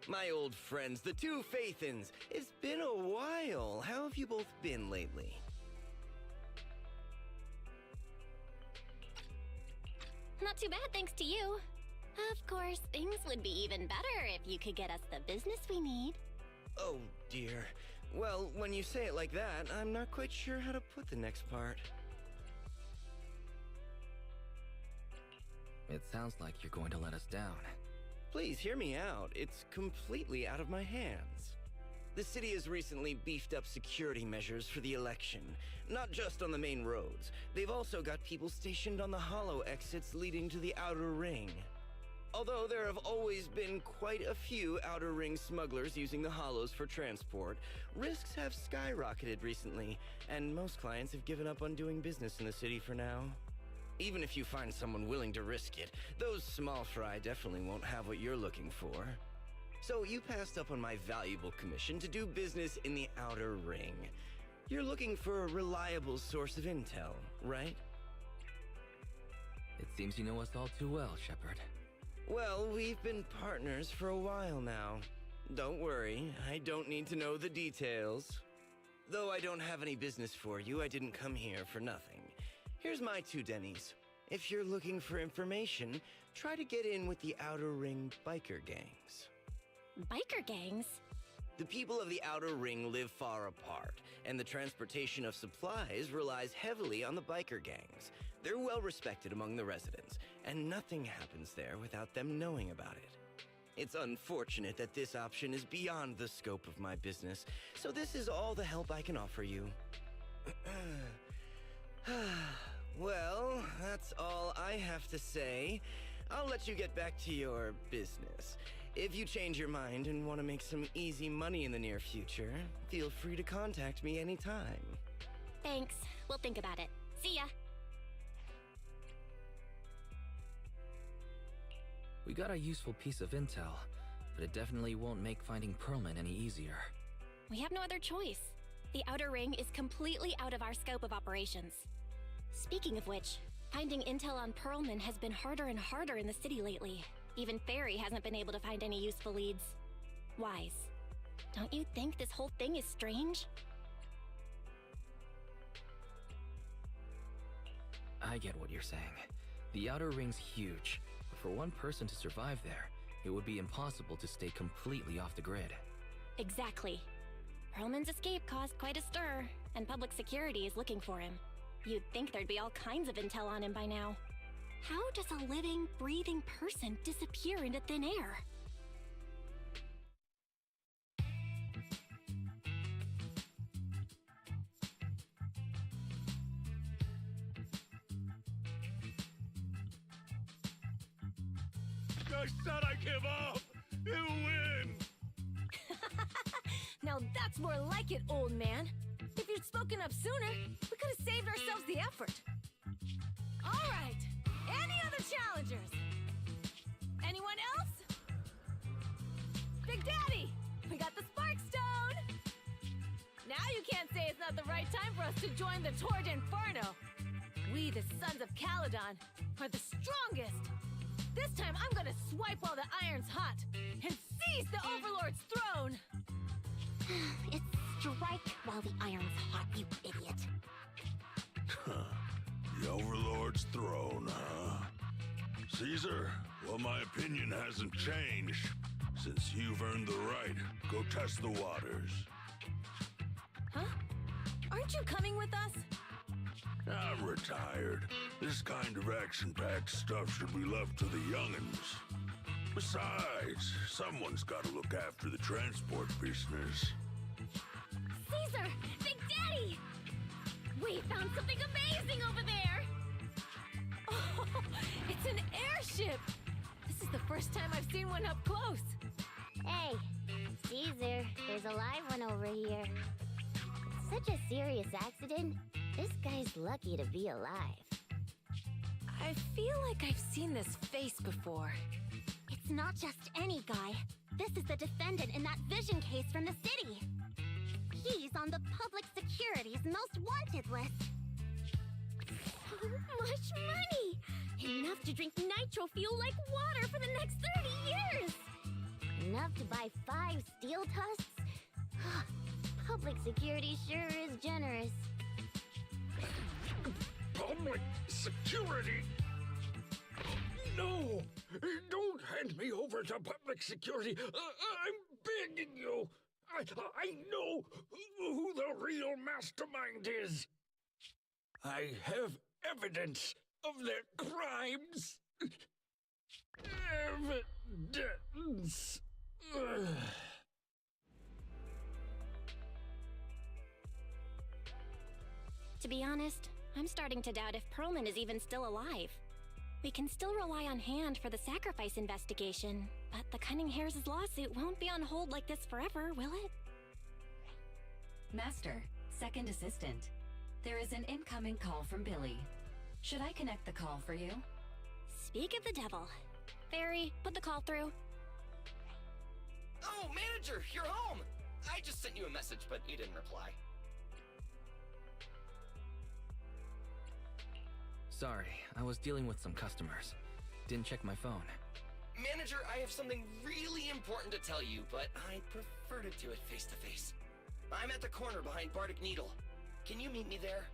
My old friends, the two Faithins. It's been a while. How have you both been lately? Not too bad, thanks to you. Of course, things would be even better if you could get us the business we need. Oh, dear. Well, when you say it like that, I'm not quite sure how to put the next part. It sounds like you're going to let us down. Please hear me out. It's completely out of my hands. The city has recently beefed up security measures for the election, not just on the main roads. They've also got people stationed on the hollow exits leading to the outer ring. Although there have always been quite a few outer ring smugglers using the hollows for transport, risks have skyrocketed recently, and most clients have given up on doing business in the city for now. Even if you find someone willing to risk it, those small fry definitely won't have what you're looking for. So you passed up on my valuable commission to do business in the outer ring. You're looking for a reliable source of intel, right? It seems you know us all too well, Shepard. Well, we've been partners for a while now. Don't worry, I don't need to know the details. Though I don't have any business for you, I didn't come here for nothing. Here's my 2 dennies. If you're looking for information, try to get in with the Outer Ring biker gangs. Biker gangs? The people of the Outer Ring live far apart, and the transportation of supplies relies heavily on the biker gangs. They're well respected among the residents, and nothing happens there without them knowing about it. It's unfortunate that this option is beyond the scope of my business, so this is all the help I can offer you. Well, that's all I have to say. I'll let you get back to your business. If you change your mind and want to make some easy money in the near future, feel free to contact me anytime. Thanks. We'll think about it. See ya. We got a useful piece of intel, but it definitely won't make finding Perlman any easier. We have no other choice. The Outer Ring is completely out of our scope of operations. Speaking of which, finding intel on Perlman has been harder and harder in the city lately. Even Ferry hasn't been able to find any useful leads. Wise, don't you think this whole thing is strange? I get what you're saying. The Outer Ring's huge, but for one person to survive there, it would be impossible to stay completely off the grid. Exactly. Perlman's escape caused quite a stir, and public security is looking for him. You'd think there'd be all kinds of intel on him by now. How does a living, breathing person disappear into thin air? I said I give up! You win! Now that's more like it, old man. If you'd spoken up sooner, we could have saved ourselves the effort. All right, any other challengers? Anyone else? Big Daddy, we got the Spark Stone! Now you can't say it's not the right time for us to join the Torrid Inferno. We, the Sons of Caledon, are the strongest. This time I'm gonna swipe while the iron's hot and seize the Overlord's throne! It's strike while the iron's hot, you idiot. The Overlord's throne, huh? Caesar, well, my opinion hasn't changed. Since you've earned the right, go test the waters. Huh? Aren't you coming with us? I'm retired. This kind of action-packed stuff should be left to the young'uns. Besides, someone's got to look after the transport business. Caesar! Big Daddy! We found something amazing over there! Oh, it's an airship! This is the first time I've seen one up close. Hey, Caesar, there's a live one over here. Such a serious accident. This guy's lucky to be alive. I feel like I've seen this face before. It's not just any guy. This is the defendant in that vision case from the city. He's on the public security's most wanted list. So much money! Enough to drink nitro fuel like water for the next 30 years! enough to buy 5 steel tusks? Public security sure is generous. Public security? No! Don't hand me over to public security! I'm begging you! I know who the real mastermind is! I have evidence of their crimes! Evidence! To be honest, I'm starting to doubt if Perlman is even still alive. We can still rely on Hand for the sacrifice investigation, but the Cunning Hares' lawsuit won't be on hold like this forever, will it? Master, second assistant. There is an incoming call from Billy. Should I connect the call for you? Speak of the devil. Fairy, put the call through. Oh, manager, you're home! I just sent you a message, but you didn't reply. Sorry, I was dealing with some customers. Didn't check my phone. Manager, I have something really important to tell you, but I prefer to do it face to face. I'm at the corner behind Bardic Needle. Can you meet me there?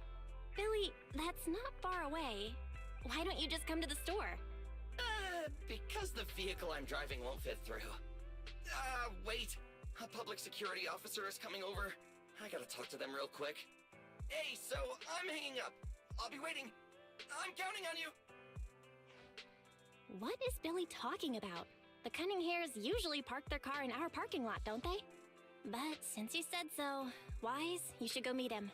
Billy, that's not far away. Why don't you just come to the store? Because the vehicle I'm driving won't fit through. Wait. A public security officer is coming over. I gotta talk to them real quick. Hey, so I'm hanging up. I'll be waiting. I'm counting on you. What is Billy talking about? The Cunning Hares usually park their car in our parking lot, don't they? But since you said so, Wise, you should go meet him.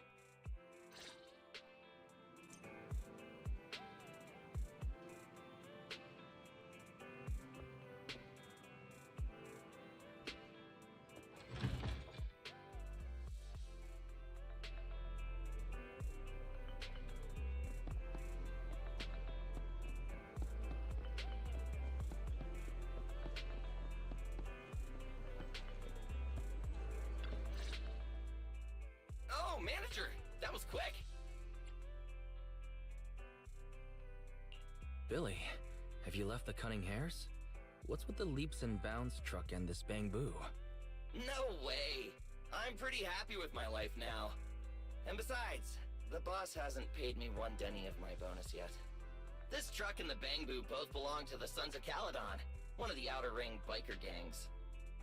Manager, that was quick. Billy, have you left the Cunning Hares? What's with the leaps and bounds truck and this bang-boo? No way. I'm pretty happy with my life now. And besides, the boss hasn't paid me 1 denny of my bonus yet. This truck and the bang-boo both belong to the Sons of Caledon, one of the Outer Ring biker gangs.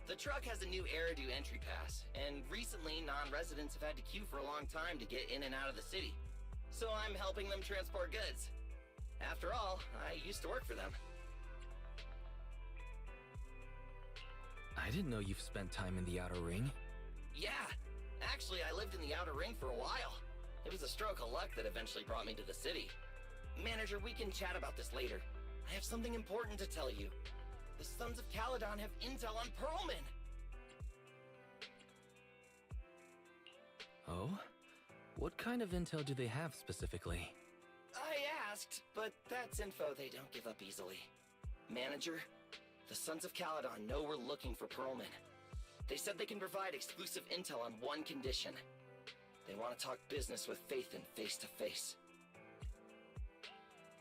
The truck has a new Eridu entry pass, and recently non-residents have had to queue for a long time to get in and out of the city. So I'm helping them transport goods. After all, I used to work for them. I didn't know you've spent time in the Outer Ring. Yeah, actually I lived in the Outer Ring for a while. It was a stroke of luck that eventually brought me to the city. Manager, we can chat about this later. I have something important to tell you. The Sons of Caledon have intel on Perlman! Oh? What kind of intel do they have specifically? I asked, but that's info they don't give up easily. Manager, the Sons of Caledon know we're looking for Perlman. They said they can provide exclusive intel on one condition. They want to talk business with Faith and face to face.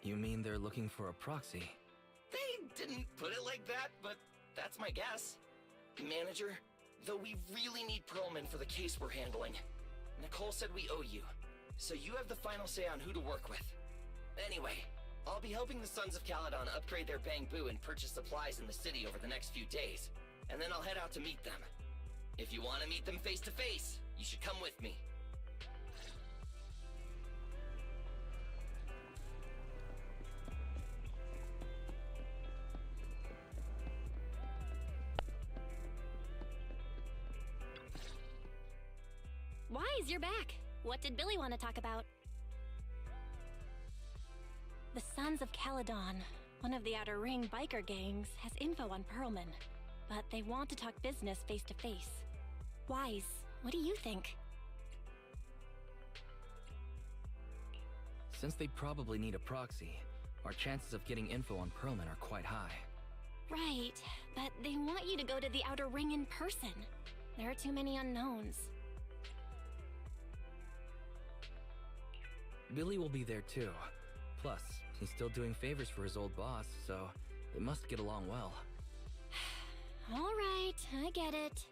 You mean they're looking for a proxy? They didn't put it like that, but that's my guess. Manager, though we really need Perlman for the case we're handling, Nicole said we owe you, so you have the final say on who to work with. Anyway, I'll be helping the Sons of Caledon upgrade their bang-boo and purchase supplies in the city over the next few days, and then I'll head out to meet them. If you want to meet them face to face, you should come with me. Wise, you're back. What did Billy want to talk about? The Sons of Caledon, one of the Outer Ring biker gangs, has info on Perlman, but they want to talk business face to face. Wise, what do you think? Since they probably need a proxy, our chances of getting info on Perlman are quite high. Right, but they want you to go to the Outer Ring in person. There are too many unknowns. Billy will be there too. Plus, he's still doing favors for his old boss, so they must get along well. Alright, I get it.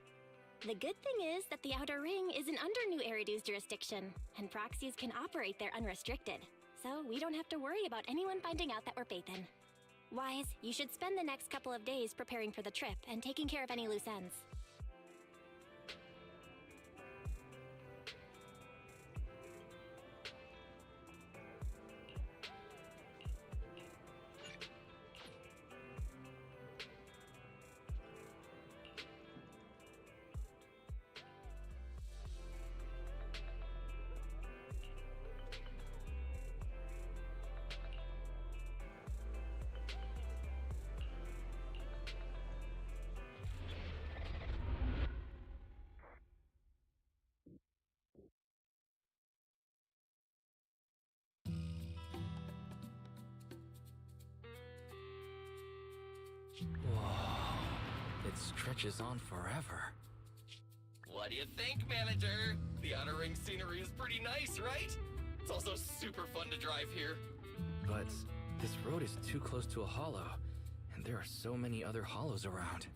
The good thing is that the Outer Ring isn't under New Eridu's jurisdiction, and proxies can operate there unrestricted. So we don't have to worry about anyone finding out that we're Phaethon. Wise, you should spend the next couple of days preparing for the trip and taking care of any loose ends. Whoa, it stretches on forever. What do you think, Manager? The Outer Ring scenery is pretty nice, right? It's also super fun to drive here. But this road is too close to a hollow, and there are so many other hollows around.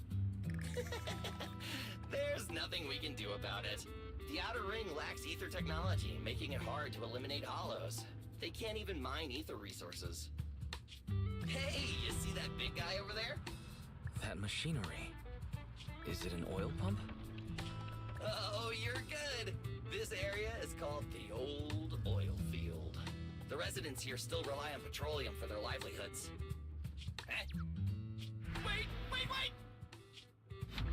There's nothing we can do about it. The Outer Ring lacks ether technology, making it hard to eliminate hollows. They can't even mine ether resources. Hey, you see that big guy over there? That machinery. Is it an oil pump? Oh, you're good. This area is called the Old Oil Field. The residents here still rely on petroleum for their livelihoods. Eh? Wait!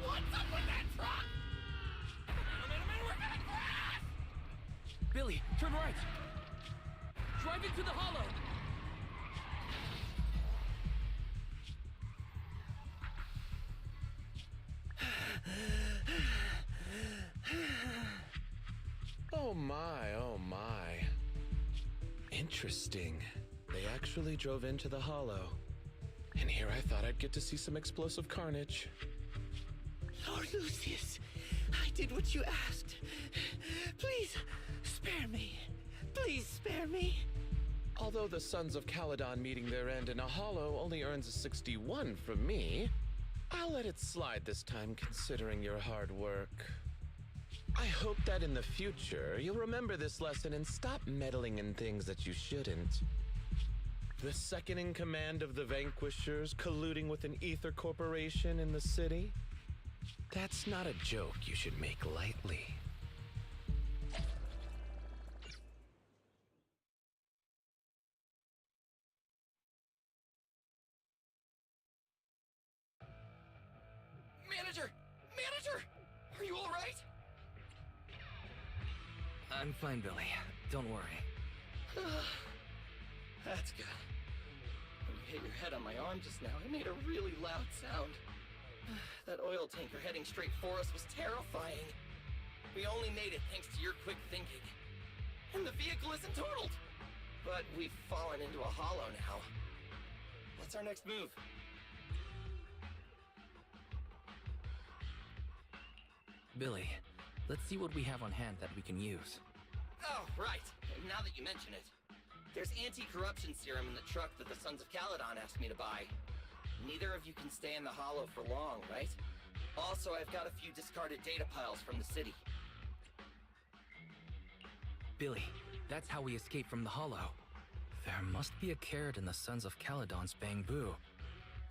What's up with that truck? We're gonna crash! Billy, turn right! Drive into the hollow! Oh my. Interesting. They actually drove into the hollow. And here I thought I'd get to see some explosive carnage. Lord Lucius, I did what you asked. Please, spare me. Please spare me. Although the Sons of Caledon meeting their end in a hollow only earns a 61 from me, I'll let it slide this time considering your hard work. I hope that in the future, you'll remember this lesson and stop meddling in things that you shouldn't. The second in command of the Vanquishers colluding with an ether corporation in the city? That's not a joke you should make lightly. Manager! Are you alright? I'm fine, Billy. Don't worry. That's good. When you hit your head on my arm just now, it made a really loud sound. That oil tanker heading straight for us was terrifying. We only made it thanks to your quick thinking. And the vehicle isn't totaled. But we've fallen into a hollow now. What's our next move? Billy, let's see what we have on hand that we can use. Oh, right. Now that you mention it. There's anti-corruption serum in the truck that the Sons of Caledon asked me to buy. Neither of you can stay in the hollow for long, right? Also, I've got a few discarded data piles from the city. Billy, that's how we escaped from the hollow. There must be a carrot in the Sons of Caledon's bamboo.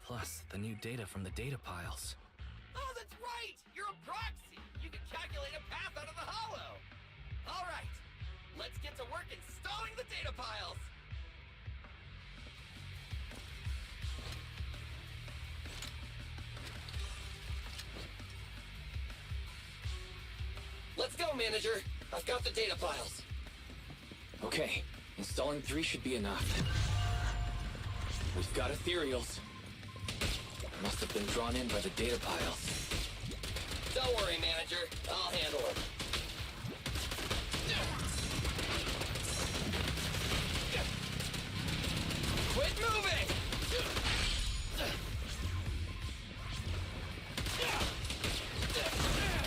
Plus, the new data from the data piles. Oh, that's right! You're a proxy! You can calculate a path out of the hollow! Alright, let's get to work installing the data piles! Let's go, Manager! I've got the data piles. Okay, installing 3 should be enough. We've got ethereals. Must have been drawn in by the data piles. Don't worry, Manager. I'll handle it. Quit moving!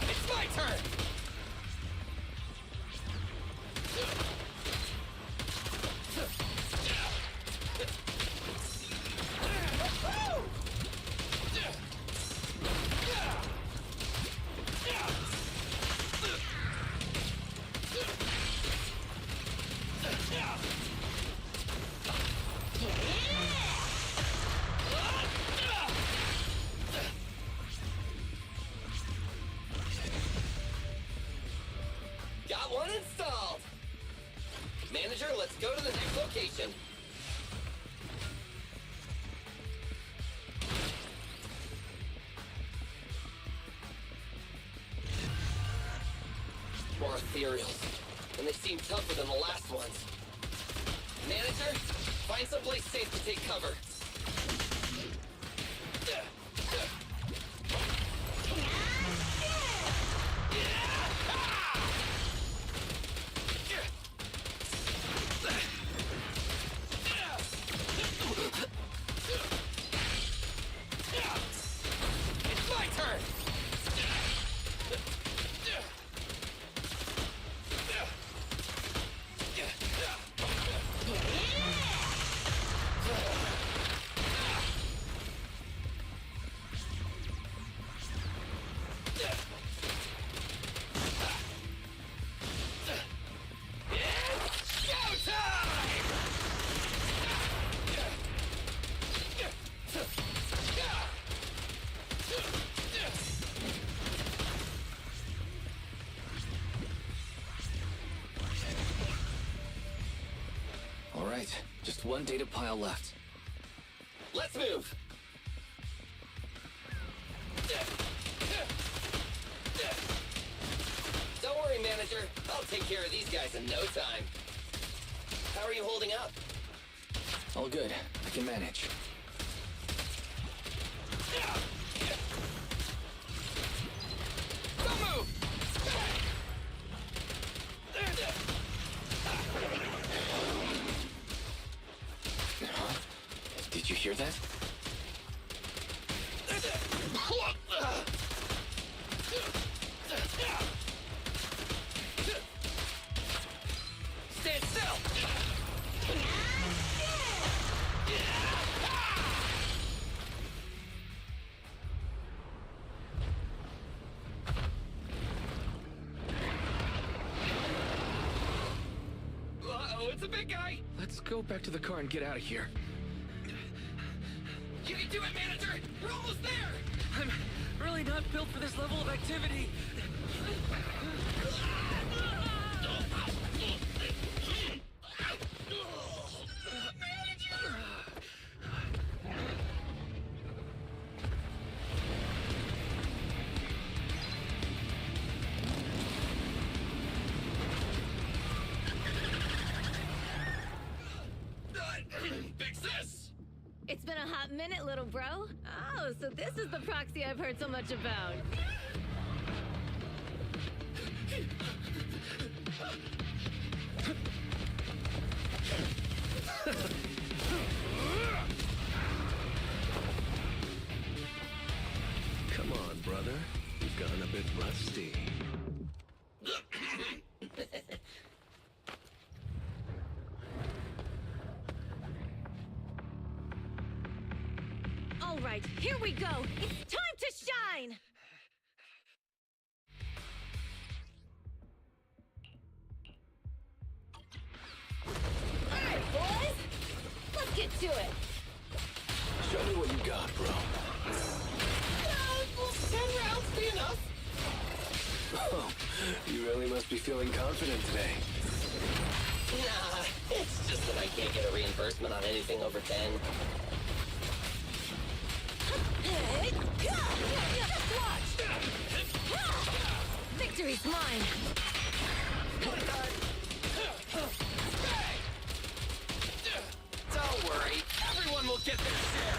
It's my turn! ethereals, and they seem tougher than the last ones. Manager, find someplace safe to take cover. It's my turn! All right, just one data pile left. Let's move! Don't worry, manager. I'll take care of these guys in no time. How are you holding up? All good. I can manage. Don't move! Huh? Did you hear that? Stand still! Uh-oh, it's a big guy! Let's go back to the car and get out of here. You can do it, manager! We're almost there! I'm really not built for this level of activity. Big sis! It's been a hot minute, little bro. Oh, so this is the proxy I've heard so much about. Come on, brother. You've gotten a bit rusty. All right, here we go. It's time to shine! All right, boys. Let's get to it. Show me what you got, bro. Will 10 rounds be enough? Oh, you really must be feeling confident today. Nah, it's just that I can't get a reimbursement on anything over 10. Just watch! Victory's mine! Don't worry, everyone will get their share.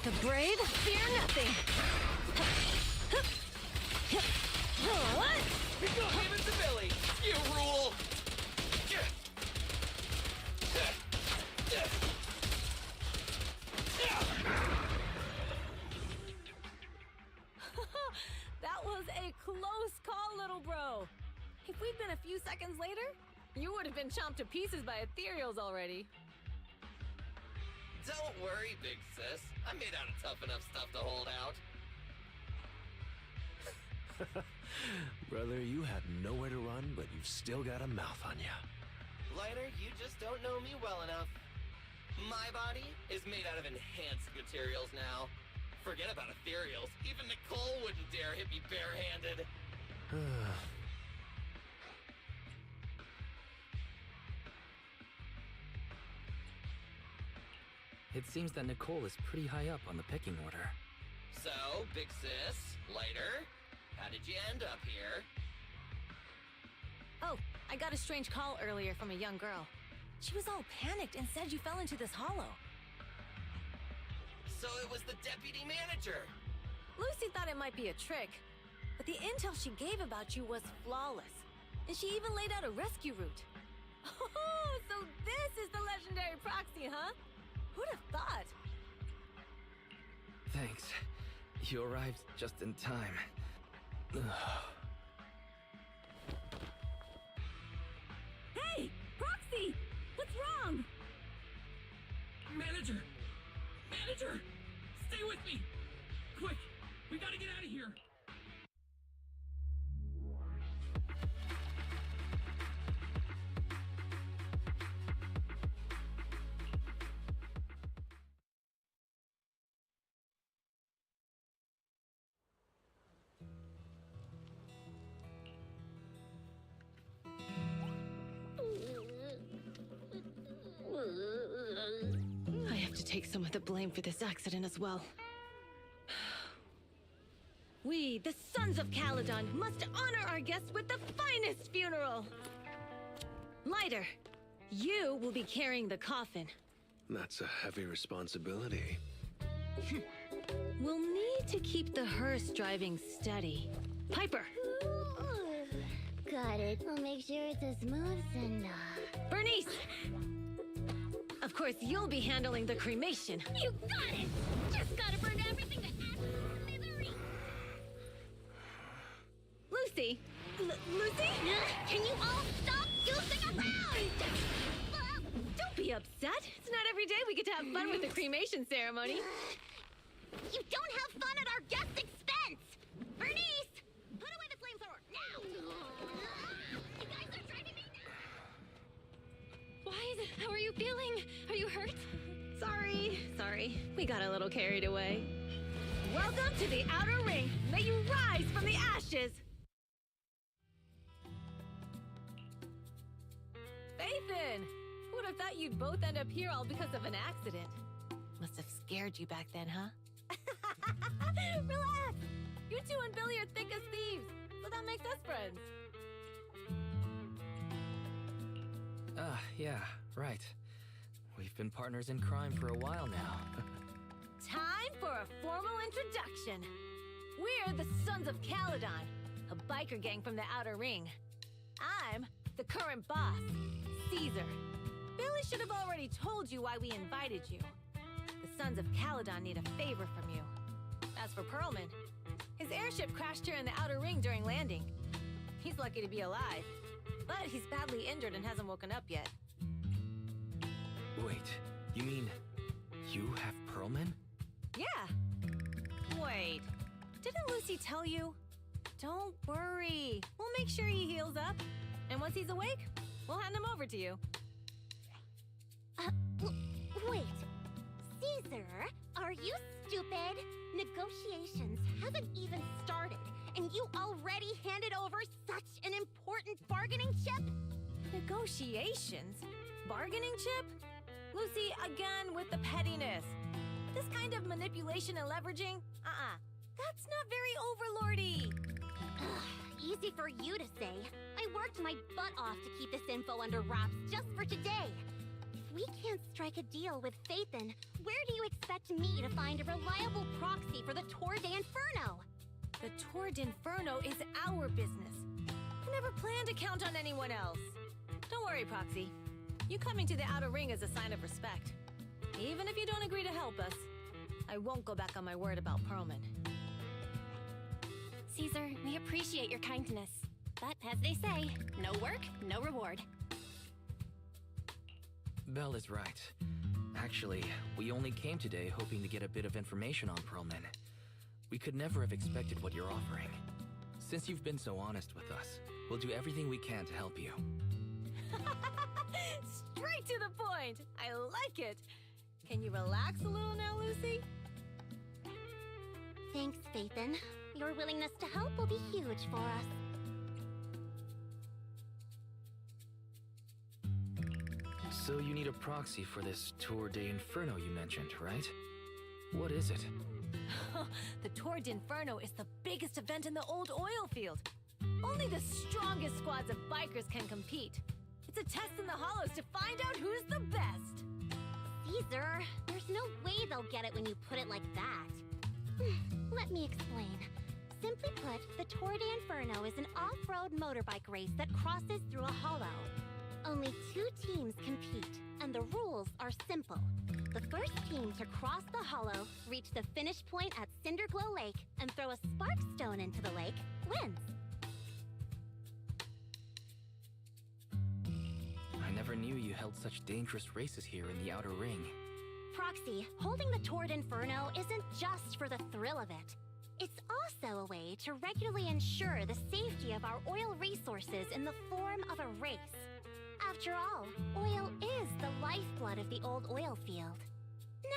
The brave fear nothing. What? Give it to Billy. You rule. That was a close call, little bro. If we'd been a few seconds later, you would have been chomped to pieces by ethereals already. Don't worry, big sis. I'm made out of tough enough stuff to hold out. Brother, you have nowhere to run, but you've still got a mouth on you. Liner, you just don't know me well enough. My body is made out of enhanced materials now. Forget about ethereals. Even Nicole wouldn't dare hit me barehanded. It seems that Nicole is pretty high up on the pecking order. So, big sis, Lighter, how did you end up here? Oh, I got a strange call earlier from a young girl. She was all panicked and said you fell into this hollow. So it was the deputy manager. Lucy thought it might be a trick, but the intel she gave about you was flawless. And she even laid out a rescue route. Oh, so this is the legendary proxy, huh? Who'd have thought? Thanks. You arrived just in time. Hey! Proxy! What's wrong? Manager! Manager! Stay with me! Quick! We gotta get out of here! I have to take some of the blame for this accident as well. We, the Sons of Caledon, must honor our guests with the finest funeral! Lighter, you will be carrying the coffin. That's a heavy responsibility. We'll need to keep the hearse driving steady. Piper! Got it. I'll make sure it's as smooth and Bernice! Of course, you'll be handling the cremation. You got it! Just gotta burn everything to ashes. Lucy! Lucy? Can you all stop goofing around? Don't be upset. It's not every day we get to have fun with the cremation ceremony. You don't have fun at our guest expense! Bernice! Put away the flamethrower, now! You guys are driving me nuts! Why is it? How are you feeling? Are you hurt? Sorry. We got a little carried away. Welcome to the Outer Ring. May you rise from the ashes. Nathan! Who would have thought you'd both end up here all because of an accident? Must have scared you back then, huh? Relax! You two and Billy are thick as thieves, so that makes us friends. Yeah, right. We've been partners in crime for a while now. Time for a formal introduction. We're the Sons of Caledon, a biker gang from the Outer Ring. I'm the current boss, Caesar. Billy should have already told you why we invited you. The Sons of Caledon need a favor from you. As for Pearlman, his airship crashed here in the Outer Ring during landing. He's lucky to be alive, but he's badly injured and hasn't woken up yet. Wait, you mean you have Pearlman? Yeah. Wait, didn't Lucy tell you? Don't worry. We'll make sure he heals up. And once he's awake, we'll hand him over to you. Wait. Caesar, are you stupid? Negotiations haven't even started, and you already handed over such an important bargaining chip? Negotiations? Bargaining chip? Lucy, again with the pettiness. This kind of manipulation and leveraging? That's not very overlordy. Easy for you to say. I worked my butt off to keep this info under wraps just for today. If we can't strike a deal with Phaethon, where do you expect me to find a reliable proxy for the Tour d'Inferno? The Tour d'Inferno is our business. I never planned to count on anyone else. Don't worry, Proxy. You coming to the Outer Ring is a sign of respect. Even if you don't agree to help us, I won't go back on my word about Pearlman. Caesar, we appreciate your kindness. But as they say, no work, no reward. Belle is right. Actually, we only came today hoping to get a bit of information on Pearlman. We could never have expected what you're offering. Since you've been so honest with us, we'll do everything we can to help you. Straight to the point! I like it! Can you relax a little now, Lucy? Thanks, Phaethon. Your willingness to help will be huge for us. So you need a proxy for this Tour de Inferno you mentioned, right? What is it? The Tour d'Inferno is the biggest event in the old oil field. Only the strongest squads of bikers can compete. It's a test in the hollows to find out who's the best. Caesar, there's no way they'll get it when you put it like that. Let me explain. Simply put, the Tour d'Inferno is an off-road motorbike race that crosses through a hollow. Only 2 teams compete, and the rules are simple. The first team to cross the hollow, reach the finish point at Cinderglow Lake, and throw a spark stone into the lake, wins. I never knew you held such dangerous races here in the Outer Ring. Proxy, holding the Tour d'Inferno isn't just for the thrill of it. It's also a way to regularly ensure the safety of our oil resources in the form of a race. After all, oil is the lifeblood of the old oil field.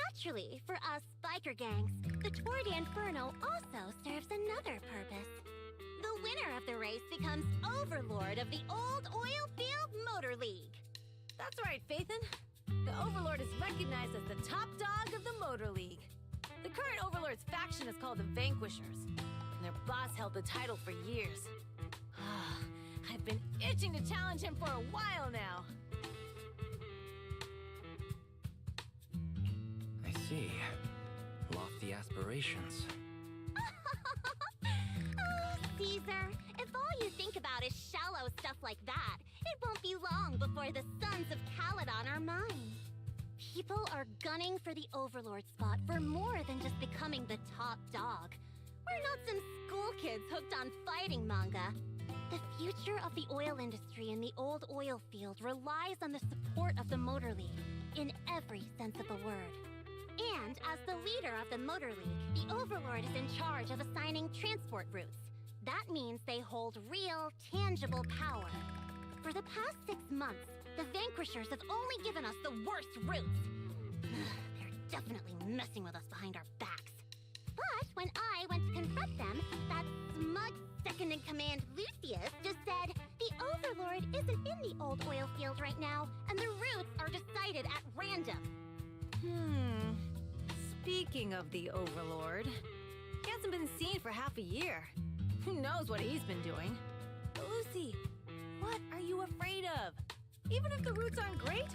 Naturally, for us biker gangs, the Tour d'Inferno also serves another purpose. The winner of the race becomes overlord of the old oil field motor league. That's right, Phaethon. The Overlord is recognized as the top dog of the Motor League. The current Overlord's faction is called the Vanquishers, and their boss held the title for years. I've been itching to challenge him for a while now. I see. Lofty aspirations. Oh, Caesar, if all you think about is shallow stuff like that, it won't be long before the Sons of Caledon are mine. People are gunning for the Overlord spot for more than just becoming the top dog. We're not some school kids hooked on fighting manga. The future of the oil industry in the old oil field relies on the support of the Motor League, in every sense of the word. And as the leader of the Motor League, the Overlord is in charge of assigning transport routes. That means they hold real, tangible power. For the past 6 months, the Vanquishers have only given us the worst routes. They're definitely messing with us behind our backs. But when I went to confront them, that smug second-in-command Lucius just said the Overlord isn't in the old oil field right now, and the routes are decided at random. Speaking of the Overlord, he hasn't been seen for half a year. Who knows what he's been doing? Lucy, what are you afraid of? Even if the routes aren't great,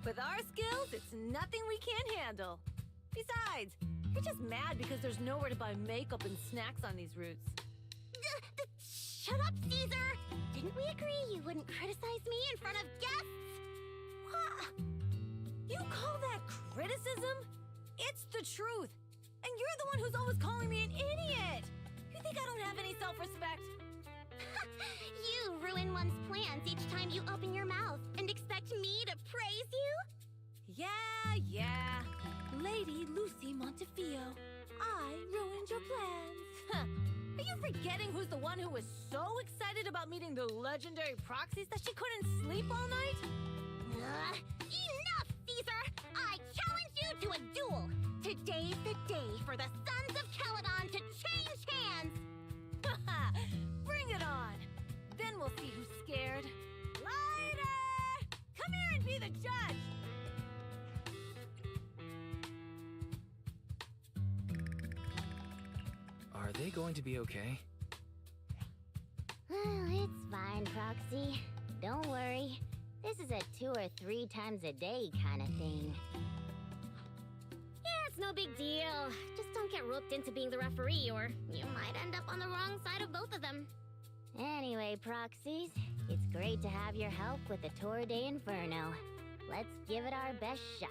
with our skills, it's nothing we can't handle. Besides, you're just mad because there's nowhere to buy makeup and snacks on these routes. Shut up, Caesar! Didn't we agree you wouldn't criticize me in front of guests? What? You call that criticism? It's the truth. And you're the one who's always calling me an idiot. You think I don't have any self-respect? You ruin one's plans each time you open your mouth and expect me to praise you? Yeah. Lady Lucy Montefiore, I ruined your plans. Are you forgetting who's the one who was so excited about meeting the legendary proxies that she couldn't sleep all night? Enough, Caesar! I challenge you to a duel! Today's the day for the Sons of Caledon to change hands! Bring it on! Then we'll see who's scared. Lighter! Come here and be the judge! Are they going to be okay? It's fine, Proxy. Don't worry. This is a 2 or 3 times a day kind of thing. Yeah, it's no big deal. Just don't get roped into being the referee, or you might end up on the wrong side of both of them. Anyway, Proxies, it's great to have your help with the Tour de Inferno. Let's give it our best shot.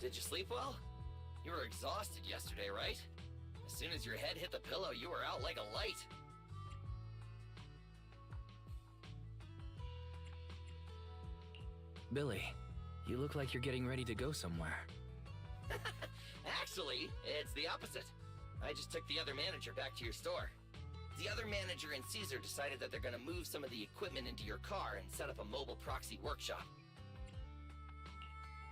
Did you sleep well? You were exhausted yesterday, right? As soon as your head hit the pillow, you were out like a light. Billy, you look like you're getting ready to go somewhere. Actually, it's the opposite. I just took the other manager back to your store. The other manager and Caesar decided that they're gonna move some of the equipment into your car and set up a mobile proxy workshop.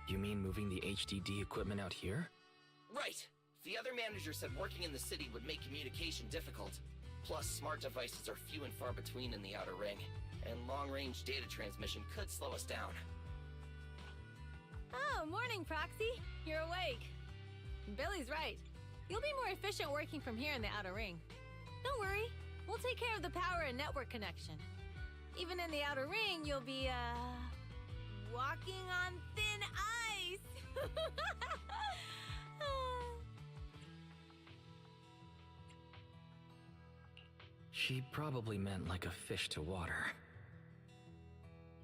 You mean moving the HDD equipment out here? Right! The other manager said working in the city would make communication difficult. Plus, smart devices are few and far between in the Outer Ring, and long-range data transmission could slow us down. Oh, morning, Proxy. You're awake. Billy's right. You'll be more efficient working from here in the Outer Ring. Don't worry. We'll take care of the power and network connection. Even in the Outer Ring, you'll be, walking on thin ice. She probably meant like a fish to water.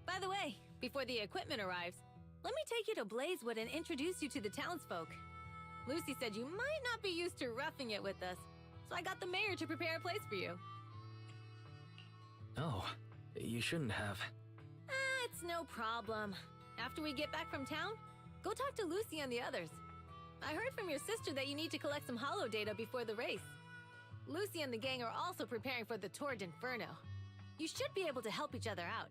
By the way, before the equipment arrives, let me take you to Blazewood and introduce you to the townsfolk. Lucy said you might not be used to roughing it with us, so I got the mayor to prepare a place for you. Oh, you shouldn't have. It's no problem. After we get back from town, go talk to Lucy and the others. I heard from your sister that you need to collect some holo data before the race. Lucy and the gang are also preparing for the Tour d'Inferno. You should be able to help each other out.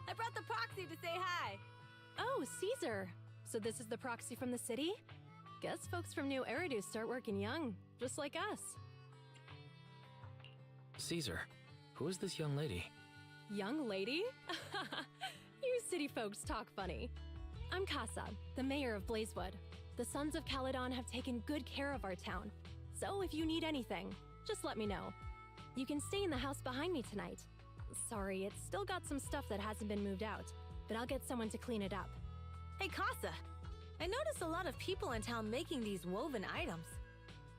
I brought the proxy to say hi. Oh, Caesar. So this is the proxy from the city? Guess folks from New Eridu start working young, just like us. Caesar, who is this young lady? Young lady? You city folks talk funny. I'm Casa, the mayor of Blazewood. The Sons of Caledon have taken good care of our town. So if you need anything, just let me know. You can stay in the house behind me tonight. Sorry, it's still got some stuff that hasn't been moved out, but I'll get someone to clean it up. Hey, Casa. I noticed a lot of people in town making these woven items.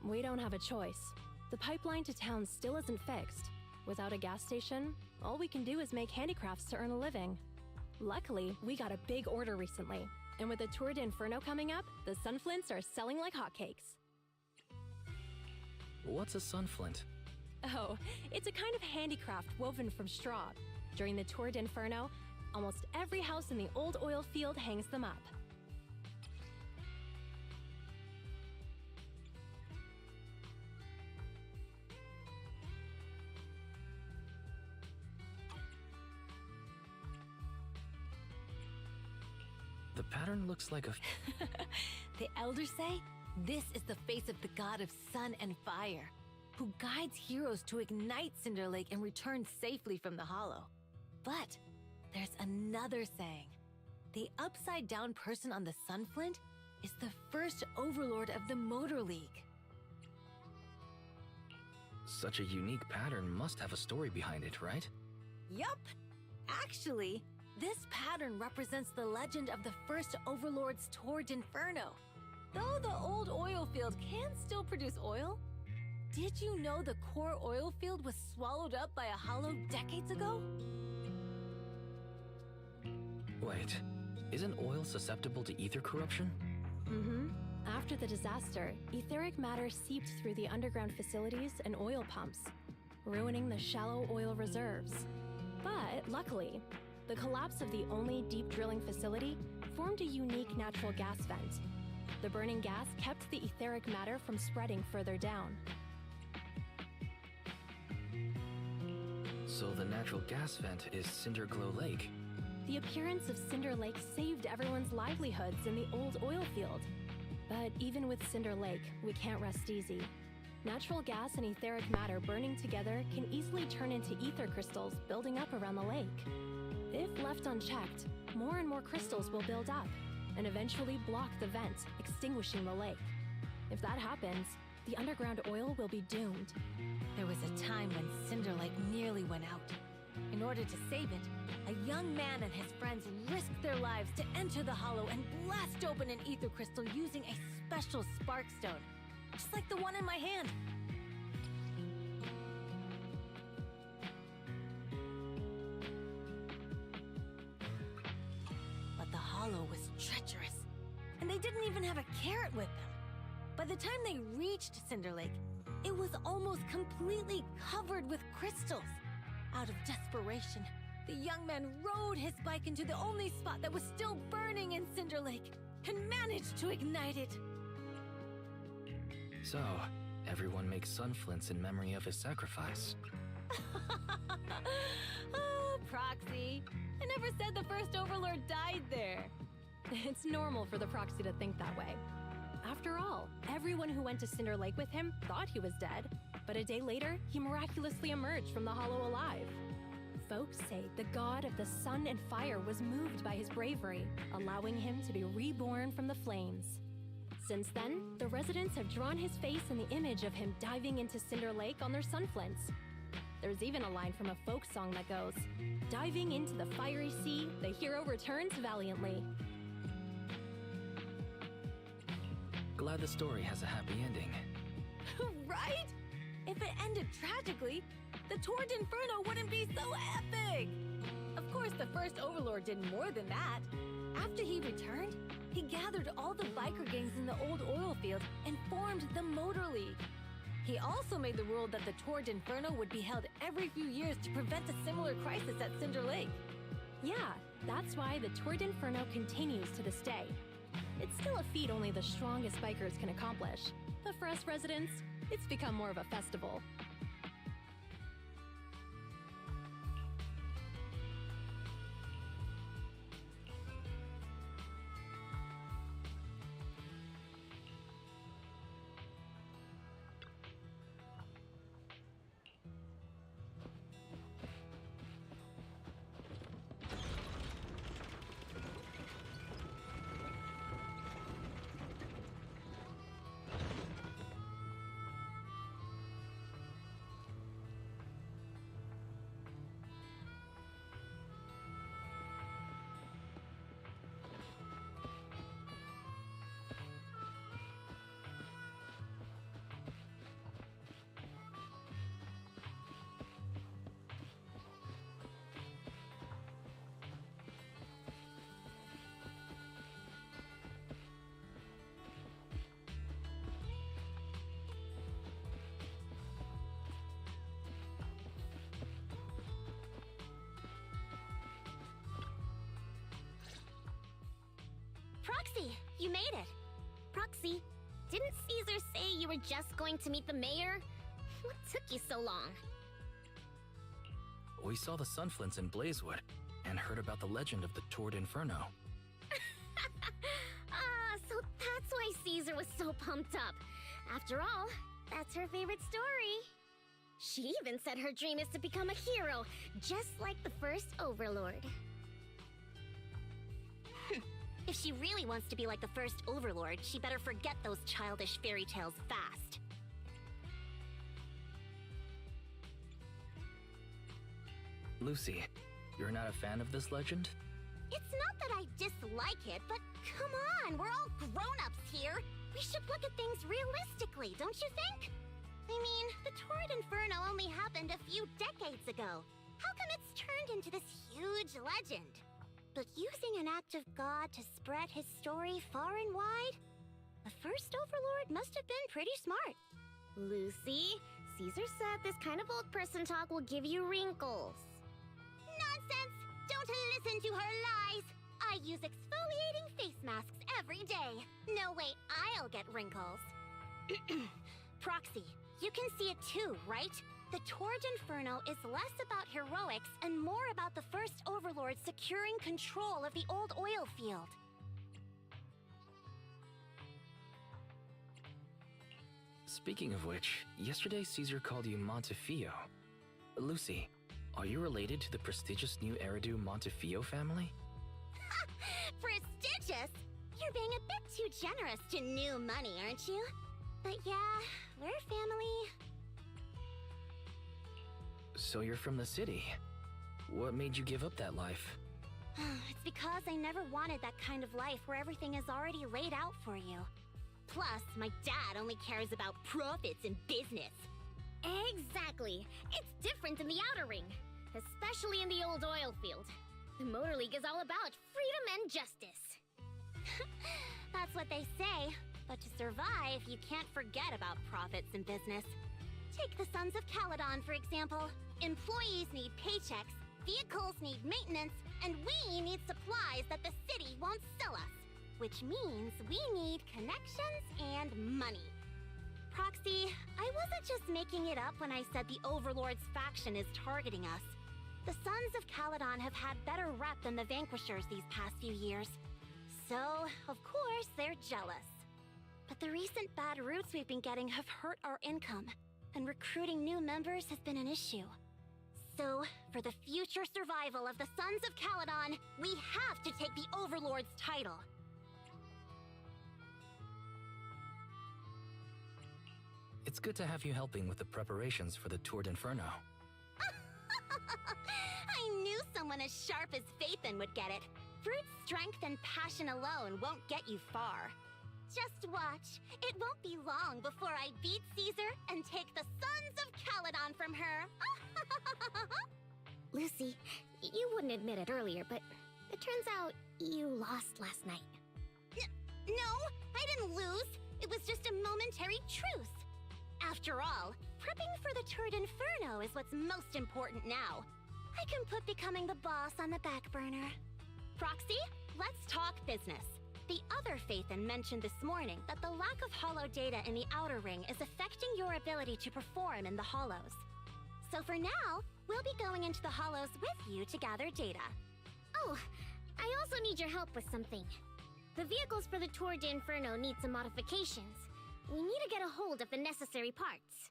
We don't have a choice. The pipeline to town still isn't fixed. Without a gas station, all we can do is make handicrafts to earn a living. Luckily, we got a big order recently, and with the Tour d'Inferno coming up, the sunflints are selling like hotcakes. What's a sunflint? Oh, it's a kind of handicraft woven from straw. During the Tour d'Inferno, almost every house in the old oil field hangs them up. The pattern looks like a... The elders say this is the face of the god of sun and fire, who guides heroes to ignite Cinder Lake and return safely from the hollow. But there's another saying. The upside-down person on the sunflint is the first overlord of the Motor League. Such a unique pattern must have a story behind it, right? Yup! Actually, this pattern represents the legend of the first overlord's Tour d'Inferno. Though the old oil field can still produce oil, did you know the core oil field was swallowed up by a hollow decades ago? Wait, isn't oil susceptible to ether corruption? Mm-hmm. After the disaster, etheric matter seeped through the underground facilities and oil pumps, ruining the shallow oil reserves. But luckily, the collapse of the only deep drilling facility formed a unique natural gas vent. The burning gas kept the etheric matter from spreading further down. So the natural gas vent is Cinderglow Lake. The appearance of Cinder Lake saved everyone's livelihoods in the old oil field. But even with Cinder Lake, we can't rest easy. Natural gas and etheric matter burning together can easily turn into ether crystals building up around the lake. If left unchecked, more and more crystals will build up and eventually block the vent, extinguishing the lake. If that happens, the underground oil will be doomed. There was a time when Cinder Lake nearly went out. In order to save it, a young man and his friends risked their lives to enter the hollow and blast open an ether crystal using a special spark stone, just like the one in my hand. But the hollow was treacherous, and they didn't even have a carrot with them. By the time they reached Cinder Lake, it was almost completely covered with crystals. Out of desperation, the young man rode his bike into the only spot that was still burning in Cinder Lake and managed to ignite it. So, everyone makes sun flints in memory of his sacrifice. Oh, Proxy. I never said the first Overlord died there. It's normal for the Proxy to think that way. After all, everyone who went to Cinder Lake with him thought he was dead, but a day later, he miraculously emerged from the hollow alive. Folks say the god of the sun and fire was moved by his bravery, allowing him to be reborn from the flames. Since then, the residents have drawn his face in the image of him diving into Cinder Lake on their sunflints. There's even a line from a folk song that goes, "Diving into the fiery sea, the hero returns valiantly." Glad the story has a happy ending. Right? If it ended tragically, the Tour d'Inferno wouldn't be so epic! Of course, the first Overlord did more than that. After he returned, he gathered all the biker gangs in the old oil field and formed the Motor League. He also made the rule that the Tour d'Inferno would be held every few years to prevent a similar crisis at Cinder Lake. Yeah, that's why the Tour d'Inferno continues to this day. It's still a feat only the strongest bikers can accomplish, but for us residents, it's become more of a festival. Proxy, you made it. Proxy, didn't Caesar say you were just going to meet the mayor? What took you so long? We saw the sunflints in Blazewood and heard about the legend of the Tour d'Inferno. So that's why Caesar was so pumped up. After all, that's her favorite story. She even said her dream is to become a hero, just like the first Overlord. If she really wants to be like the first Overlord, she better forget those childish fairy tales fast. Lucy, you're not a fan of this legend? It's not that I dislike it, but come on, we're all grown-ups here. We should look at things realistically, don't you think? I mean, the Torrid Inferno only happened a few decades ago. How come it's turned into this huge legend? But using an act of God to spread his story far and wide? The first Overlord must have been pretty smart. Lucy, Caesar said this kind of old person talk will give you wrinkles. Nonsense! Don't listen to her lies! I use exfoliating face masks every day. No way I'll get wrinkles. Proxy, you can see it too, right? The Torrid Inferno is less about heroics and more about the first Overlord securing control of the old oil field. Speaking of which, yesterday Caesar called you Montefiore. Lucy, are you related to the prestigious new Eridu Montefiore family? Prestigious? You're being a bit too generous to new money, aren't you? But yeah, we're family. So you're from the city. What made you give up that life? It's because I never wanted that kind of life where everything is already laid out for you. Plus, my dad only cares about profits and business. Exactly. It's different in the Outer Ring, especially in the old oil field. The Motor League is all about freedom and justice. That's what they say. But to survive, you can't forget about profits and business. Take the Sons of Caledon, for example. Employees need paychecks, vehicles need maintenance, and we need supplies that the city won't sell us. Which means we need connections and money. Proxy, I wasn't just making it up when I said the Overlord's faction is targeting us. The Sons of Caledon have had better rep than the Vanquishers these past few years. So, of course, they're jealous. But the recent bad routes we've been getting have hurt our income, and recruiting new members has been an issue. So, for the future survival of the Sons of Caledon, we have to take the Overlord's title. It's good to have you helping with the preparations for the Torrid Inferno. I knew someone as sharp as Phaethon would get it. Brute strength and passion alone won't get you far. Just watch. It won't be long before I beat Caesar and take the Sons of Caledon from her. Lucy, you wouldn't admit it earlier, but it turns out you lost last night. No, I didn't lose. It was just a momentary truce. After all, prepping for the Torrid Inferno is what's most important now. I can put becoming the boss on the back burner. Proxy, let's talk business. The other Phaethon mentioned this morning that the lack of hollow data in the Outer Ring is affecting your ability to perform in the Hollows. So for now, we'll be going into the Hollows with you to gather data. Oh, I also need your help with something. The vehicles for the Torrid Inferno need some modifications. We need to get a hold of the necessary parts.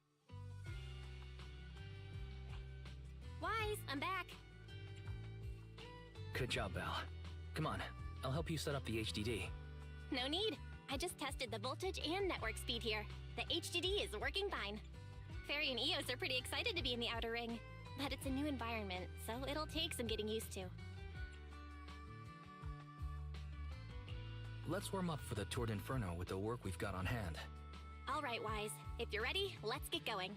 Wise, I'm back. Good job, Belle. Come on, I'll help you set up the HDD. No need. I just tested the voltage and network speed here. The HDD is working fine. Fairy and Eos are pretty excited to be in the Outer Ring, but it's a new environment, so it'll take some getting used to. Let's warm up for the Torrid Inferno with the work we've got on hand. All right, Wise. If you're ready, let's get going.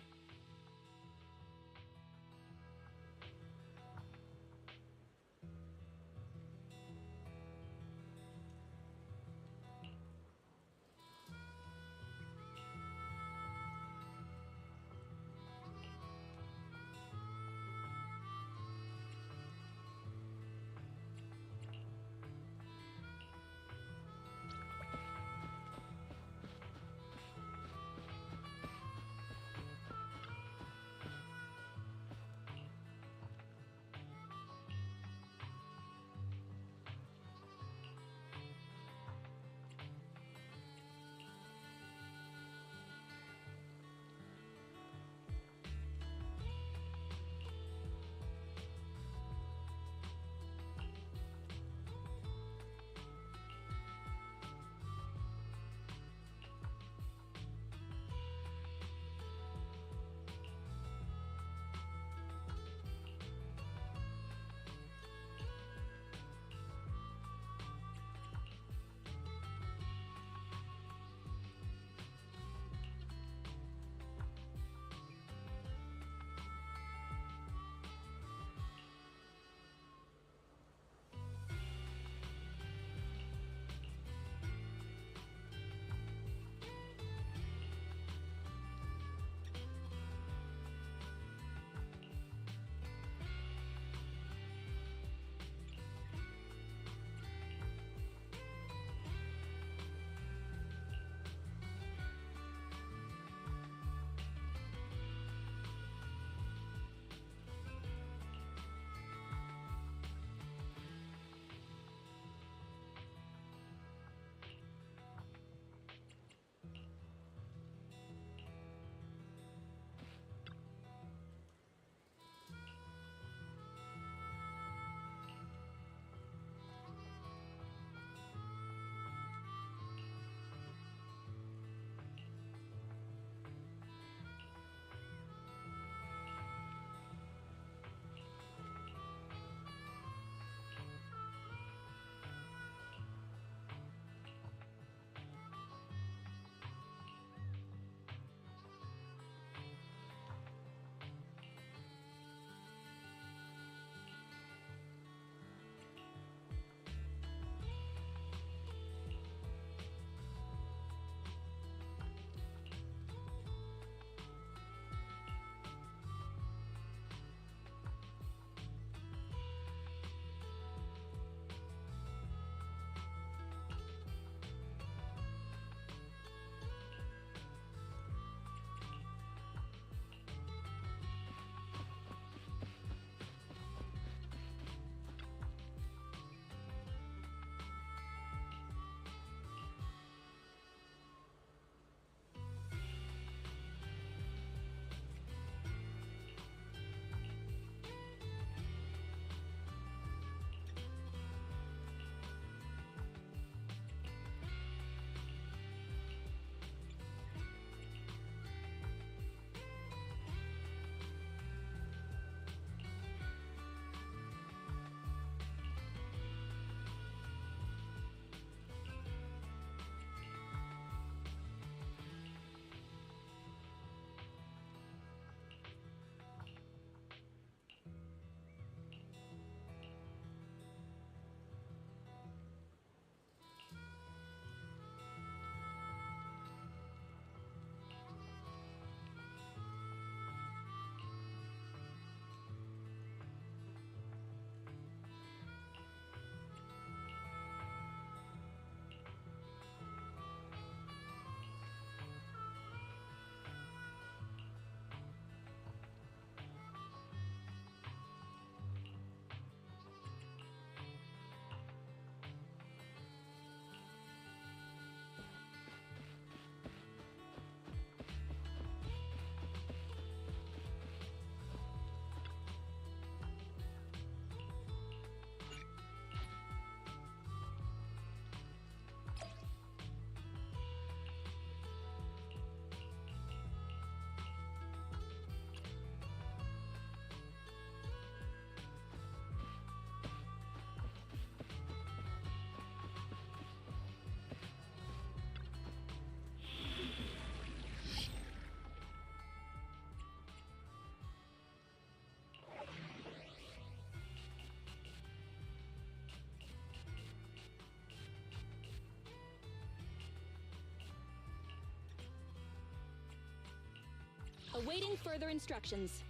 Awaiting further instructions.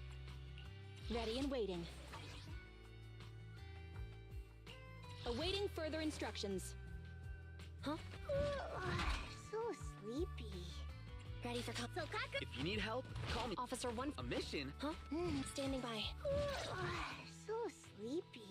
Ready and waiting. Awaiting further instructions. Huh? So sleepy. Ready for So Kaku. If you need help, call me. Officer 1. A mission? Huh? Standing by. So sleepy.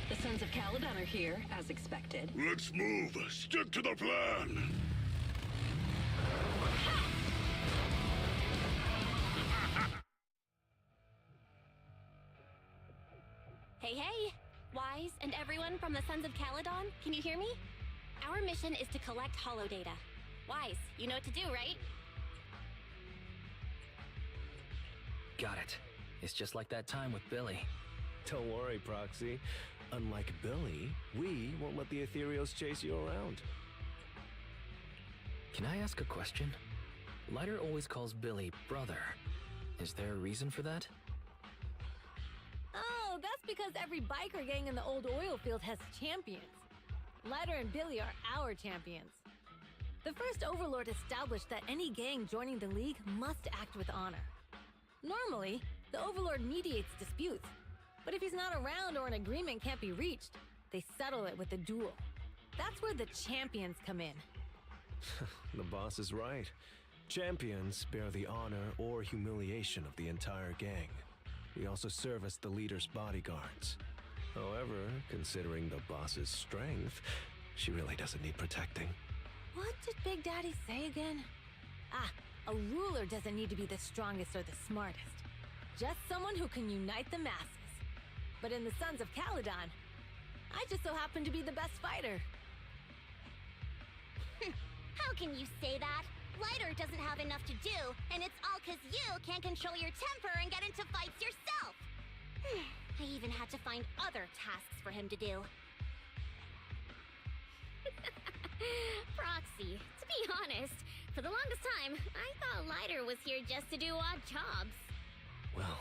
The Sons of Caledon are here, as expected. Let's move. Stick to the plan. Hey, hey! Wise and everyone from the Sons of Caledon, can you hear me? Our mission is to collect holodata. Wise, you know what to do, right? Got it. It's just like that time with Billy. Don't worry, Proxy. Unlike Billy, we won't let the Ethereals chase you around. Can I ask a question? Lighter always calls Billy brother. Is there a reason for that? Oh, that's because every biker gang in the old oil field has champions. Lighter and Billy are our champions. The first Overlord established that any gang joining the League must act with honor. Normally, the Overlord mediates disputes, but if he's not around or an agreement can't be reached, they settle it with a duel. That's where the champions come in. The boss is right. Champions bear the honor or humiliation of the entire gang. We also serve as the leader's bodyguards. However, considering the boss's strength, she really doesn't need protecting. What did Big Daddy say again? Ah, a ruler doesn't need to be the strongest or the smartest. Just someone who can unite the masses. But in the Sons of Caledon, I just so happen to be the best fighter. How can you say that? Lighter doesn't have enough to do, and it's all 'cause you can't control your temper and get into fights yourself. I even had to find other tasks for him to do. Proxy, to be honest, for the longest time, I thought Lighter was here just to do odd jobs. Well,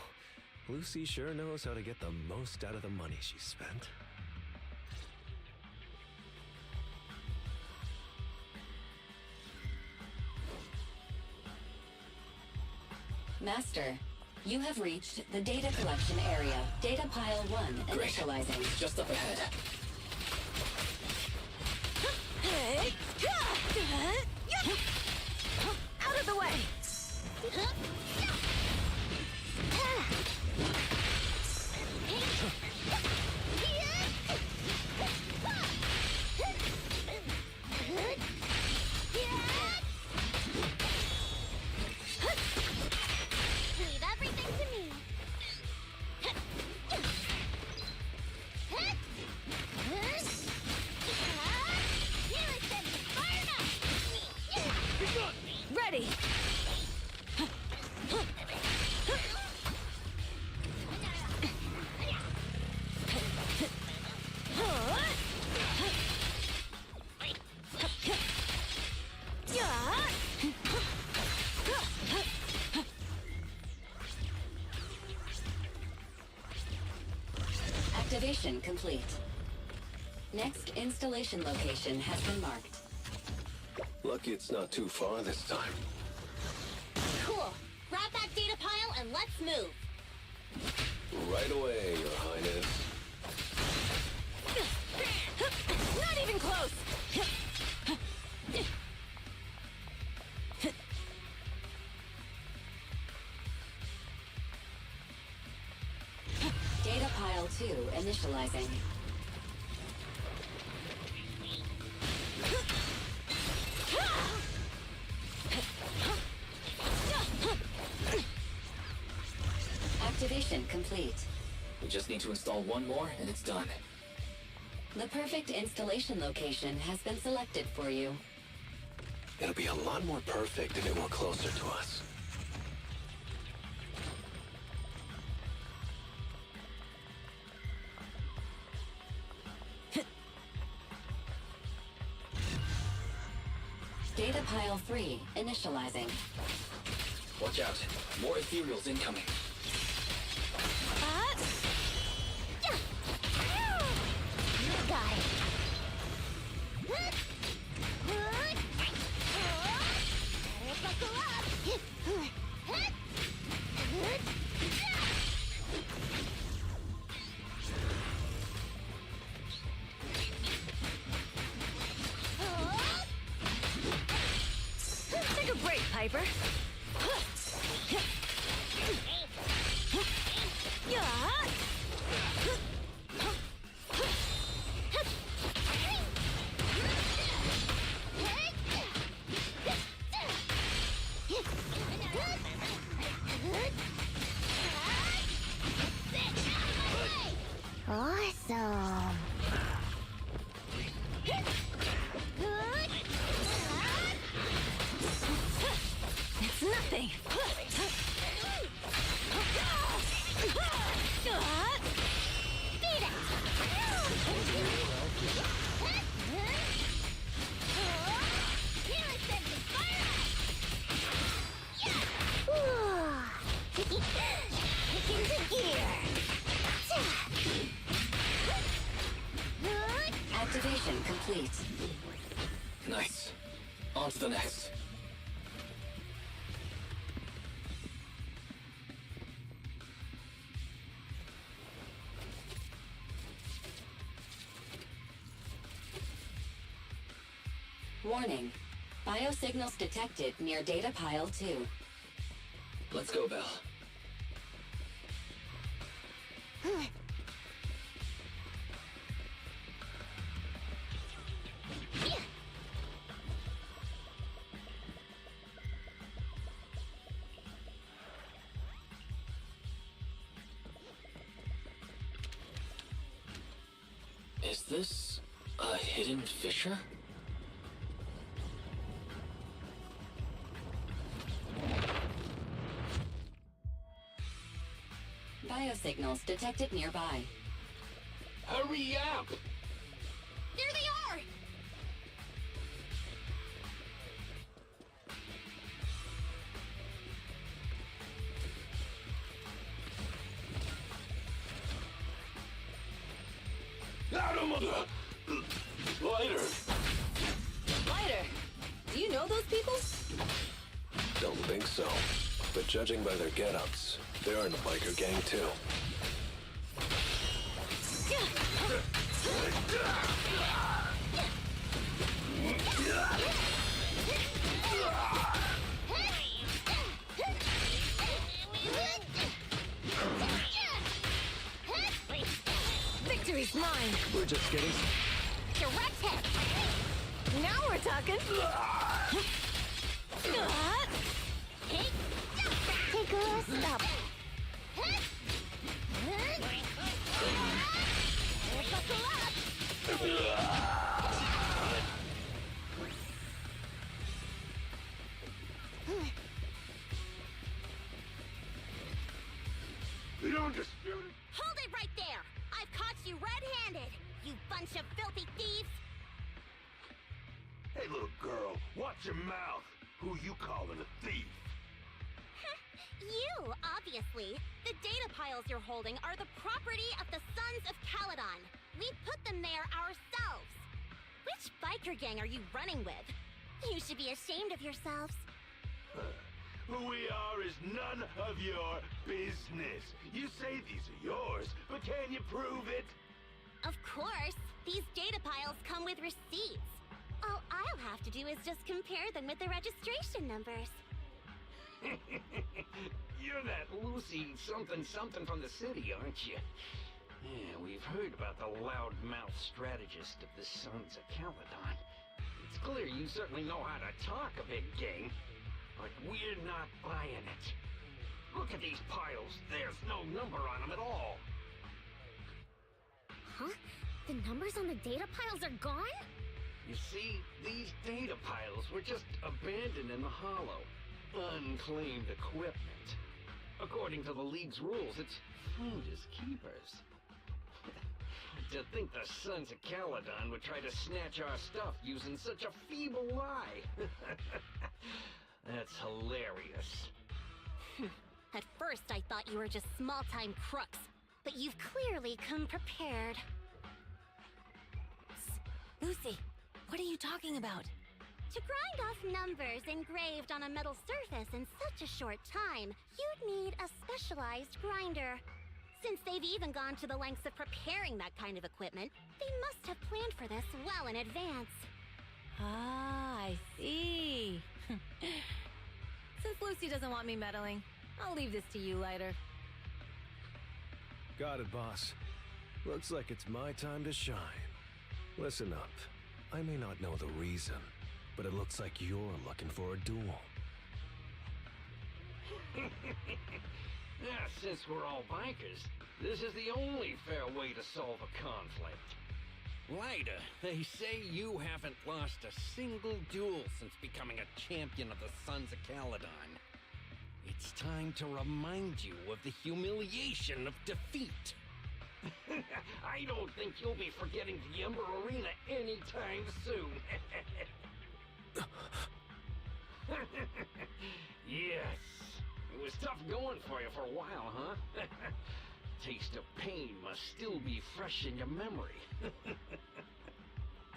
Lucy sure knows how to get the most out of the money she spent. Master, you have reached the data collection area. Data pile 1 initializing. Just up ahead. Out of the way! Leave everything to me. Ready! Activation complete. Next installation location has been marked. Lucky it's not too far this time. Cool. Grab that data pile and let's move. Right away, Your Highness. Not even close! Data pile 2 initializing. Activation complete. We just need to install one more and it's done. The perfect installation location has been selected for you. It'll be a lot more perfect if it were closer to us. Data pile 3 initializing. Watch out. More ethereals incoming. Got it. Buckle up. Take a break, Piper. Awesome. It's nothing. Beat it. Kick into gear. Activation complete. Nice. On to the next. Warning. Biosignals detected near data pile 2. Let's go, Belle. Is this a hidden fissure? Biosignals detected nearby. Hurry up! There they are! Out of mother! Lighter! Lighter, do you know those people? Don't think so. But judging by their get-ups, they're in a biker gang too. Victory's mine. We're just getting... Direct hit! Now we're talking. Take a rest up. Buckle up! The undisputed... Hold it right there! I've caught you red-handed, you bunch of filthy thieves! Hey, little girl, watch your mouth. Who you calling a thief? You, obviously. The data piles you're holding are the property of the Sons of Caledon. We put them there ourselves. Which biker gang are you running with? You should be ashamed of yourselves. Who we are is none of your business. You say these are yours, but can you prove it? Of course. These data piles come with receipts. All I'll have to do is just compare them with the registration numbers. You're that Lucy something from the city, aren't you? Yeah, we've heard about the loudmouth strategist of the Sons of Caledon. It's clear you certainly know how to talk a big game, but we're not buying it. Look at these piles. There's no number on them at all. Huh? The numbers on the data piles are gone? You see, these data piles were just abandoned in the hollow. Unclaimed equipment. According to the League's rules, it's finders keepers. To think the Sons of Caledon would try to snatch our stuff using such a feeble lie. That's hilarious. At first, I thought you were just small-time crooks, but you've clearly come prepared. Lucy, what are you talking about? To grind off numbers engraved on a metal surface in such a short time, you'd need a specialized grinder. Since they've even gone to the lengths of preparing that kind of equipment, they must have planned for this well in advance. Ah, I see. Since Lucy doesn't want me meddling, I'll leave this to you, Lighter. Got it, boss. Looks like it's my time to shine. Listen up. I may not know the reason, but it looks like you're looking for a duel. Since we're all bikers, this is the only fair way to solve a conflict. Lighter, they say you haven't lost a single duel since becoming a champion of the Sons of Caledon. It's time to remind you of the humiliation of defeat. I don't think you'll be forgetting the Ember Arena anytime soon. Yes. It was tough going for you for a while, huh? Taste of pain must still be fresh in your memory.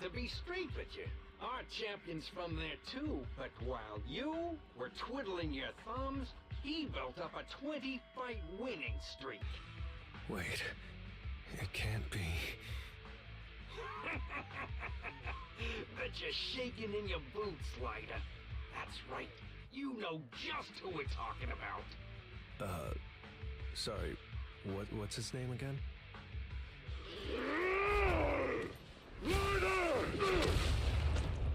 To be straight with you, our champion's from there too, but while you were twiddling your thumbs, he built up a 20-fight winning streak. Wait, it can't be. Bet you're shaking in your boots, Lighter. That's right. You know just who we're talking about. Sorry, what's his name again? Lighter!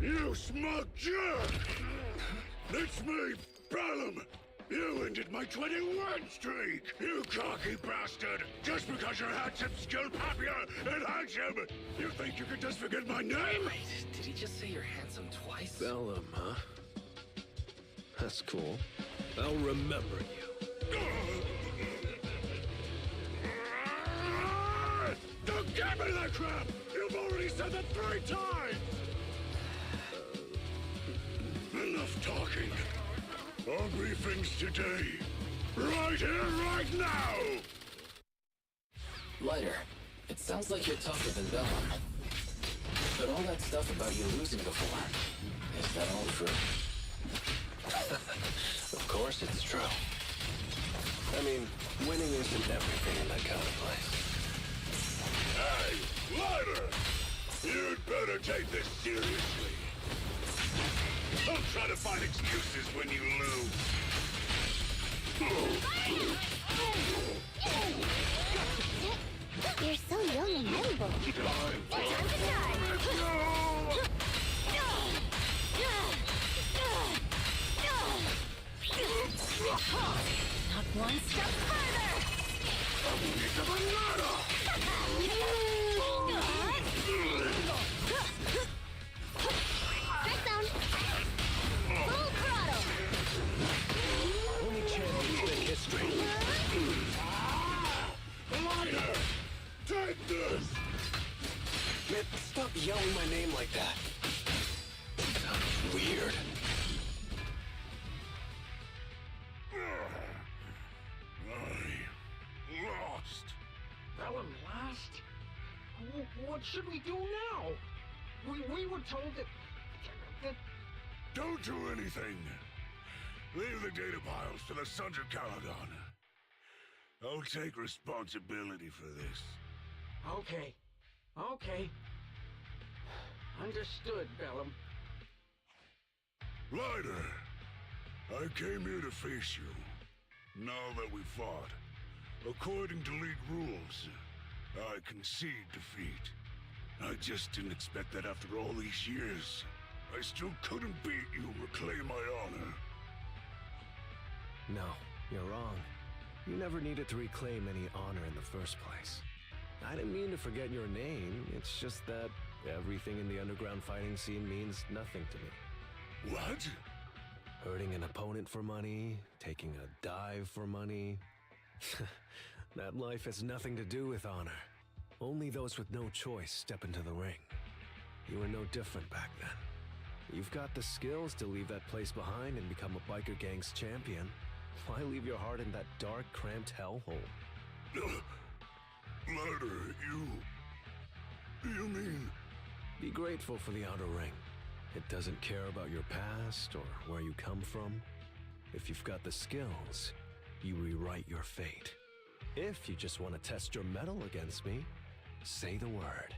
You smug jerk! It's me, Bellum! You ended my 20-win streak! You cocky bastard! Just because you're handsome, skilled, happier, and handsome! You think you can just forget my name? Wait, did he just say you're handsome twice? Bellum, huh? That's cool. I'll remember you. Don't give me that crap! You've already said that 3 times! Enough talking. I'll things today. Right here, right now! Lighter, it sounds like you're tougher than Bellum. But all that stuff about you losing before, is that all true? Of course it's true. I mean, winning isn't everything in that kind of place. Hey, Lighter! You'd better take this seriously. Don't try to find excuses when you lose. You're so young and nimble. Time to die! Not one step further! Strike zone. Full throttle. Only champions make history. Lighter! Take this! Man, stop yelling my name like that. Sounds weird. I lost. Bellum lost? What should we do now? We were told that... Don't do anything. Leave the data piles to the Sons of Caledon. I'll take responsibility for this. Okay. Okay. Understood, Bellum. Lighter, I came here to face you. Now that we fought, according to League rules, I concede defeat. I just didn't expect that after all these years. I still couldn't beat you, reclaim my honor. No, you're wrong. You never needed to reclaim any honor in the first place. I didn't mean to forget your name, it's just that everything in the underground fighting scene means nothing to me. What? Hurting an opponent for money, taking a dive for money. That life has nothing to do with honor. Only those with no choice step into the ring. You were no different back then. You've got the skills to leave that place behind and become a biker gang's champion. Why leave your heart in that dark, cramped hellhole? Ladder, you mean... Be grateful for the outer ring. It doesn't care about your past or where you come from. If you've got the skills, you rewrite your fate. If you just want to test your mettle against me, say the word.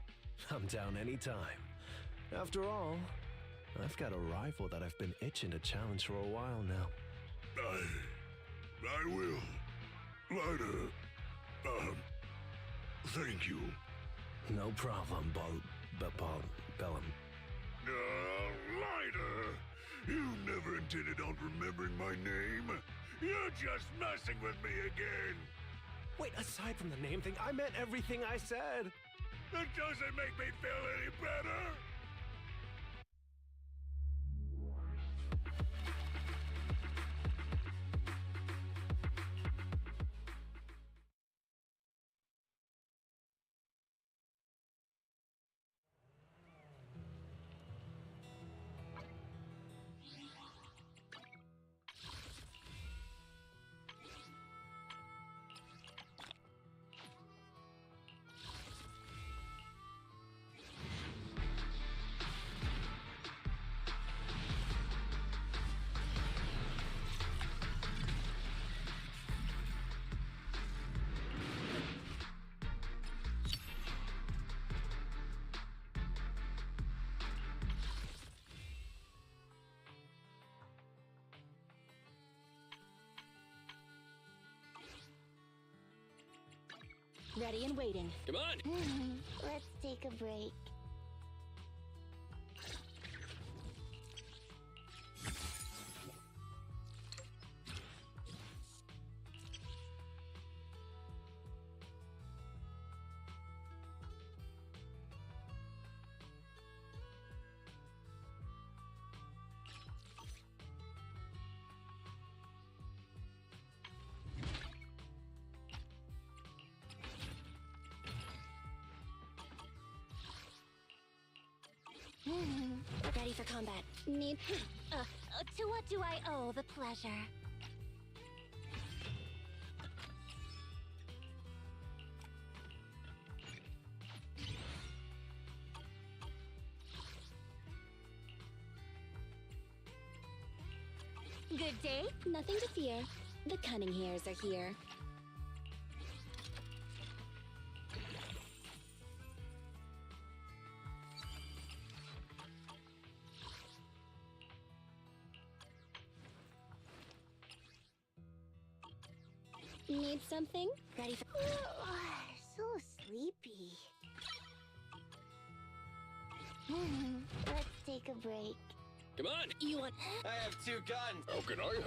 I'm down anytime. After all, I've got a rival that I've been itching to challenge for a while now. I will. Ladder, thank you. No problem, Bellum. Ladder, you never intended on remembering my name. You're just messing with me again. Wait, aside from the name thing, I meant everything I said. That doesn't make me feel any better. Ready and waiting. Come on! Let's take a break. Ready for combat. To what do I owe the pleasure? Good day? Nothing to fear. The cunning hairs are here. Need something? Ready for... So sleepy. Let's take a break. Come on! You want... I have 2 guns. How can I help?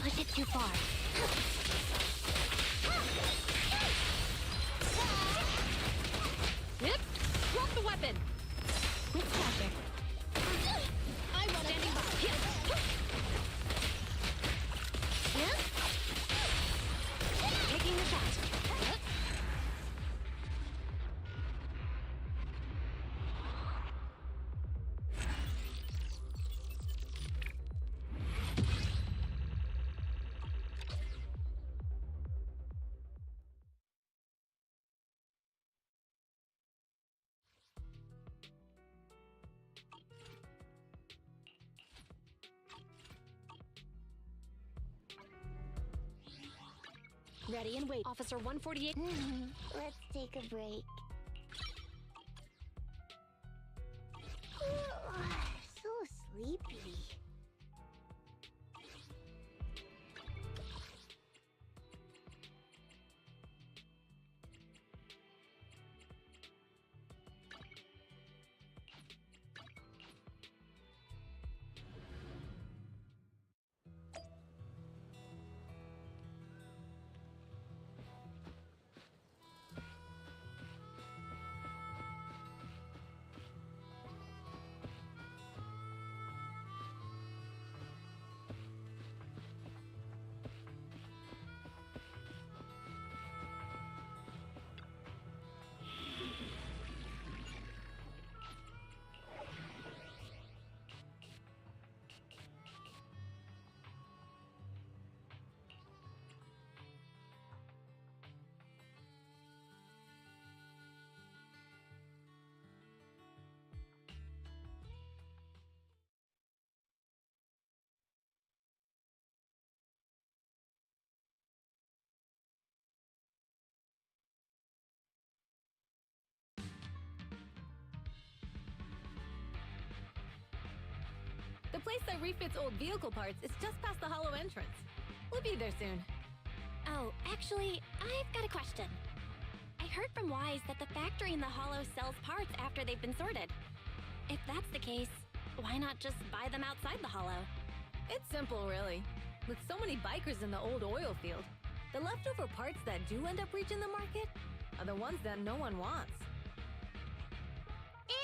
push it too far. Yep. Drop the weapon. Quick flashing. I want standing by. Yep. Taking the shot. Ready and wait. Officer 148. Let's take a break. So sleepy. The place that refits old vehicle parts is just past the hollow entrance. We'll be there soon. Oh, actually, I've got a question. I heard from Wise that the factory in the hollow sells parts after they've been sorted. If that's the case, why not just buy them outside the hollow? It's simple, really. With so many bikers in the old oil field, the leftover parts that do end up reaching the market are the ones that no one wants.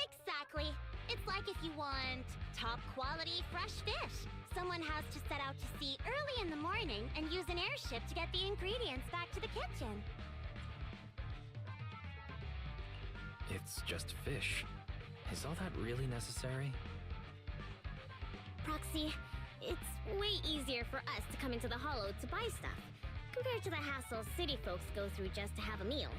Exactly. It's like if you want top quality fresh fish. Someone has to set out to sea early in the morning and use an airship to get the ingredients back to the kitchen. It's just fish. Is all that really necessary? Proxy, it's way easier for us to come into the hollow to buy stuff, compared to the hassle city folks go through just to have a meal.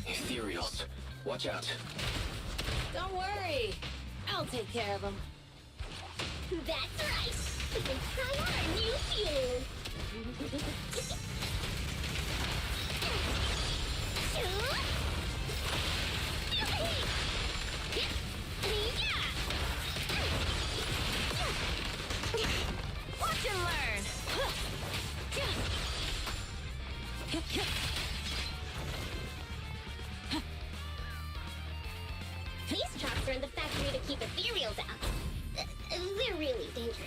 Ethereals. Watch out. Don't worry. I'll take care of them. That's right! We can try our new fuel! Watch and learn! These traps are in the factory to keep ethereals out. They're really dangerous.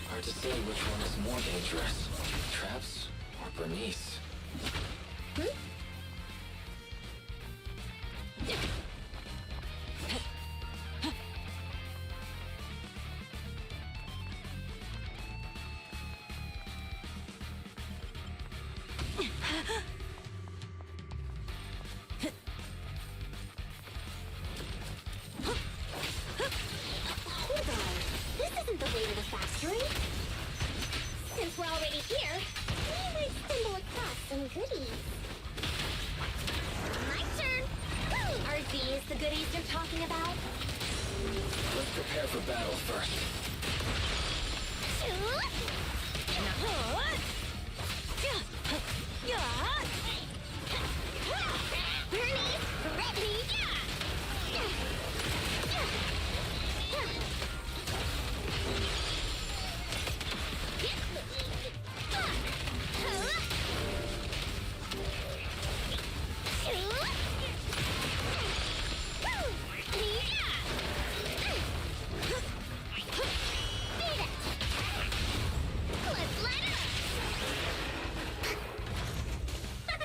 Hard to say which one is more dangerous. Traps or Bernice? Hold on. This isn't the way to the factory. Since Since we're already here, we might stumble across some goodies. My turn! Woo! Are these the goodies you're talking about? Let's prepare for battle first. Bernie, ready! Let's light up!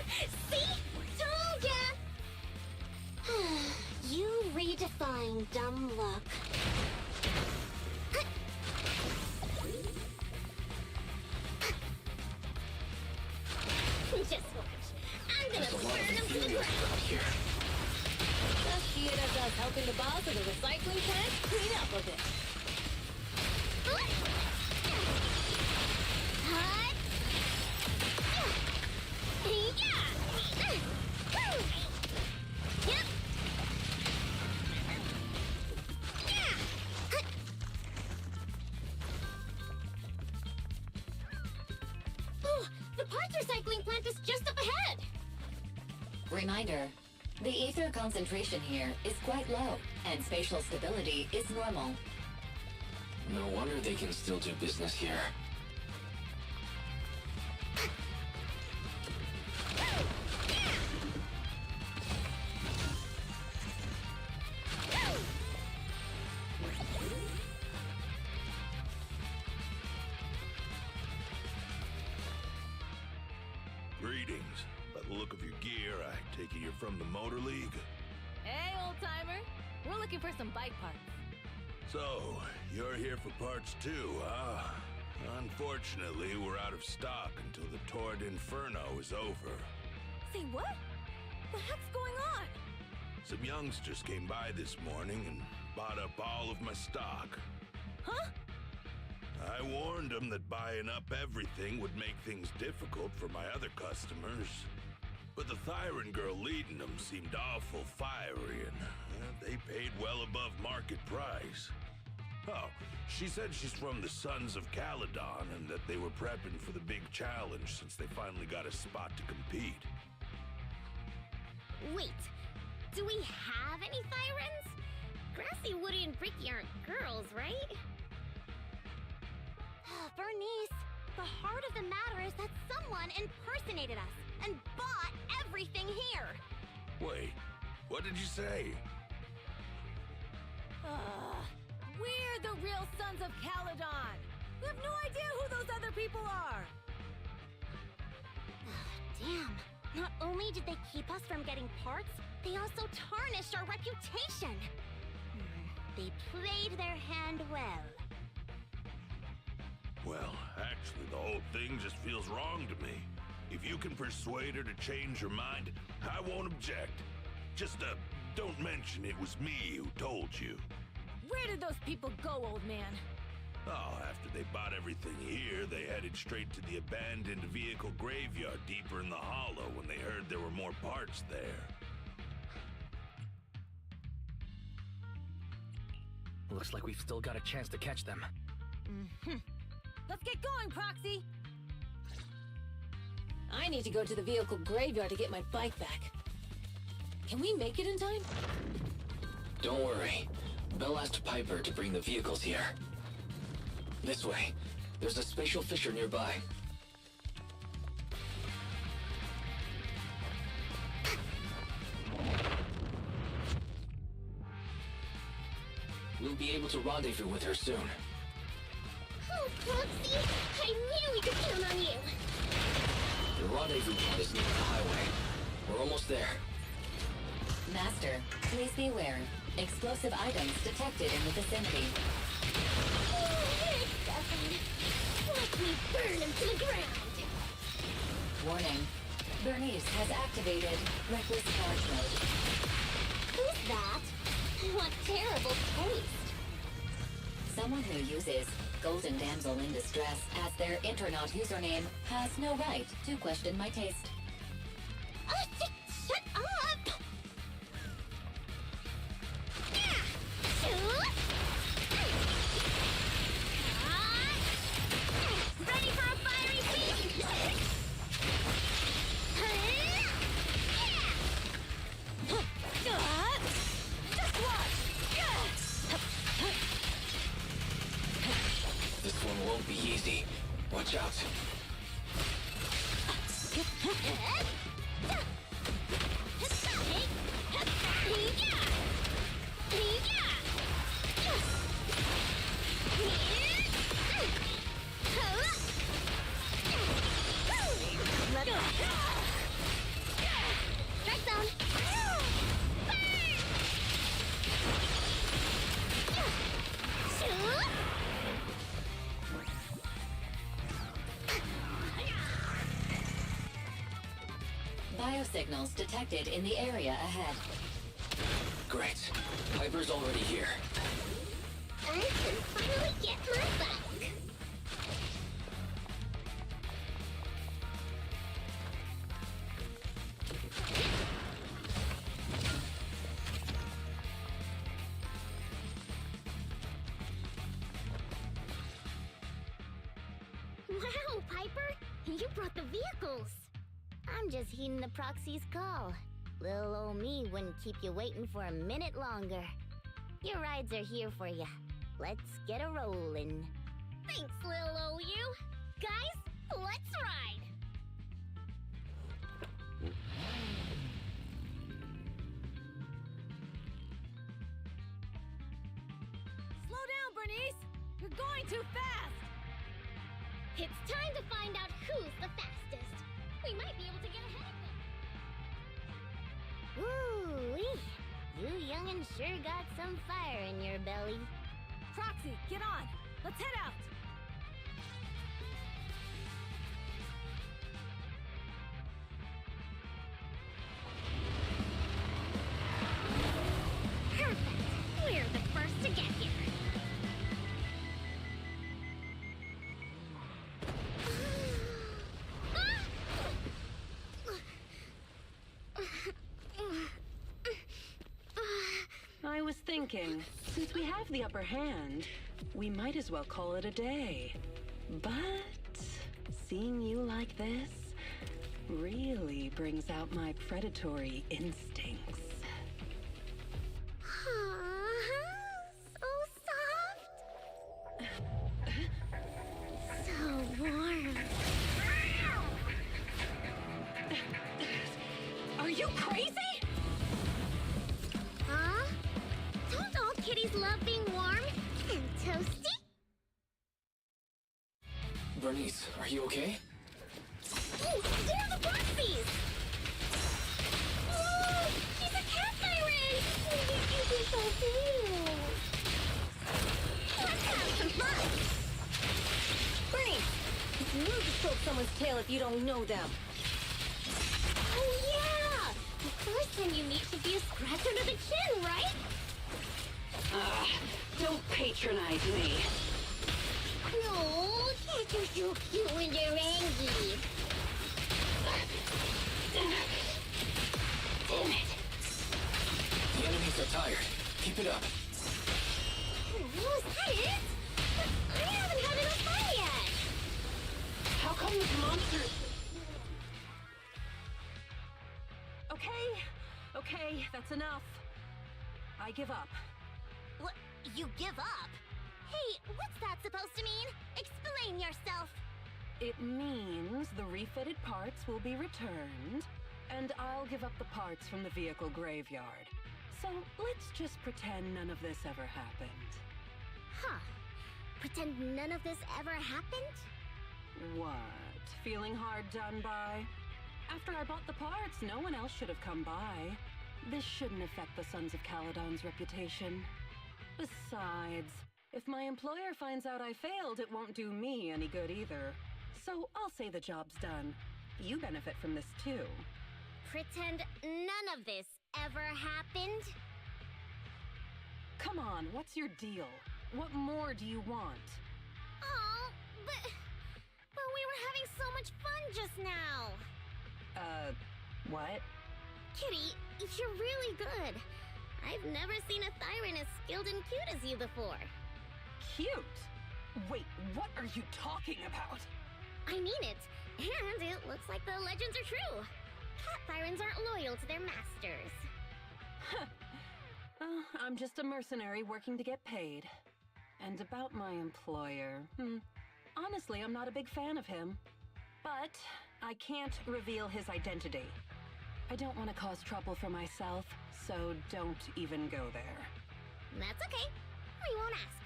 See? Told ya! You redefine dumb luck. Just watch. I'm gonna There's a lot burn of them to the inferiors ground. around here. Just see it as us helping the boss of the recycling plant clean up a bit. Hut. Yep. Oh, the parts recycling plant is just up ahead. Reminder, the ether concentration here is quite low, and spatial stability is normal. No wonder they can still do business here. Greetings. By the look of your gear, I take it you're from the Motor League? Hey, old-timer. We're looking for some bike parts. So, you're here for parts too, huh? Unfortunately, we're out of stock until the Torrid Inferno is over. Say what? The heck's going on? Some youngsters came by this morning and bought up all of my stock. Huh? I warned them that buying up everything would make things difficult for my other customers. But the Thyron girl leading them seemed awful fiery, and they paid well above market price. Oh, she said she's from the Sons of Caledon and that they were prepping for the big challenge since they finally got a spot to compete. Wait, do we have any Thyrans? Grassy, Woody, and Bricky aren't girls, right? Bernice, the heart of the matter is that someone impersonated us and bought everything here. Wait, what did you say? We're the real Sons of Caledon. We have no idea who those other people are. Damn. Not only did they keep us from getting parts, they also tarnished our reputation. They played their hand well. Well, actually, the whole thing just feels wrong to me. If you can persuade her to change her mind, I won't object. Just, don't mention it was me who told you. Where did those people go, old man? Oh, after they bought everything here, they headed straight to the abandoned vehicle graveyard deeper in the hollow when they heard there were more parts there. Looks like we've still got a chance to catch them. Let's get going, Proxy! I need to go to the vehicle graveyard to get my bike back. Can we make it in time? Don't worry. Belle asked Piper to bring the vehicles here. This way. There's a spatial fissure nearby. We'll be able to rendezvous with her soon. Oh, Proxy, I knew we could count on you. The rendezvous point is near the highway. We're almost there. Master, please beware. Explosive items detected in the vicinity. Oh, hey, Stefan. Let me burn him to the ground. Warning. Bernice has activated reckless charge mode. Who's that? What terrible taste. Someone who uses Golden Damsel in Distress as their Internaut username has no right to question my taste. Shut up! Ready for a fiery feast? Just watch! This one won't be easy. Watch out. Strike zone! Biosignals detected in the area ahead. Great. Piper's already here. I can finally get my back. Wow, Piper! You brought the vehicles! I'm just heeding the proxy's call. Little old me wouldn't keep you waiting for a minute longer. Your rides are here for you. Let's get a rollin'. Thanks, little old you. Guys, let's ride! Slow down, Bernice! You're going too fast! It's time to find out who's the fastest. We might be able to get ahead of them. Ooh-wee. You young'uns sure got some fire in your belly. Proxy, get on! Let's head out! Perfect. We're the first to get here. I was thinking, since we have the upper hand, we might as well call it a day. But seeing you like this really brings out my predatory instincts. So soft. So warm. Are you crazy? Huh? Don't all kitties love being warm and toasty? Bernice, are you okay? Ooh, they're the Boxies! Oh, she's a cat siren! She's so cute! Let's have some fun! Bernice! It's rude to stroke someone's tail if you don't know them. Oh yeah! The first time you meet should be a scratch under the chin, right? Don't patronize me. No, cats are so cute when they're angry. Damn it. The enemies are tired. Keep it up. Oh, is that it? I haven't had enough fun yet. How come this monster... Okay, that's enough. I give up. What? You give up? Hey, what's that supposed to mean? Explain yourself. It means the refitted parts will be returned, and I'll give up the parts from the vehicle graveyard. So let's just pretend none of this ever happened. Huh. Pretend none of this ever happened? What? Feeling hard done by? After I bought the parts, no one else should have come by. This shouldn't affect the Sons of Caledon's reputation. Besides, if my employer finds out I failed, it won't do me any good either. So I'll say the job's done. You benefit from this too. Pretend none of this ever happened? Come on, what's your deal? What more do you want? Oh, but we were having so much fun just now. What? Kitty, you're really good. I've never seen a Thyran as skilled and cute as you before. Cute? Wait, what are you talking about? I mean it. And it looks like the legends are true. Cat Thyrans aren't loyal to their masters. I'm just a mercenary working to get paid. And about my employer, honestly, I'm not a big fan of him. But I can't reveal his identity. I don't want to cause trouble for myself, so don't even go there. That's okay. We won't ask.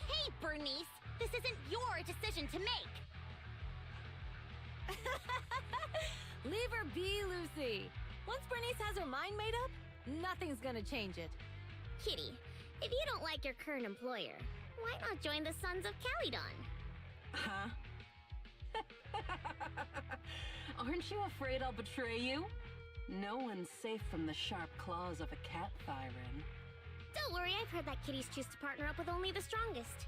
Hey, Bernice! This isn't your decision to make! Leave her be, Lucy. Once Bernice has her mind made up, nothing's gonna change it. Kitty, if you don't like your current employer, why not join the Sons of Calydon? Huh? Aren't you afraid I'll betray you? No one's safe from the sharp claws of a cat Thyran. Don't worry, I've heard that kitties choose to partner up with only the strongest.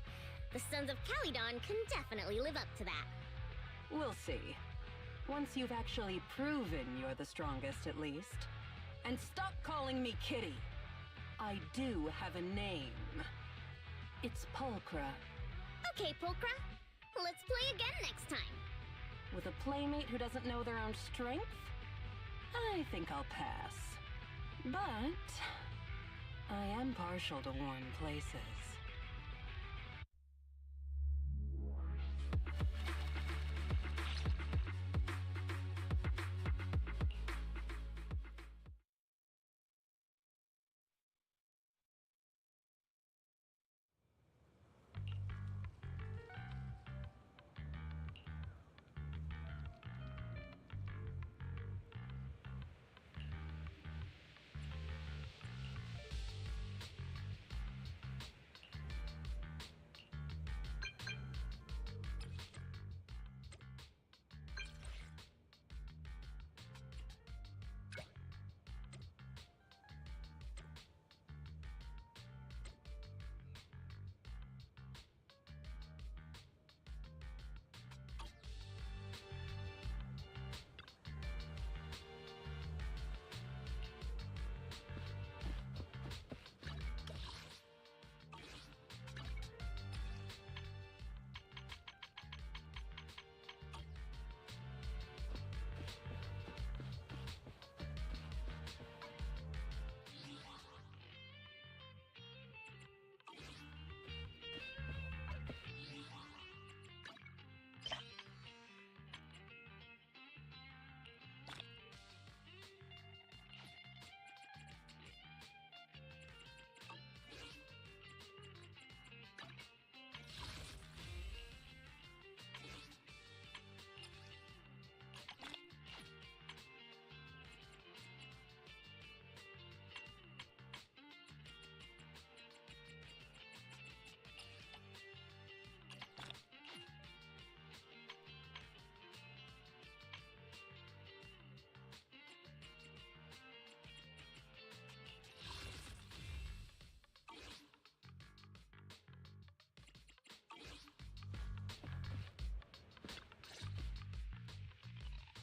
The Sons of Calydon can definitely live up to that. We'll see. Once you've actually proven you're the strongest, at least. And stop calling me Kitty. I do have a name. It's Pulchra. Okay, Pulchra. Let's play again next time. With a playmate who doesn't know their own strength? I think I'll pass. But I am partial to worn places.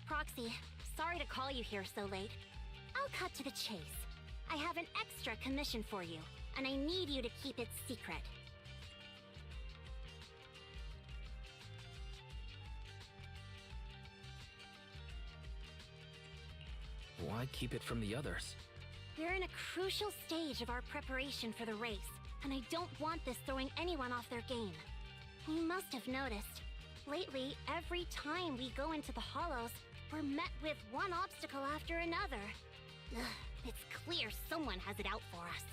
Proxy, sorry to call you here so late. I'll cut to the chase. I have an extra commission for you, and I need you to keep it secret. Why keep it from the others? We're in a crucial stage of our preparation for the race, and I don't want this throwing anyone off their game. You must have noticed. Lately, every time we go into the Hollows, we're met with one obstacle after another. Ugh, it's clear someone has it out for us.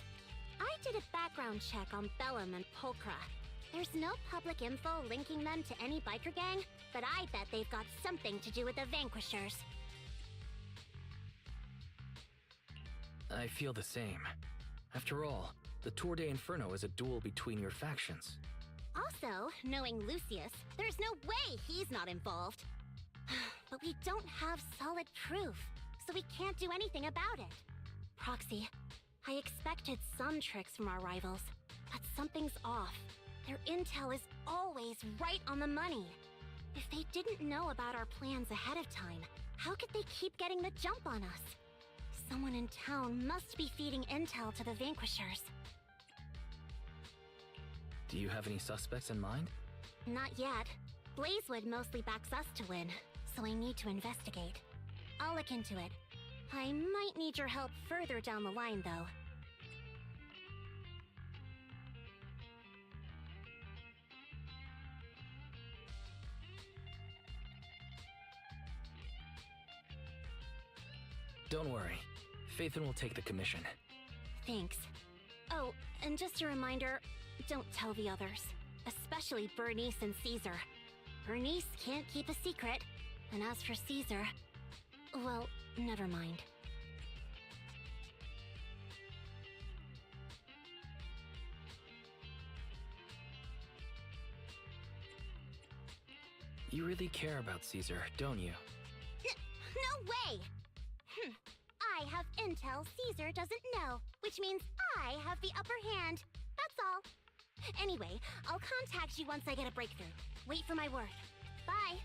I did a background check on Bellum and Pulchra. There's no public info linking them to any biker gang, but I bet they've got something to do with the Vanquishers. I feel the same. After all, the Tour de Inferno is a duel between your factions. Also, knowing Lucius, there's no way he's not involved. But we don't have solid proof, so we can't do anything about it. Proxy, I expected some tricks from our rivals. But something's off. Their intel is always right on the money. If they didn't know about our plans ahead of time, how could they keep getting the jump on us? Someone in town must be feeding intel to the Vanquishers. Do you have any suspects in mind? Not yet. Blazewood mostly backs us to win, so I need to investigate. I'll look into it. I might need your help further down the line, though. Don't worry. Phaethon will take the commission. Thanks. Oh, and just a reminder, don't tell the others. Especially Bernice and Caesar. Bernice can't keep a secret. And as for Caesar... well, never mind. You really care about Caesar, don't you? No way! I have intel Caesar doesn't know, which means I have the upper hand. That's all. Anyway, I'll contact you once I get a breakthrough. Wait for my word. Bye.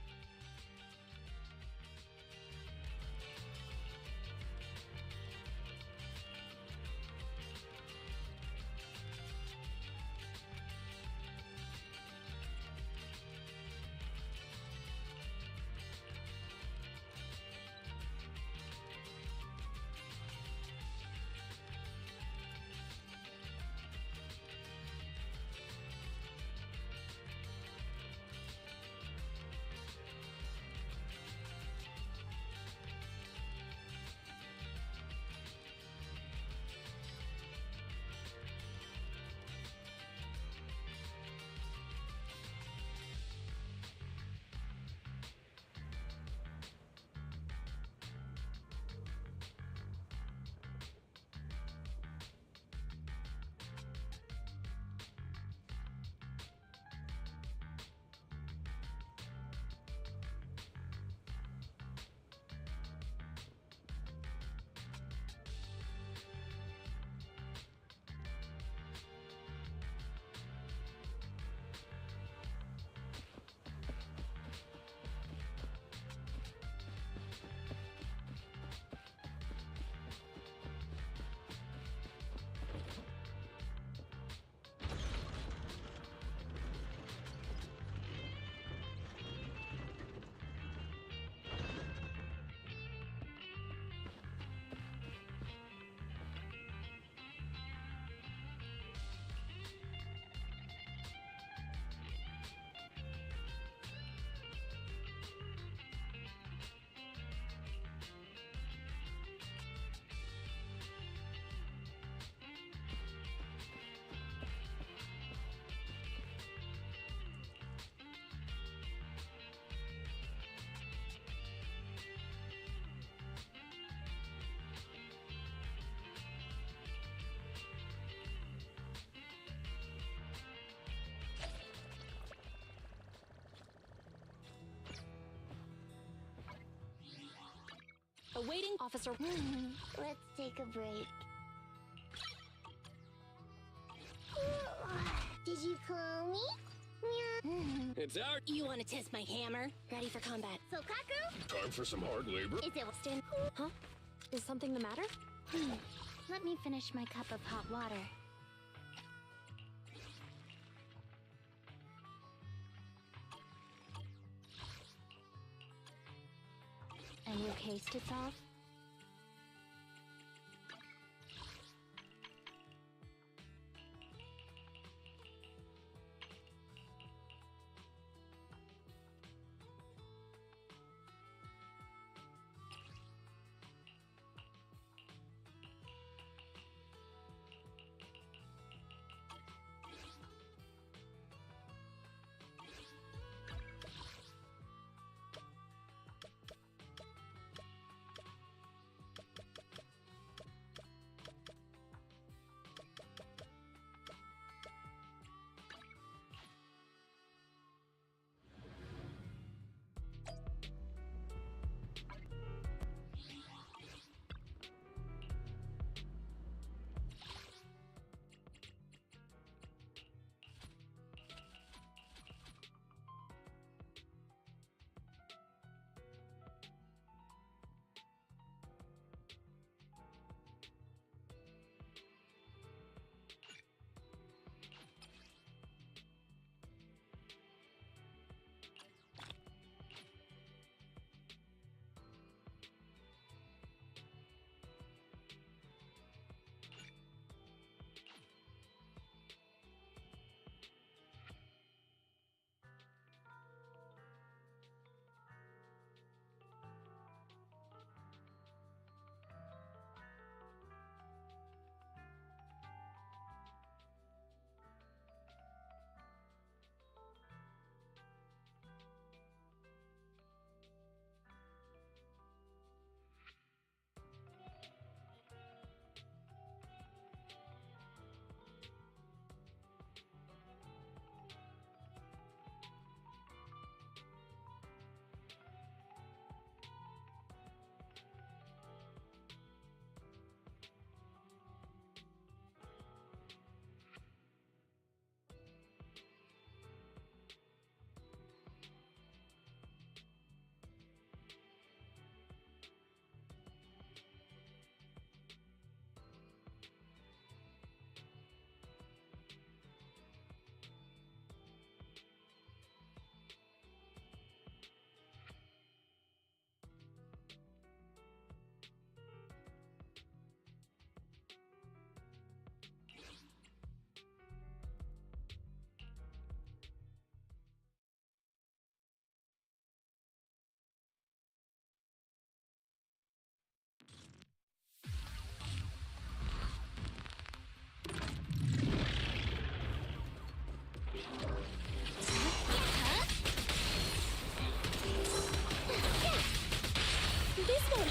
Awaiting officer. Let's take a break. Did you call me? It's out. You want to test my hammer? Ready for combat. So, Kaku? Time for some hard labor. Is it stand? Huh? Is something the matter? Let me finish my cup of hot water. And your case to solve?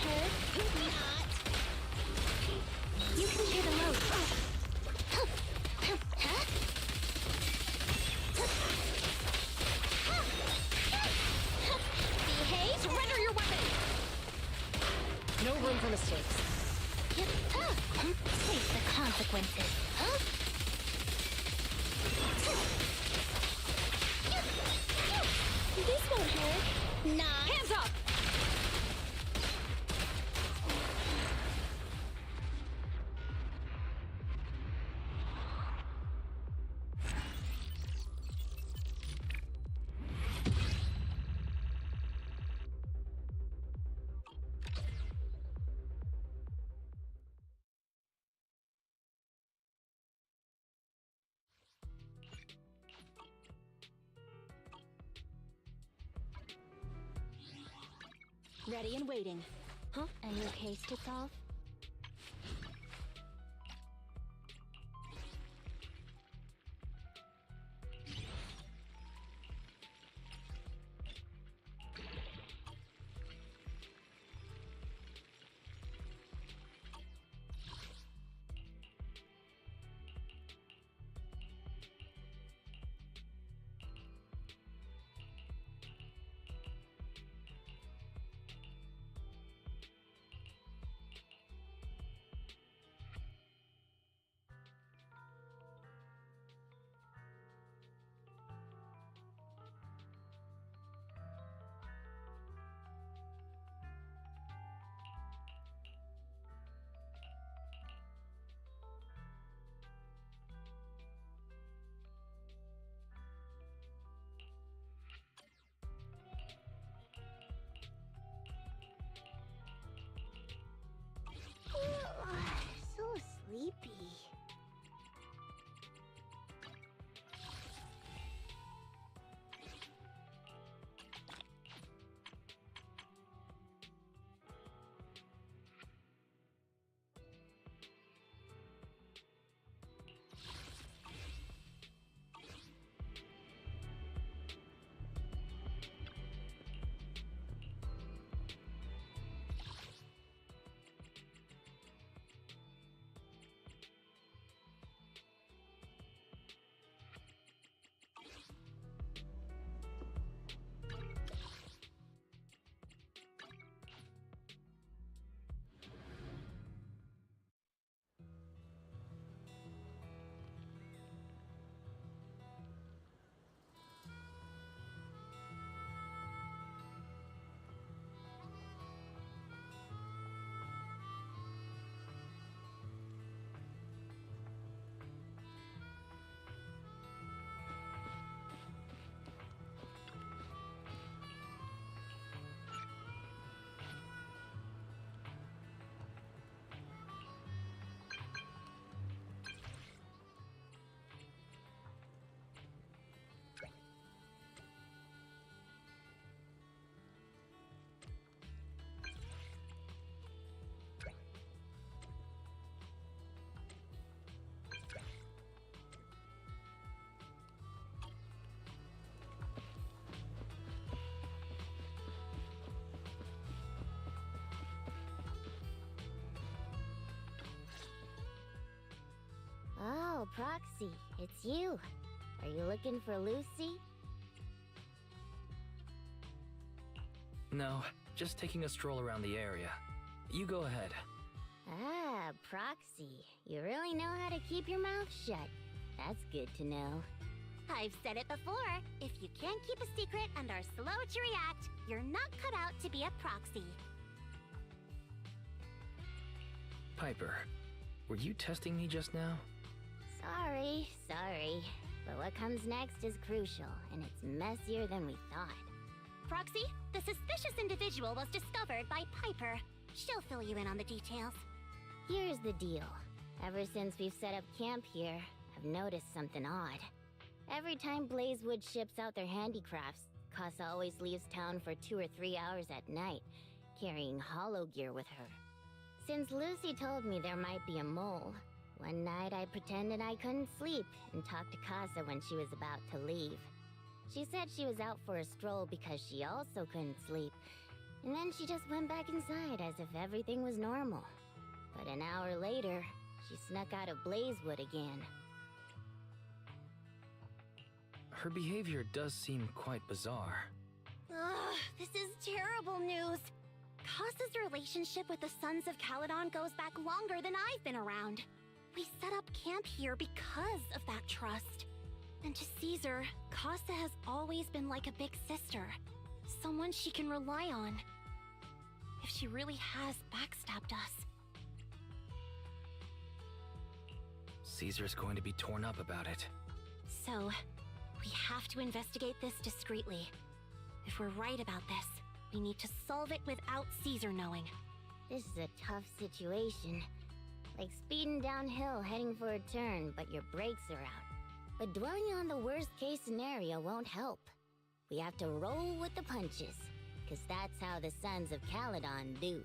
hurt. You can share the load. Behave! Surrender your weapon! No room for mistakes. Face the consequences. This won't hurt. Not. Hands up! Ready and waiting. Huh? A new case to solve? So sleepy. Oh, Proxy, it's you. Are you looking for Lucy? No, just taking a stroll around the area. You go ahead. Ah, Proxy. You really know how to keep your mouth shut. That's good to know. I've said it before. If you can't keep a secret and are slow to react, you're not cut out to be a proxy. Piper, were you testing me just now? Sorry. But what comes next is crucial, and it's messier than we thought. Proxy, the suspicious individual was discovered by Piper. She'll fill you in on the details. Here's the deal. Ever since we've set up camp here, I've noticed something odd. Every time Blazewood ships out their handicrafts, Casa always leaves town for 2 or 3 hours at night, carrying hollow gear with her. Since Lucy told me there might be a mole, one night I pretended I couldn't sleep and talked to Casa when she was about to leave. She said she was out for a stroll because she also couldn't sleep, And then she just went back inside as if everything was normal. But an hour later, she snuck out of Blazewood again. Her behavior does seem quite bizarre. Ugh, this is terrible news. Kasa's relationship with the Sons of Caledon goes back longer than I've been around. We set up camp here because of that trust. And to Caesar, Kasa has always been like a big sister. Someone she can rely on. If she really has backstabbed us. Caesar's going to be torn up about it. So, we have to investigate this discreetly. If we're right about this, we need to solve it without Caesar knowing. This is a tough situation. Like speeding downhill heading for a turn, but your brakes are out. But dwelling on the worst case scenario won't help. We have to roll with the punches, cause that's how the Sons of Caledon do.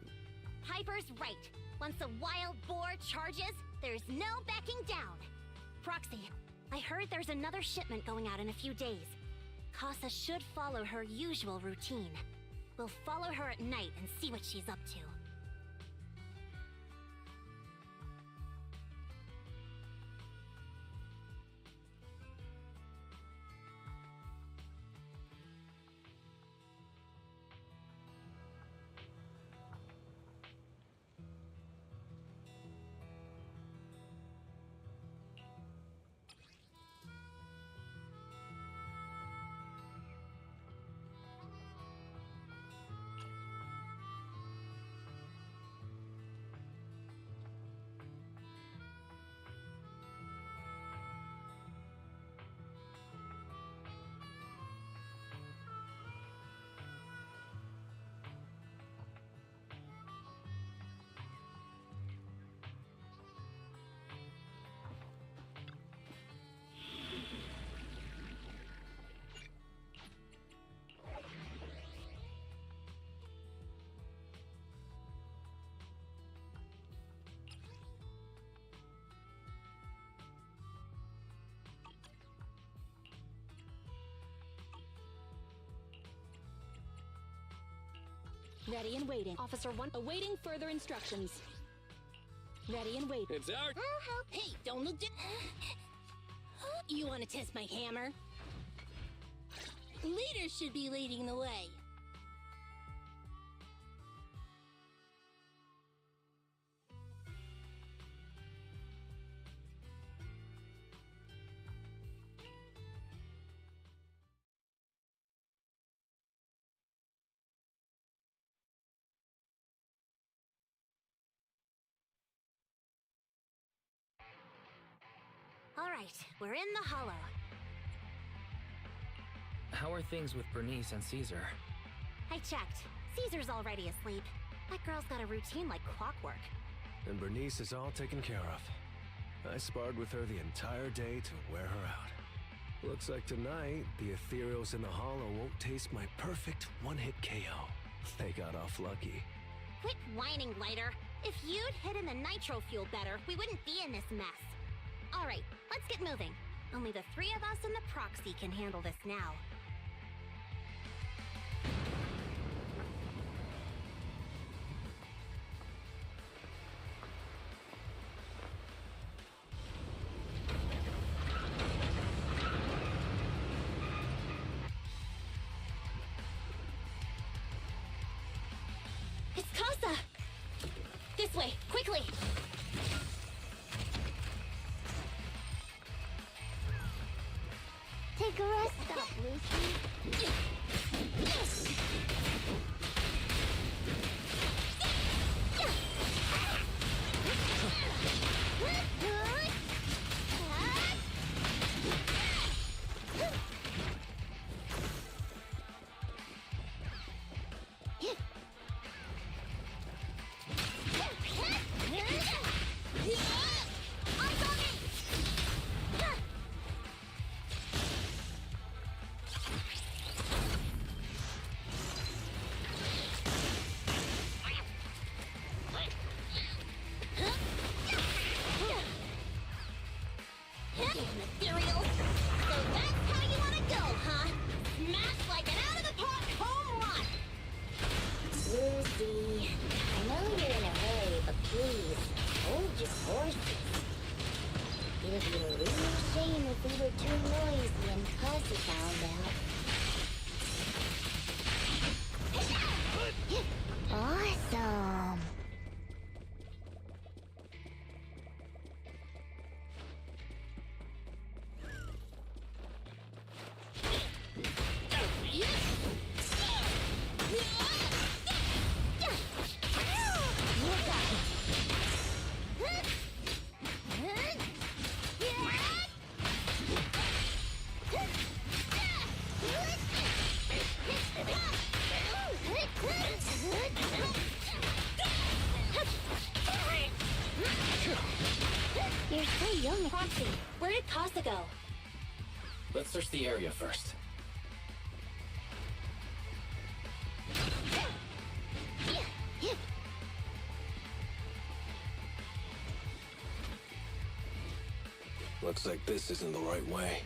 Piper's right. Once a wild boar charges, there's no backing down. Proxy, I heard there's another shipment going out in a few days. Kasa should follow her usual routine. We'll follow her at night and see what she's up to. Ready and waiting. Officer 1 awaiting further instructions. Ready and waiting. It's our... Hey, don't look down. You want to test my hammer? Leaders should be leading the way. Alright, we're in the hollow. How are things with Bernice and Caesar? I checked. Caesar's already asleep. That girl's got a routine like clockwork. And Bernice is all taken care of. I sparred with her the entire day to wear her out. Looks like tonight, the ethereals in the hollow won't taste my perfect one-hit KO. They got off lucky. Quit whining, Lighter. If you'd hidden the nitro fuel better, we wouldn't be in this mess. Alright, let's get moving. Only the three of us and the proxy can handle this now. It's Kasa! This way, quickly! Take a rest stop, Lucy. It'd be a real shame if we were too noisy and Casa found out. Awesome. You're so young, Proxy. Where did Casa go? Let's search the area first. Looks like this isn't the right way.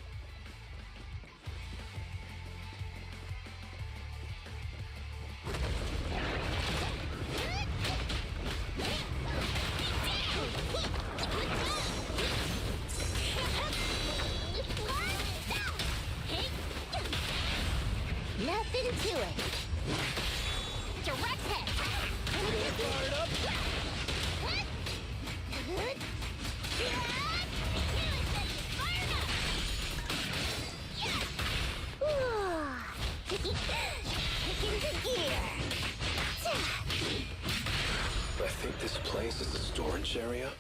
Nothing to it. Direct hit. Guard up. Kick into gear. I think this place is a storage area.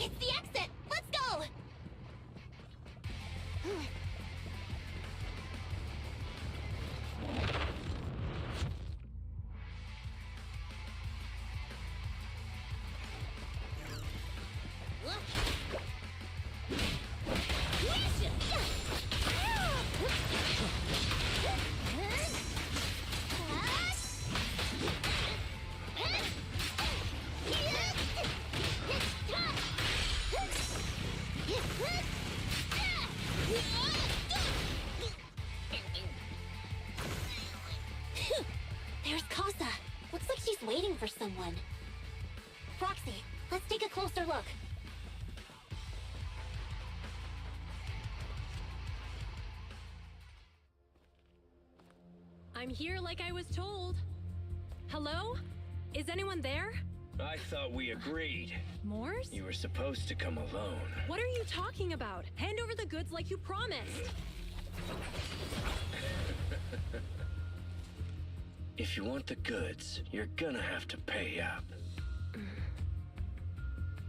It's the exit! Let's go! There's Casa. Looks like she's waiting for someone. Proxy, let's take a closer look. I'm here like I was told. Hello? Is anyone there? I thought we agreed. Morse? You were supposed to come alone. What are you talking about? Hand over the goods like you promised. If you want the goods, you're gonna have to pay up.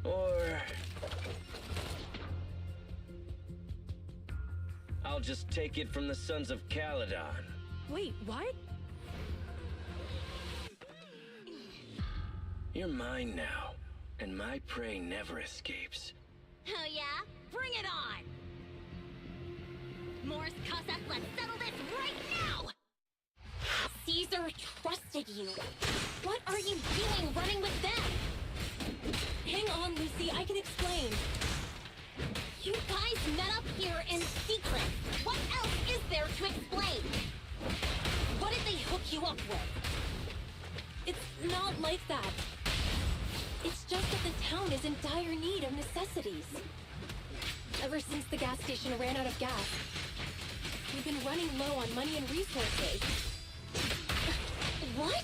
Or... I'll just take it from the Sons of Caledon. Wait, what? You're mine now, and my prey never escapes. Oh yeah? Bring it on! Morse, Casa, let's settle this right now! Caesar trusted you. What are you doing running with them? Hang on, Lucy, I can explain. You guys met up here in secret. What else is there to explain? What did they hook you up with? It's not like that. It's just that the town is in dire need of necessities. ever since the gas station ran out of gas. We've been running low on money and resources. What?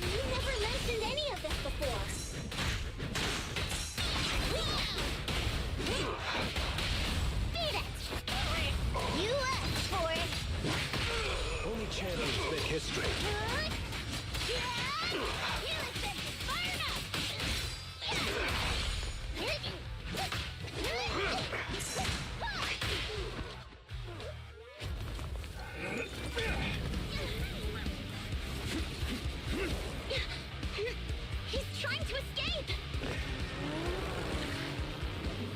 You never mentioned any of this before. Beat it! You asked for it! Only champions make history. He's trying to escape!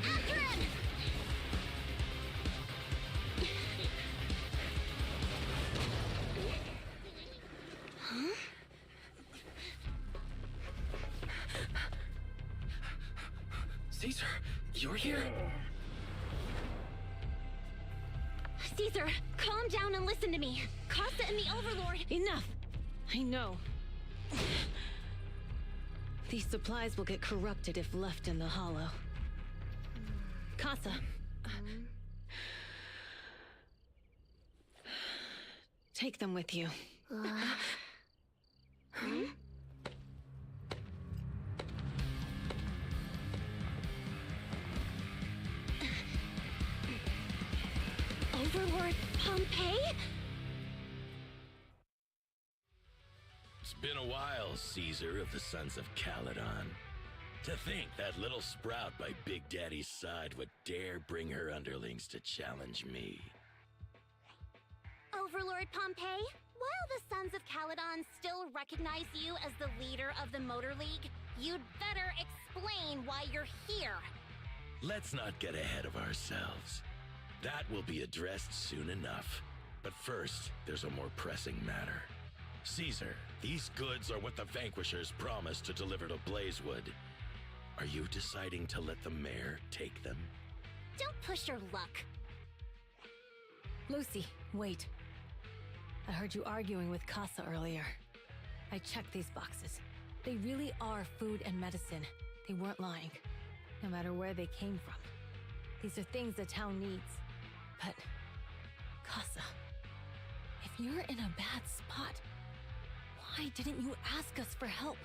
After him! Huh? Caesar, you're here? Caesar, calm down and listen to me. Casa and the Overlord... Enough! I know. These supplies will get corrupted if left in the hollow. Casa. Take them with you. Overlord Pompeii? It's been a while, Caesar of the Sons of Caledon. To think that little sprout by Big Daddy's side would dare bring her underlings to challenge me. Overlord Pompeii, while the Sons of Caledon still recognize you as the leader of the Motor League, you'd better explain why you're here. Let's not get ahead of ourselves. That will be addressed soon enough. But first, there's a more pressing matter. Caesar, these goods are what the Vanquishers promised to deliver to Blazewood. Are you deciding to let the mayor take them? Don't push your luck. Lucy, wait. I heard you arguing with Casa earlier. I checked these boxes. They really are food and medicine. They weren't lying, no matter where they came from. These are things the town needs. But, Casa, if you're in a bad spot, why didn't you ask us for help?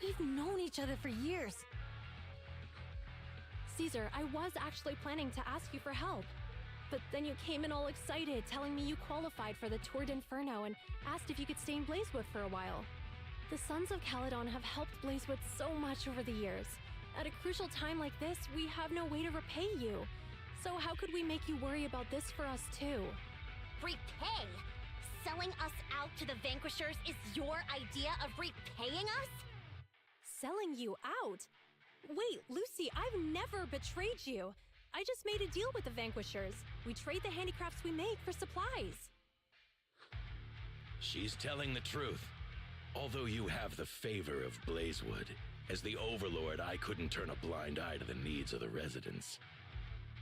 We've known each other for years. Caesar, I was actually planning to ask you for help. But then you came in all excited, telling me you qualified for the Tour d'Inferno and asked if you could stay in Blazewood for a while. The Sons of Caledon have helped Blazewood so much over the years. At a crucial time like this, we have no way to repay you. So how could we make you worry about this for us too? Repay? Selling us out to the Vanquishers is your idea of repaying us? Selling you out? Wait, Lucy, I've never betrayed you. I just made a deal with the Vanquishers. We trade the handicrafts we make for supplies. She's telling the truth. Although you have the favor of Blazewood, as the Overlord, I couldn't turn a blind eye to the needs of the residents.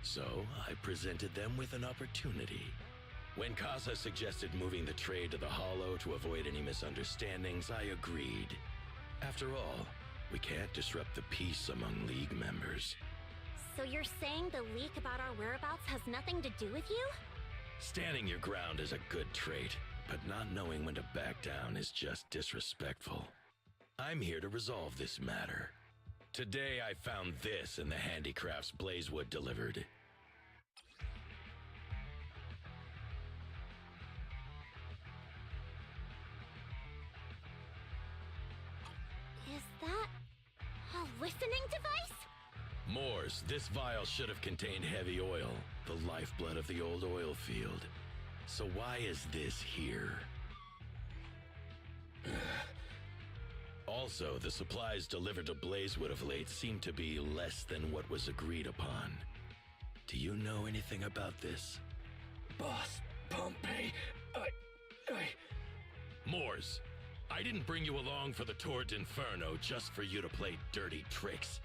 So, I presented them with an opportunity. When Casa suggested moving the trade to the Hollow to avoid any misunderstandings, I agreed. After all, we can't disrupt the peace among League members. So you're saying the leak about our whereabouts has nothing to do with you? Standing your ground is a good trait, but not knowing when to back down is just disrespectful. I'm here to resolve this matter. Today I found this in the handicrafts Blazewood delivered. Is that a listening device? Moors, this vial should have contained heavy oil, the lifeblood of the old oil field. So why is this here? Also, the supplies delivered to Blazewood of late seem to be less than what was agreed upon. Do you know anything about this? Boss, Pompeii, Moors, I didn't bring you along for the Tour d'Inferno just for you to play dirty tricks.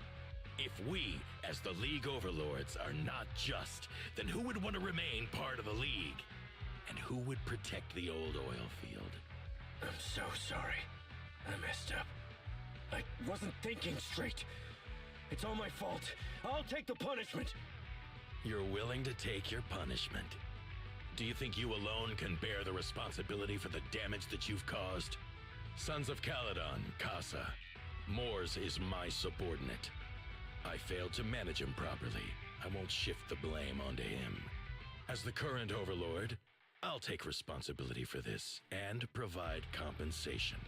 If we, as the League Overlords, are not just, then who would want to remain part of the League? And who would protect the old oil field? I'm so sorry. I messed up. I wasn't thinking straight. It's all my fault. I'll take the punishment. You're willing to take your punishment. Do you think you alone can bear the responsibility for the damage that you've caused? Sons of Caledon, Casa. Mors is my subordinate. I failed to manage him properly. I won't shift the blame onto him. As the current overlord, I'll take responsibility for this and provide compensation.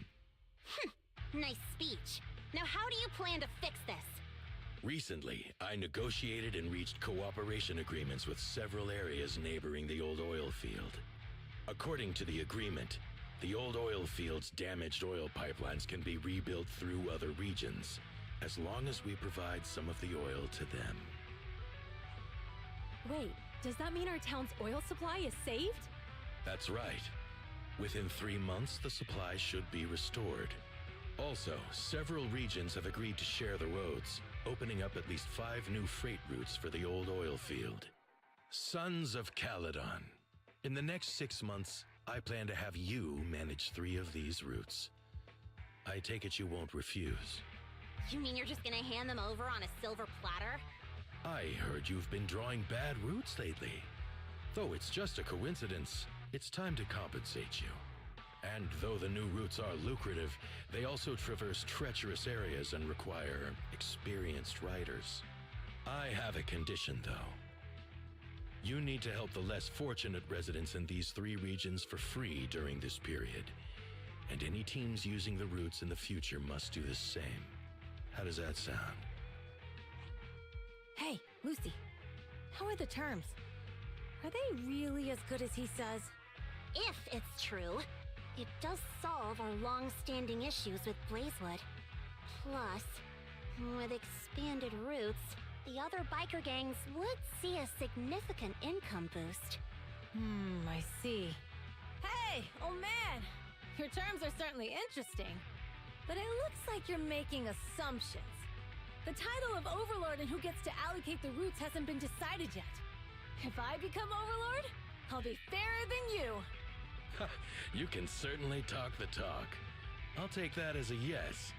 Nice speech. Now how do you plan to fix this? Recently, I negotiated and reached cooperation agreements with several areas neighboring the old oil field. According to the agreement, the old oil field's damaged oil pipelines can be rebuilt through other regions, as long as we provide some of the oil to them. Wait, does that mean our town's oil supply is saved? That's right. Within 3 months, the supply should be restored. Also, several regions have agreed to share the roads, opening up at least 5 new freight routes for the old oil field. Sons of Caledon. In the next 6 months, I plan to have you manage 3 of these routes. I take it you won't refuse. You mean you're just gonna hand them over on a silver platter? I heard you've been drawing bad routes lately. Though it's just a coincidence, it's time to compensate you. And though the new routes are lucrative, they also traverse treacherous areas and require experienced riders. I have a condition, though. You need to help the less fortunate residents in these 3 regions for free during this period. And any teams using the routes in the future must do the same. How does that sound? Hey, Lucy. How are the terms? Are they really as good as he says? If it's true, it does solve our long-standing issues with Blazewood. Plus, with expanded routes, the other biker gangs would see a significant income boost. I see. Hey, old man! Your terms are certainly interesting, but it looks like you're making assumptions. The title of Overlord and who gets to allocate the routes hasn't been decided yet. If I become Overlord, I'll be fairer than you. You can certainly talk the talk. I'll take that as a yes.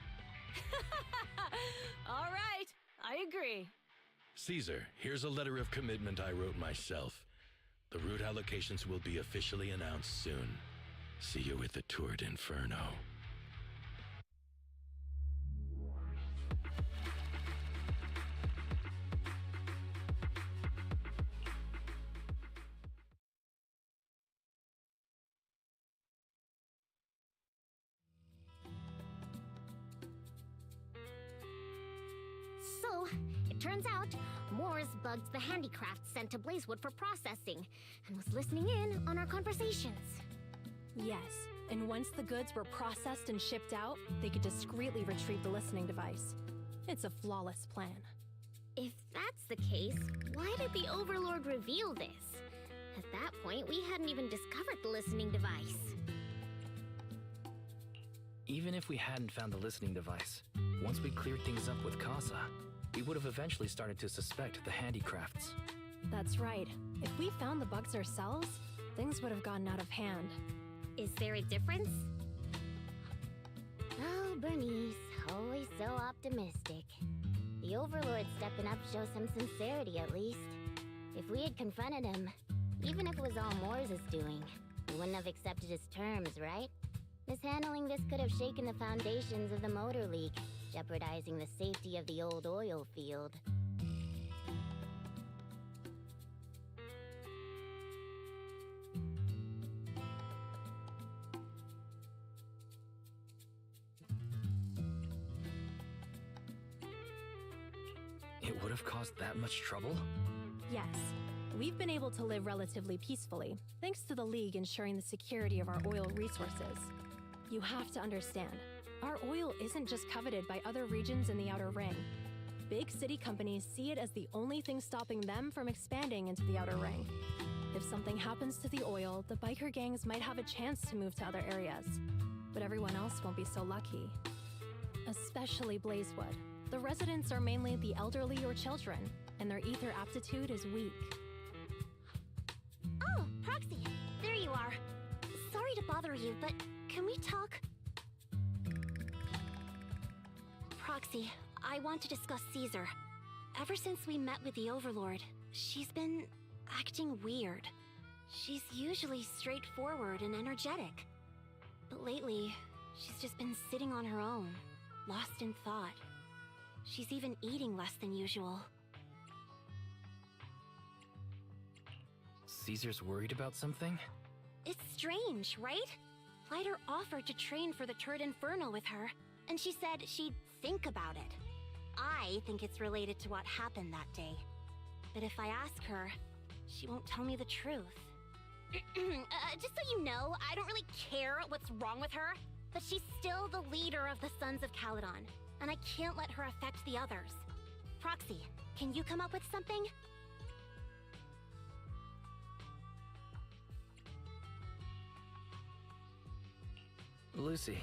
All right, I agree. Caesar, here's a letter of commitment I wrote myself. The route allocations will be officially announced soon. See you at the Tour d'Inferno. So, it turns out, Moores bugged the handicrafts sent to Blazewood for processing, and was listening in on our conversations. Yes, and once the goods were processed and shipped out, they could discreetly retrieve the listening device. It's a flawless plan. If that's the case, why did the Overlord reveal this? At that point, we hadn't even discovered the listening device. Even if we hadn't found the listening device, once we cleared things up with Casa, we would have eventually started to suspect the handicrafts. That's right. If we found the bugs ourselves, things would have gotten out of hand. Is there a difference? Oh, Bernice, always so optimistic. The Overlord stepping up shows some sincerity at least. If we had confronted him, even if it was all Moore's doing, we wouldn't have accepted his terms, right? Mishandling this could have shaken the foundations of the Motor League, jeopardizing the safety of the old oil field. It would have caused that much trouble? Yes. We've been able to live relatively peacefully, thanks to the League ensuring the security of our oil resources. You have to understand, our oil isn't just coveted by other regions in the Outer Ring. Big city companies see it as the only thing stopping them from expanding into the Outer Ring. If something happens to the oil, the biker gangs might have a chance to move to other areas. But everyone else won't be so lucky. Especially Blazewood. The residents are mainly the elderly or children, and their ether aptitude is weak. Oh, Proxy, there you are. Sorry to bother you, but can we talk? Proxy, I want to discuss Caesar. Ever since we met with the Overlord, she's been acting weird. She's usually straightforward and energetic. But lately, she's just been sitting on her own, lost in thought. She's even eating less than usual. Caesar's worried about something? It's strange, right? Lighter offered to train for the Turd Inferno with her, and she said she'd think about it. I think it's related to what happened that day. But if I ask her, she won't tell me the truth. Just so you know, I don't really care what's wrong with her, but she's still the leader of the Sons of Caledon, and I can't let her affect the others. Proxy, can you come up with something? Lucy,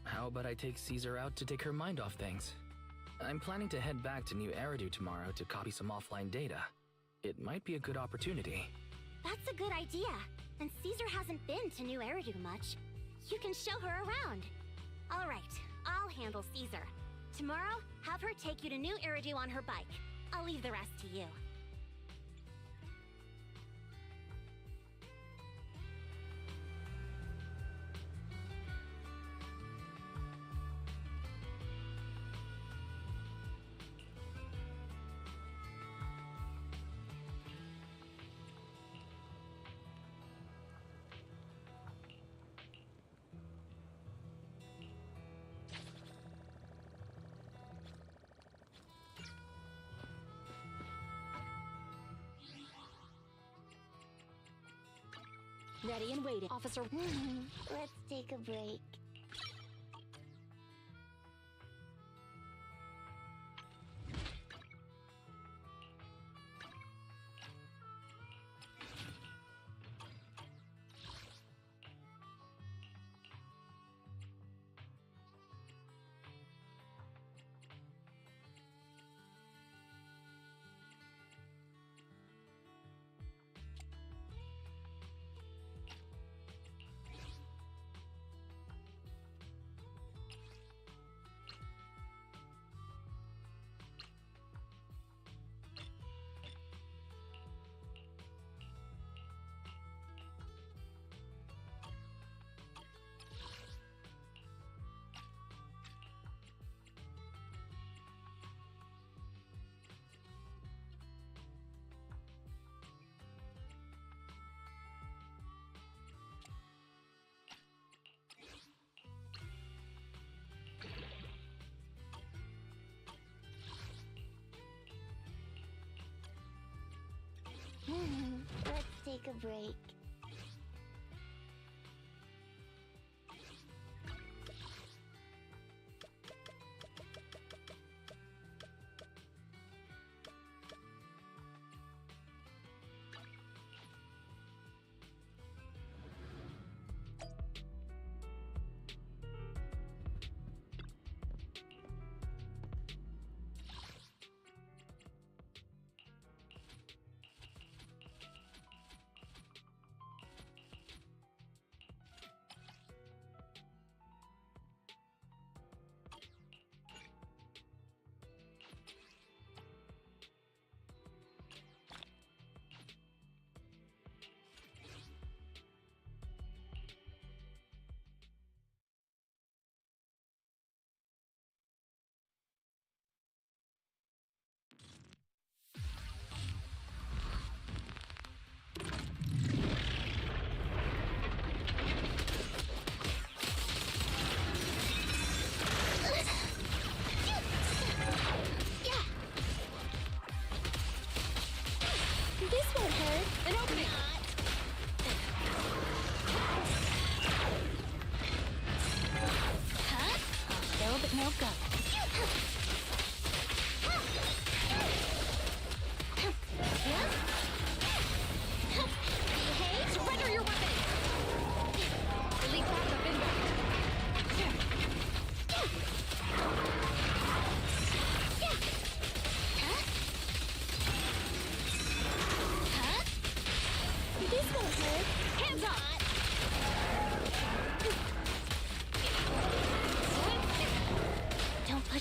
how about I take Caesar out to take her mind off things? I'm planning to head back to New Eridu tomorrow to copy some offline data. It might be a good opportunity. That's a good idea. And Caesar hasn't been to New Eridu much. You can show her around. All right, I'll handle Caesar. Tomorrow, have her take you to New Eridu on her bike. I'll leave the rest to you. Ready and waiting. Officer... Let's take a break. Let's take a break.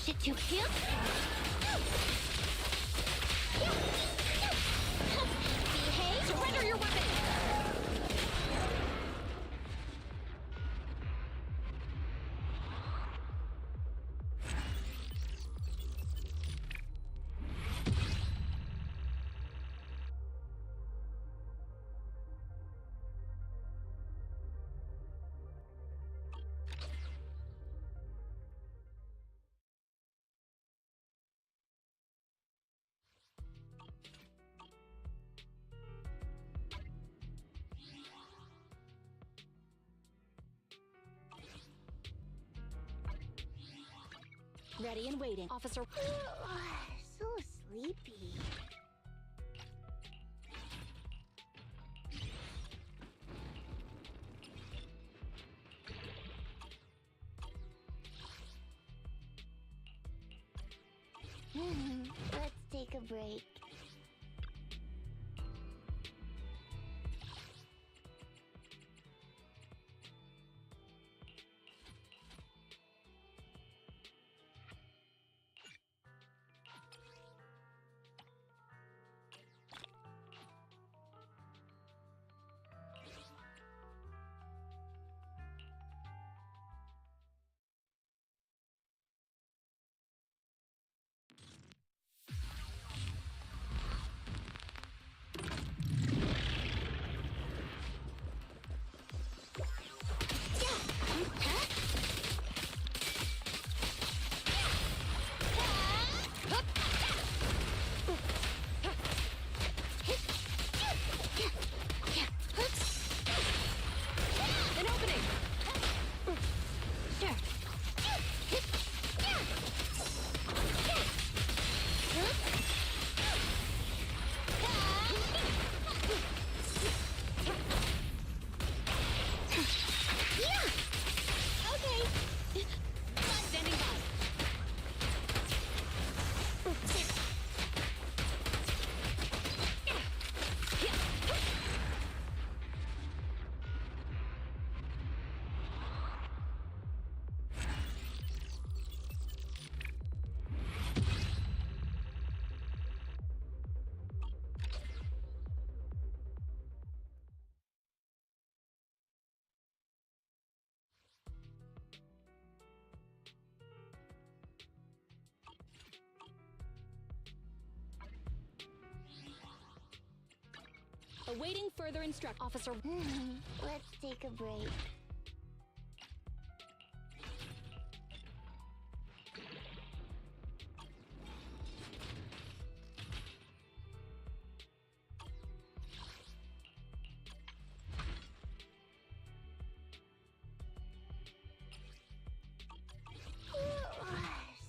push it too cute. Behave. Surrender your weapon! Ready and waiting. Officer. So sleepy. Let's take a break. Awaiting further instruct. Officer. Let's take a break.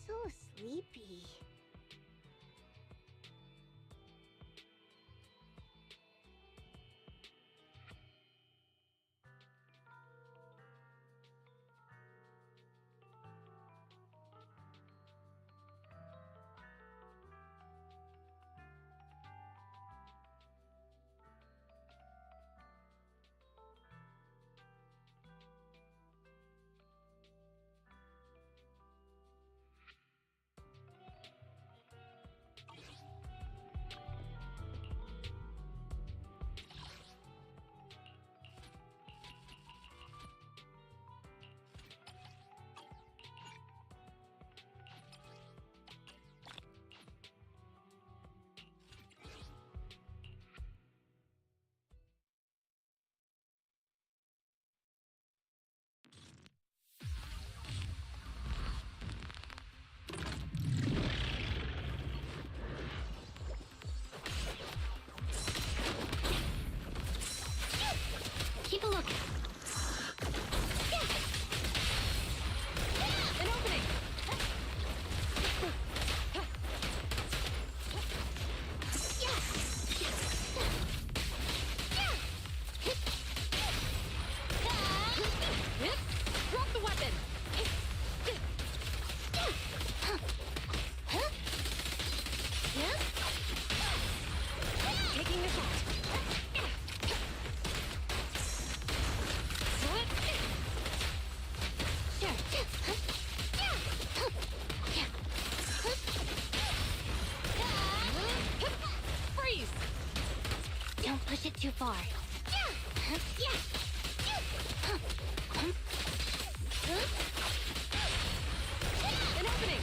So sleepy. too far. An opening!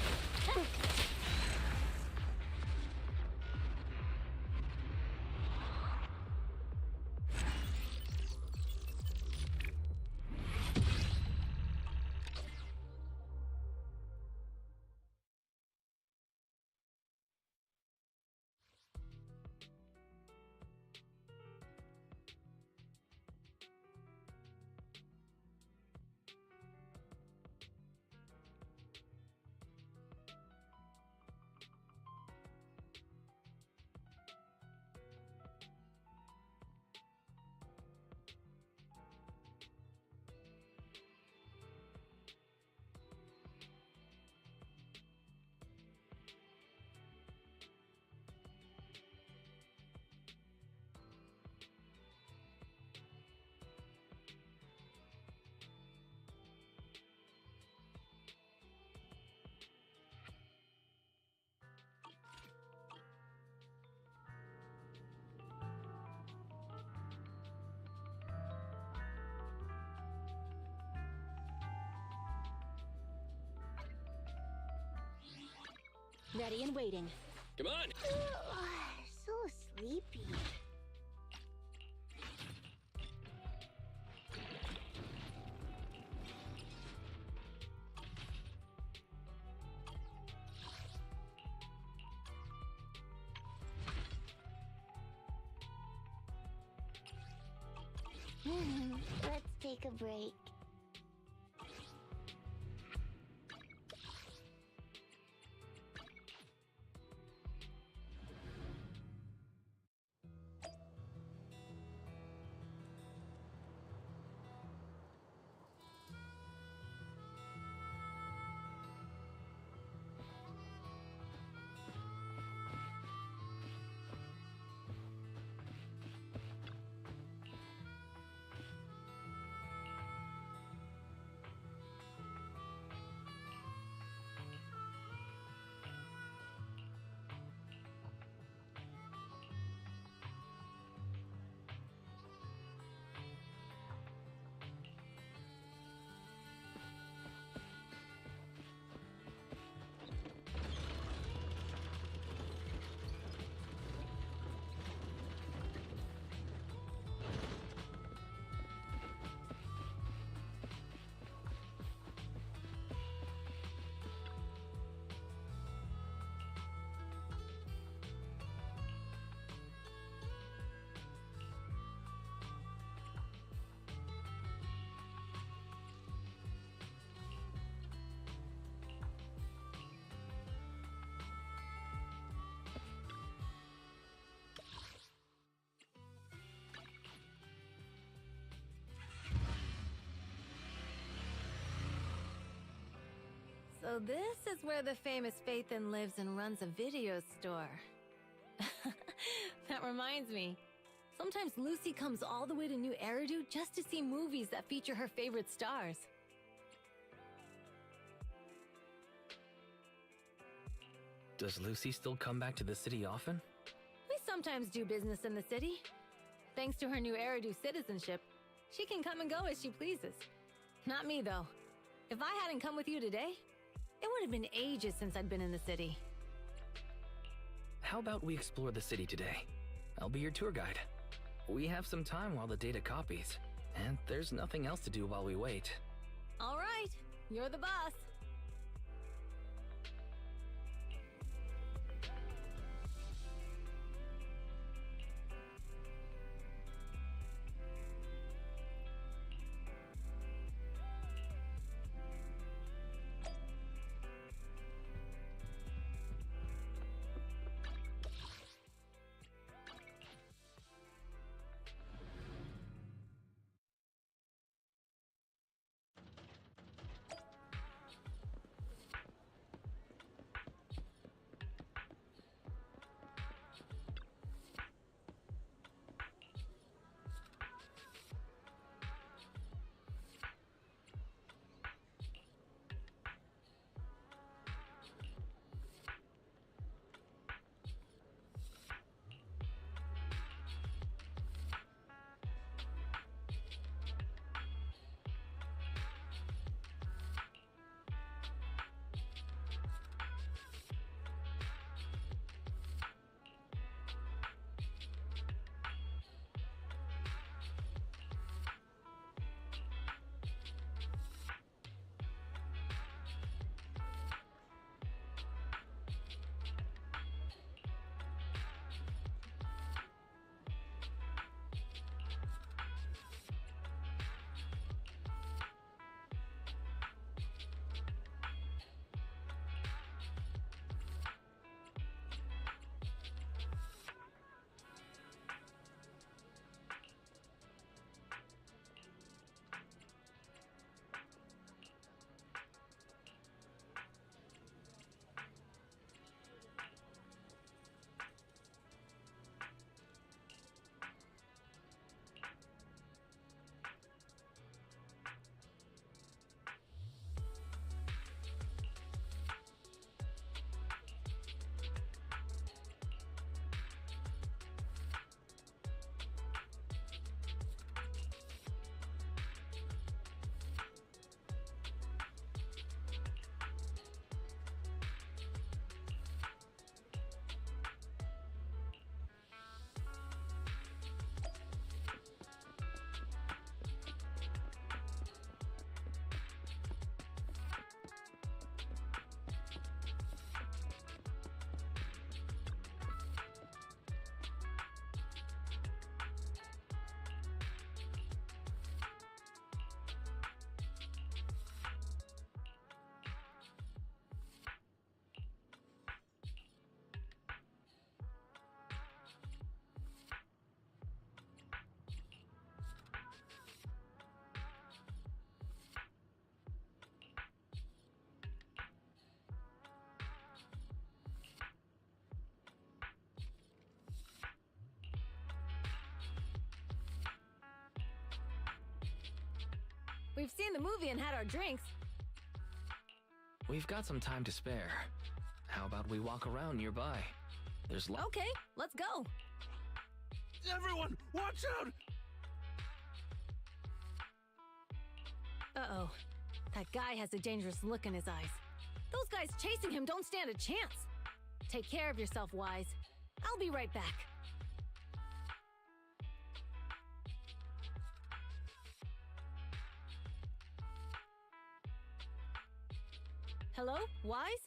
Ready and waiting. Come on! So sleepy. Let's take a break. So this is where the famous Phaethon lives and runs a video store. That reminds me. Sometimes Lucy comes all the way to New Eridu just to see movies that feature her favorite stars. Does Lucy still come back to the city often? We sometimes do business in the city. Thanks to her New Eridu citizenship, she can come and go as she pleases. Not me, though. If I hadn't come with you today, it would have been ages since I'd been in the city. How about we explore the city today? I'll be your tour guide. We have some time while the data copies, and there's nothing else to do while we wait. All right, you're the boss. We've seen the movie and had our drinks. We've got some time to spare. How about we walk around nearby? There's Okay, let's go. Everyone, watch out! Uh-oh. That guy has a dangerous look in his eyes. Those guys chasing him don't stand a chance. Take care of yourself, Wise. I'll be right back. Hello, Wise?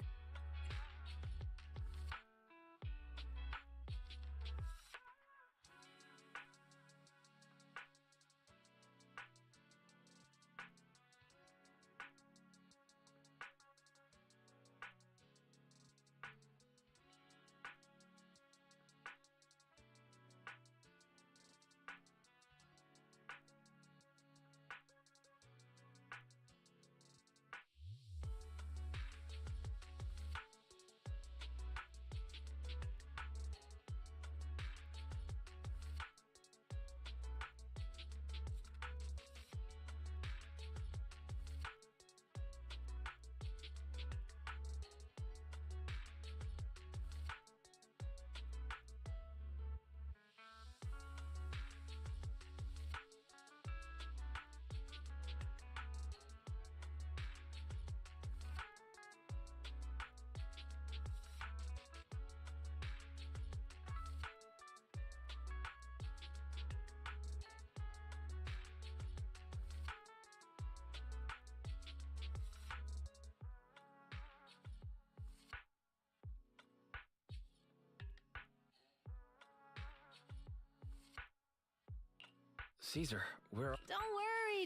Caesar, we're...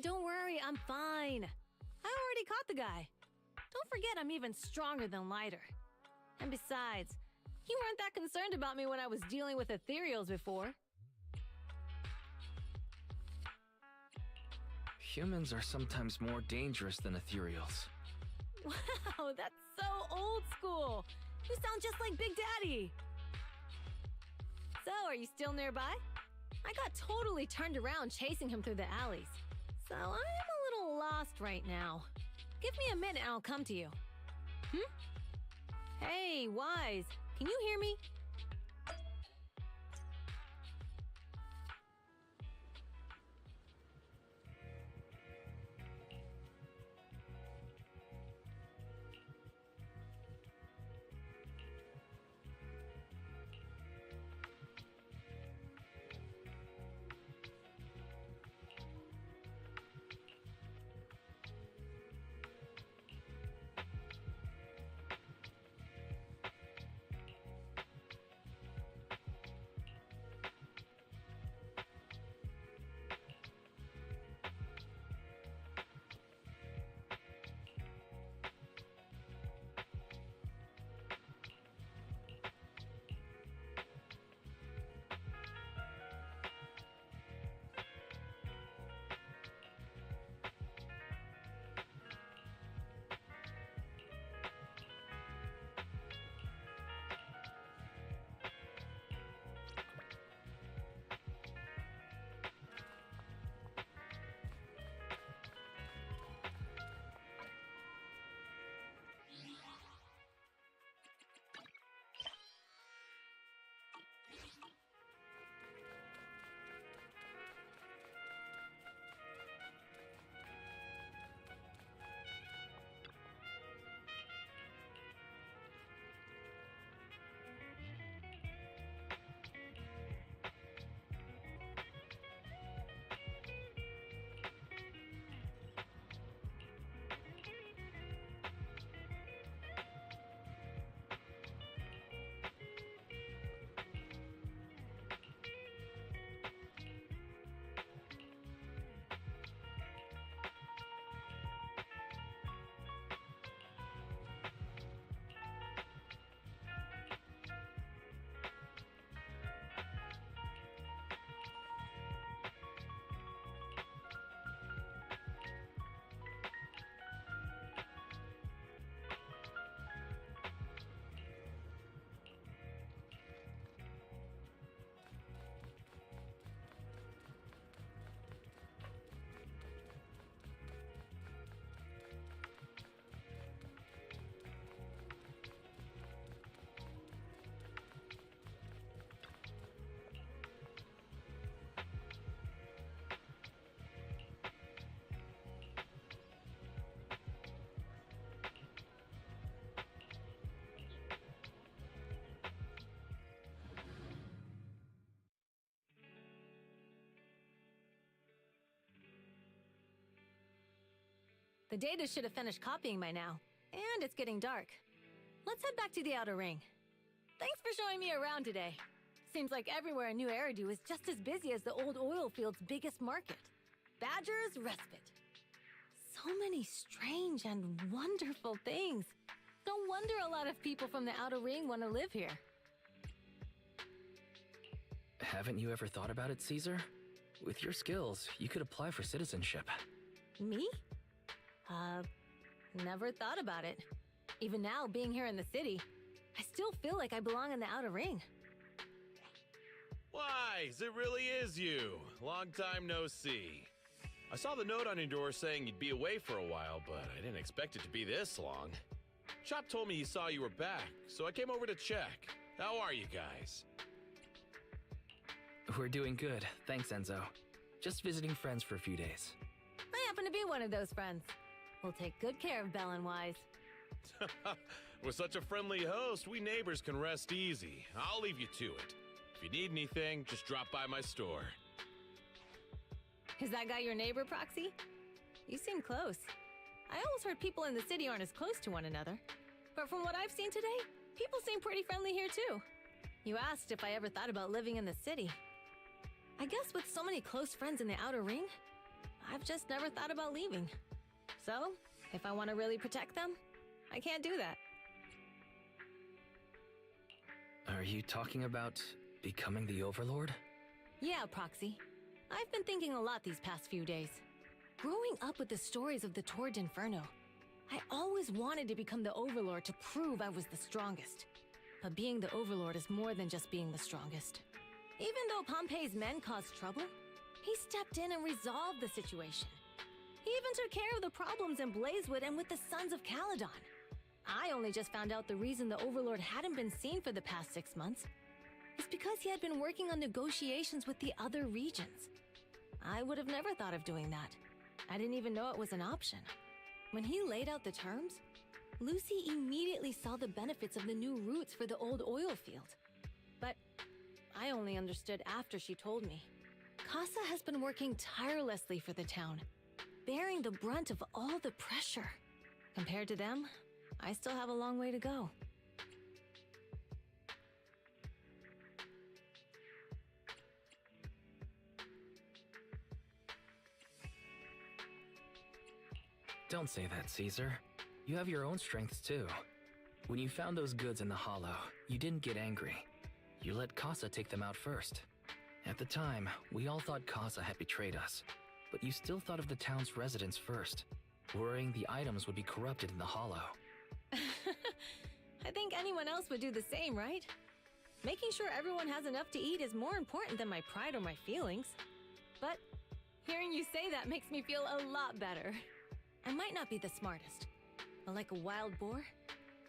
Don't worry, I'm fine. I already caught the guy. Don't forget I'm even stronger than Lighter. And besides, you weren't that concerned about me when I was dealing with ethereals before. Humans are sometimes more dangerous than ethereals. Wow, that's so old school. You sound just like Big Daddy. So, are you still nearby? I got totally turned around chasing him through the alleys. So I'm a little lost right now. Give me a minute and I'll come to you. Hey, Wise, can you hear me? The data should have finished copying by now, and it's getting dark. Let's head back to the Outer Ring. Thanks for showing me around today. Seems like everywhere in New Eridu is just as busy as the old oil field's biggest market. Badger's Respite. So many strange and wonderful things. No wonder a lot of people from the Outer Ring want to live here. Haven't you ever thought about it, Caesar? With your skills, you could apply for citizenship. Me? Never thought about it. Even now, being here in the city, I still feel like I belong in the Outer Ring. Wise, it really is you. Long time no see. I saw the note on your door saying you'd be away for a while, but I didn't expect it to be this long. Chop told me he saw you were back, so I came over to check. How are you guys? We're doing good, thanks Enzo. Just visiting friends for a few days. I happen to be one of those friends. We'll take good care of Belle and Wise. With such a friendly host, we neighbors can rest easy. I'll leave you to it. If you need anything, just drop by my store. Is that guy your neighbor, Proxy? You seem close. I always heard people in the city aren't as close to one another. But from what I've seen today, people seem pretty friendly here too. You asked if I ever thought about living in the city. I guess with so many close friends in the Outer Ring, I've just never thought about leaving. So, if I want to really protect them, I can't do that. Are you talking about becoming the Overlord? Yeah, Proxy. I've been thinking a lot these past few days. Growing up with the stories of the Torrid Inferno, I always wanted to become the Overlord to prove I was the strongest. But being the Overlord is more than just being the strongest. Even though Pompey's men caused trouble, he stepped in and resolved the situation. He even took care of the problems in Blazewood and with the Sons of Caledon. I only just found out the reason the Overlord hadn't been seen for the past 6 months is because he had been working on negotiations with the other regions. I would have never thought of doing that. I didn't even know it was an option. When he laid out the terms, Lucy immediately saw the benefits of the new routes for the old oil field. But I only understood after she told me. Casa has been working tirelessly for the town, bearing the brunt of all the pressure. Compared to them, I still have a long way to go. Don't say that, Caesar. You have your own strengths too. When you found those goods in the hollow, you didn't get angry. You let Casa take them out first. At the time, we all thought Casa had betrayed us, but you still thought of the town's residents first, worrying the items would be corrupted in the hollow. I think anyone else would do the same, right? Making sure everyone has enough to eat is more important than my pride or my feelings. But hearing you say that makes me feel a lot better. I might not be the smartest, but like a wild boar,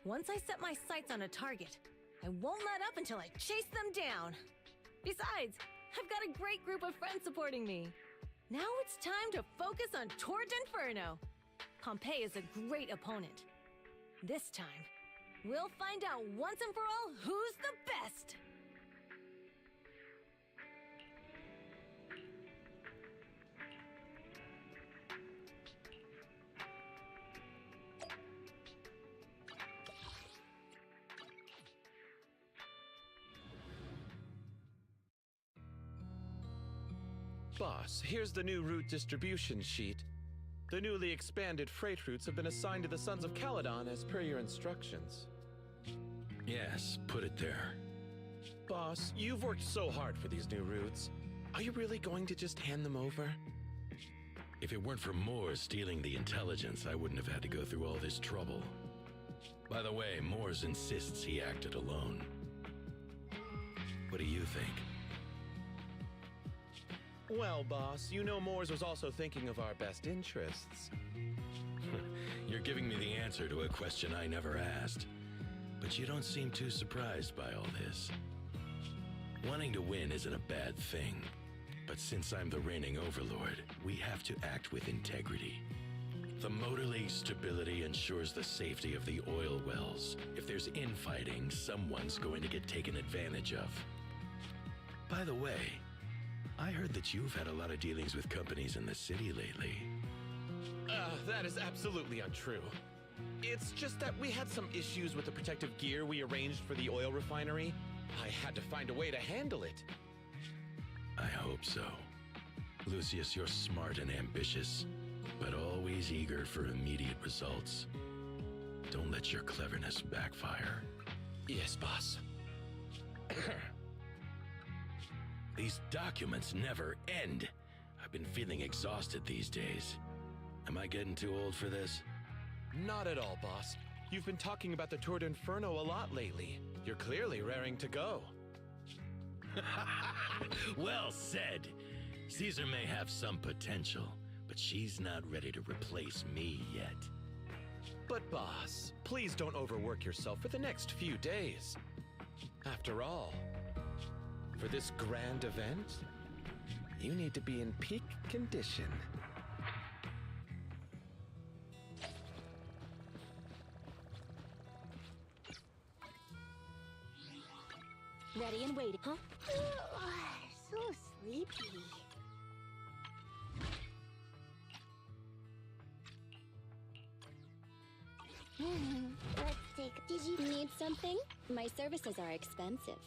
once I set my sights on a target, I won't let up until I chase them down. Besides, I've got a great group of friends supporting me. Now it's time to focus on Torrid Inferno. Pompey is a great opponent. This time, we'll find out once and for all who's the best! Boss, here's the new route distribution sheet. The newly expanded freight routes have been assigned to the Sons of Caledon as per your instructions. Yes, put it there. Boss, you've worked so hard for these new routes. Are you really going to just hand them over? If it weren't for Moores stealing the intelligence, I wouldn't have had to go through all this trouble. By the way, Moores insists he acted alone. What do you think? Well, boss, you know Moores was also thinking of our best interests. You're giving me the answer to a question I never asked. But you don't seem too surprised by all this. Wanting to win isn't a bad thing. But since I'm the reigning overlord, we have to act with integrity. The Motor League's stability ensures the safety of the oil wells. If there's infighting, someone's going to get taken advantage of. By the way, I heard that you've had a lot of dealings with companies in the city lately. That is absolutely untrue. It's just that we had some issues with the protective gear we arranged for the oil refinery. I had to find a way to handle it. I hope so. Lucius, you're smart and ambitious, but always eager for immediate results. Don't let your cleverness backfire. Yes, boss. These documents never end. I've been feeling exhausted these days. Am I getting too old for this? Not at all, boss. You've been talking about the Tour d'Inferno a lot lately. You're clearly raring to go. Well said. Caesar may have some potential, but she's not ready to replace me yet. But boss, please don't overwork yourself for the next few days. After all, for this grand event, you need to be in peak condition. Ready and waiting. Huh? So sleepy. Let's take. Did you need something? My services are expensive.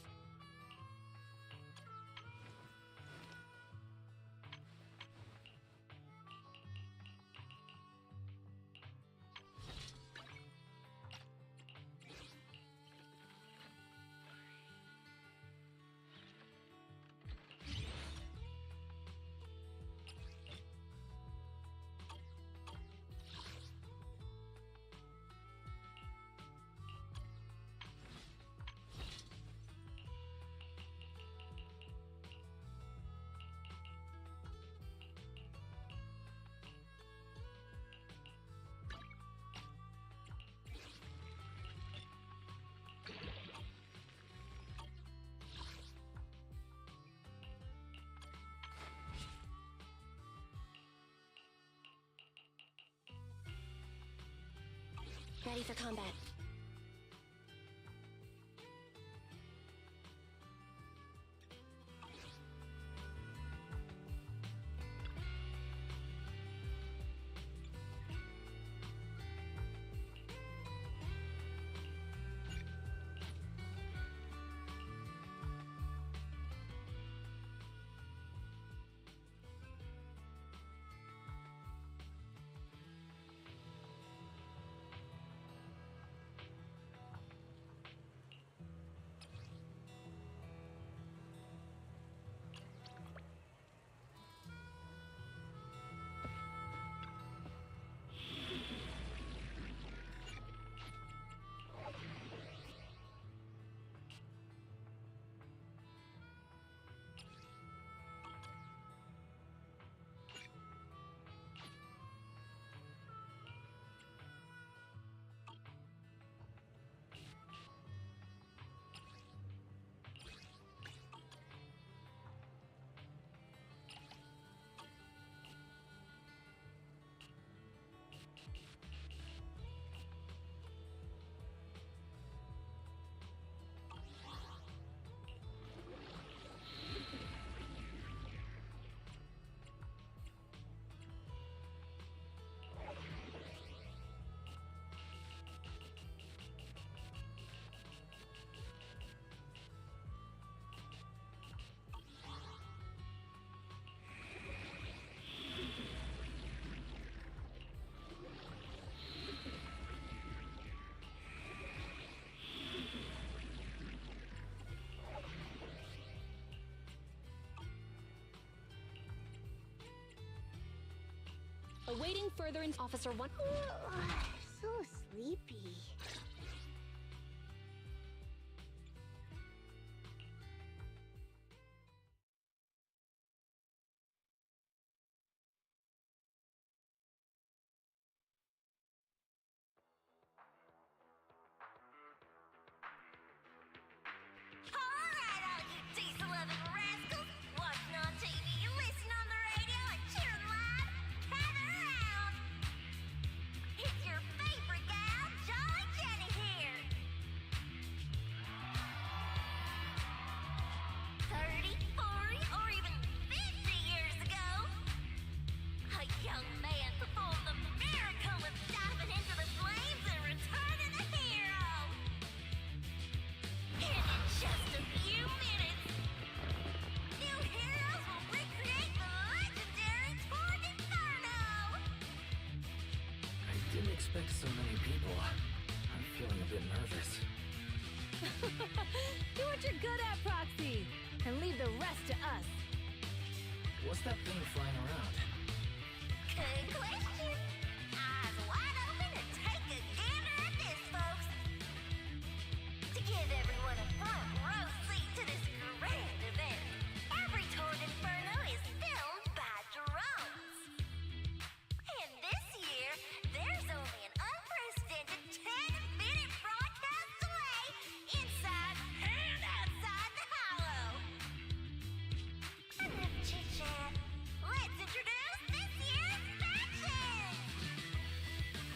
Ready for combat. Awaiting further Officer 1. So sleepy. Alright, all you diesel-loving rascals! Watching on TV, listening on the radio, and cheering live, gather around! It's your favorite gal, expect so many people. I'm feeling a bit nervous. Do what you're good at, Proxy, and leave the rest to us. What's that thing flying around? Good question. Eyes wide open and take a gander at this, folks. To give everyone a front row seat to this grand event, every Toad Inferno is filmed by drones. And this year, there's only an unprecedented 10-minute broadcast delay inside and outside the Hollow. Enough chit-chat. Let's introduce this year's faction!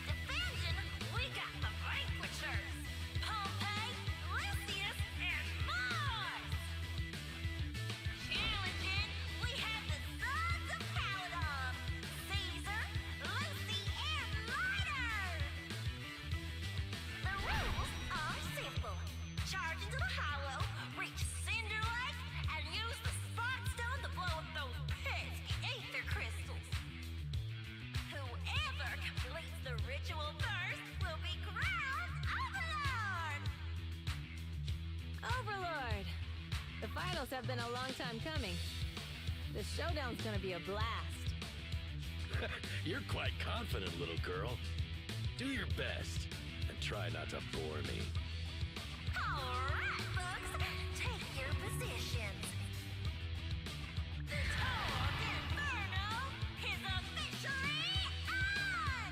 Defending, we got the Vanquishers, Pompey, Lucius, and Mars! Challenging, we have the Sons of Caledon, Caesar, Lucy, and Lighter! The rules are simple. Charge into the Hollow, reach Cinder Lake, and use the Spot Stone to blow up those pesky ether crystals. Whoever completes the ritual first will be crowned Overlord! Overlord! The finals have been a long time coming. The showdown's gonna be a blast. You're quite confident, little girl. Do your best, and try not to bore me. Alright, folks, take your positions. The Toad Inferno is officially on!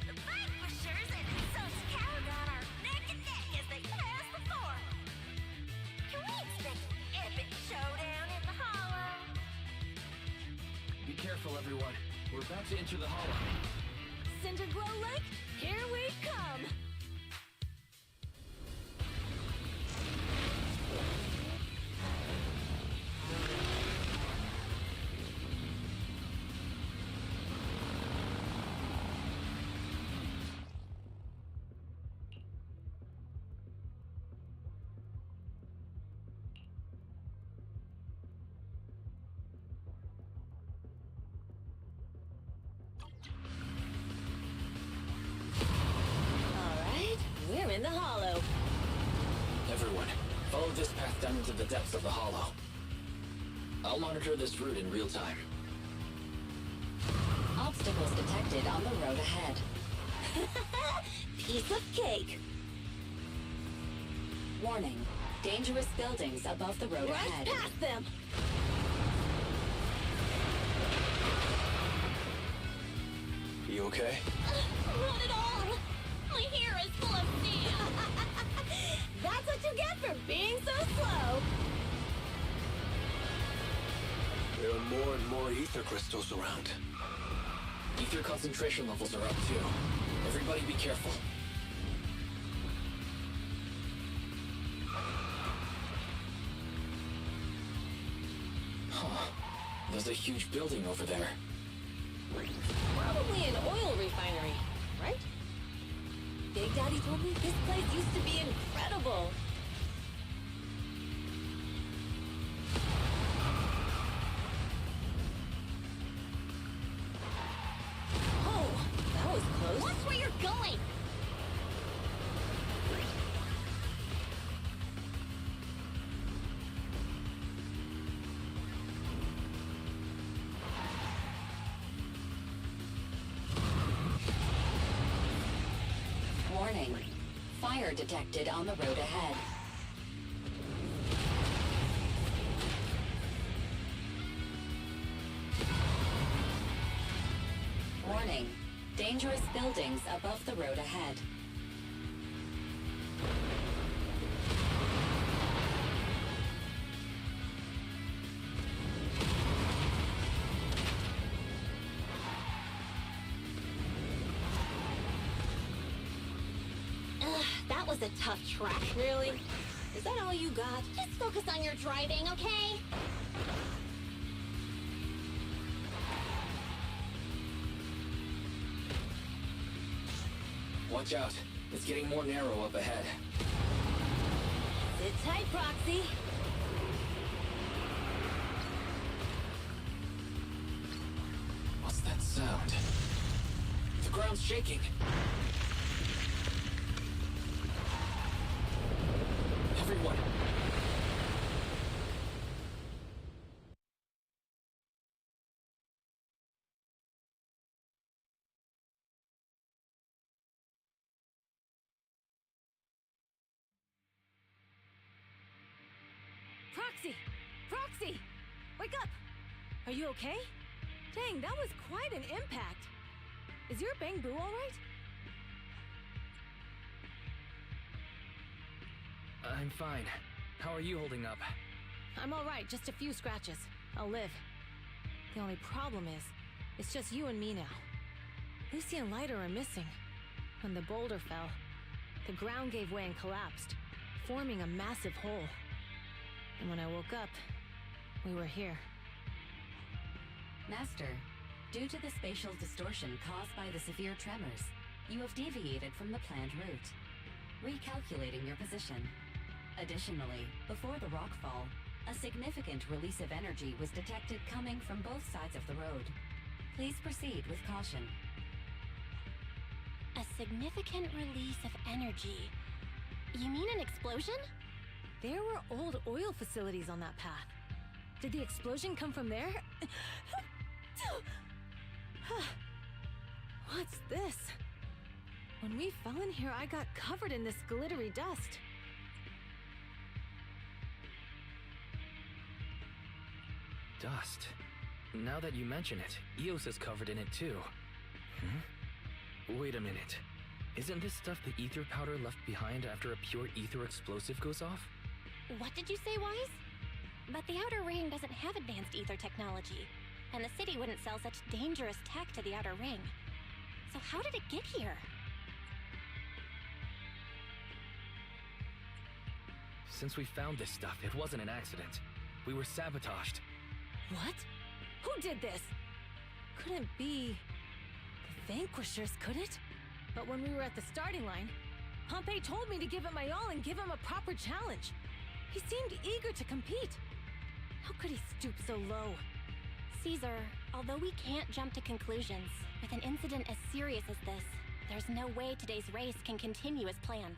The Vanquishers and the Sons of Caledon are neck and neck as they pass the fort. Can we expect an epic showdown in the Hollow? Be careful, everyone. We're about to enter the hollow. Cinderglow Lake, here we come! Alright, we're in the Hollow. Everyone, follow this path down into the depths of the hollow. I'll monitor this route in real time. Obstacles detected on the road ahead. Piece of cake. Warning. Dangerous buildings above the road Right ahead. past them! You okay? Not at all! My hair is full of sand! That's what you get for being so slow! There are more and more ether crystals around. Ether concentration levels are up too. Everybody be careful. Huh. There's a huge building over there. Probably an oil refinery, right? Big Daddy told me this place used to be incredible. Oh, that was close. Watch where you're going! Warning. Fire detected on the road ahead. Warning. Dangerous buildings above the road ahead. Ugh, that was a tough track. Really? Is that all you got? Just focus on your driving, okay? Watch out. It's getting more narrow up ahead. Sit tight, Proxy. What's that sound? The The ground's shaking. Everyone. Proxy! Proxy! Wake up! Are you okay? Dang, that was quite an impact. Is your Bang Boo alright? I'm fine. How are you holding up? I'm alright, just a few scratches. I'll live. The only problem is, it's just you and me now. Lucy and Lighter are missing. When the boulder fell, the ground gave way and collapsed, forming a massive hole. And when I woke up, we were here. Master, due to the spatial distortion caused by the severe tremors, you have deviated from the planned route, recalculating your position. Additionally, before the rockfall, a significant release of energy was detected coming from both sides of the road. Please proceed with caution. A significant release of energy. You mean an explosion? There were old oil facilities on that path. Did the explosion come from there? What's this? When we fell in here, I got covered in this glittery dust. Dust. Now that you mention it, Eos is covered in it too. Wait a minute. Isn't this stuff the ether powder left behind after a pure ether explosive goes off? What did you say, Wise? But the Outer Ring doesn't have advanced ether technology, and the city wouldn't sell such dangerous tech to the Outer Ring. So how did it get here? Since we found this stuff, it wasn't an accident. We were sabotaged. What? Who did this? Couldn't be the Vanquishers, could it? But when we were at the starting line, Pompey told me to give it my all and give him a proper challenge. He seemed eager to compete. How could he stoop so low? Caesar, although we can't jump to conclusions, with an incident as serious as this, there's no way today's race can continue as planned.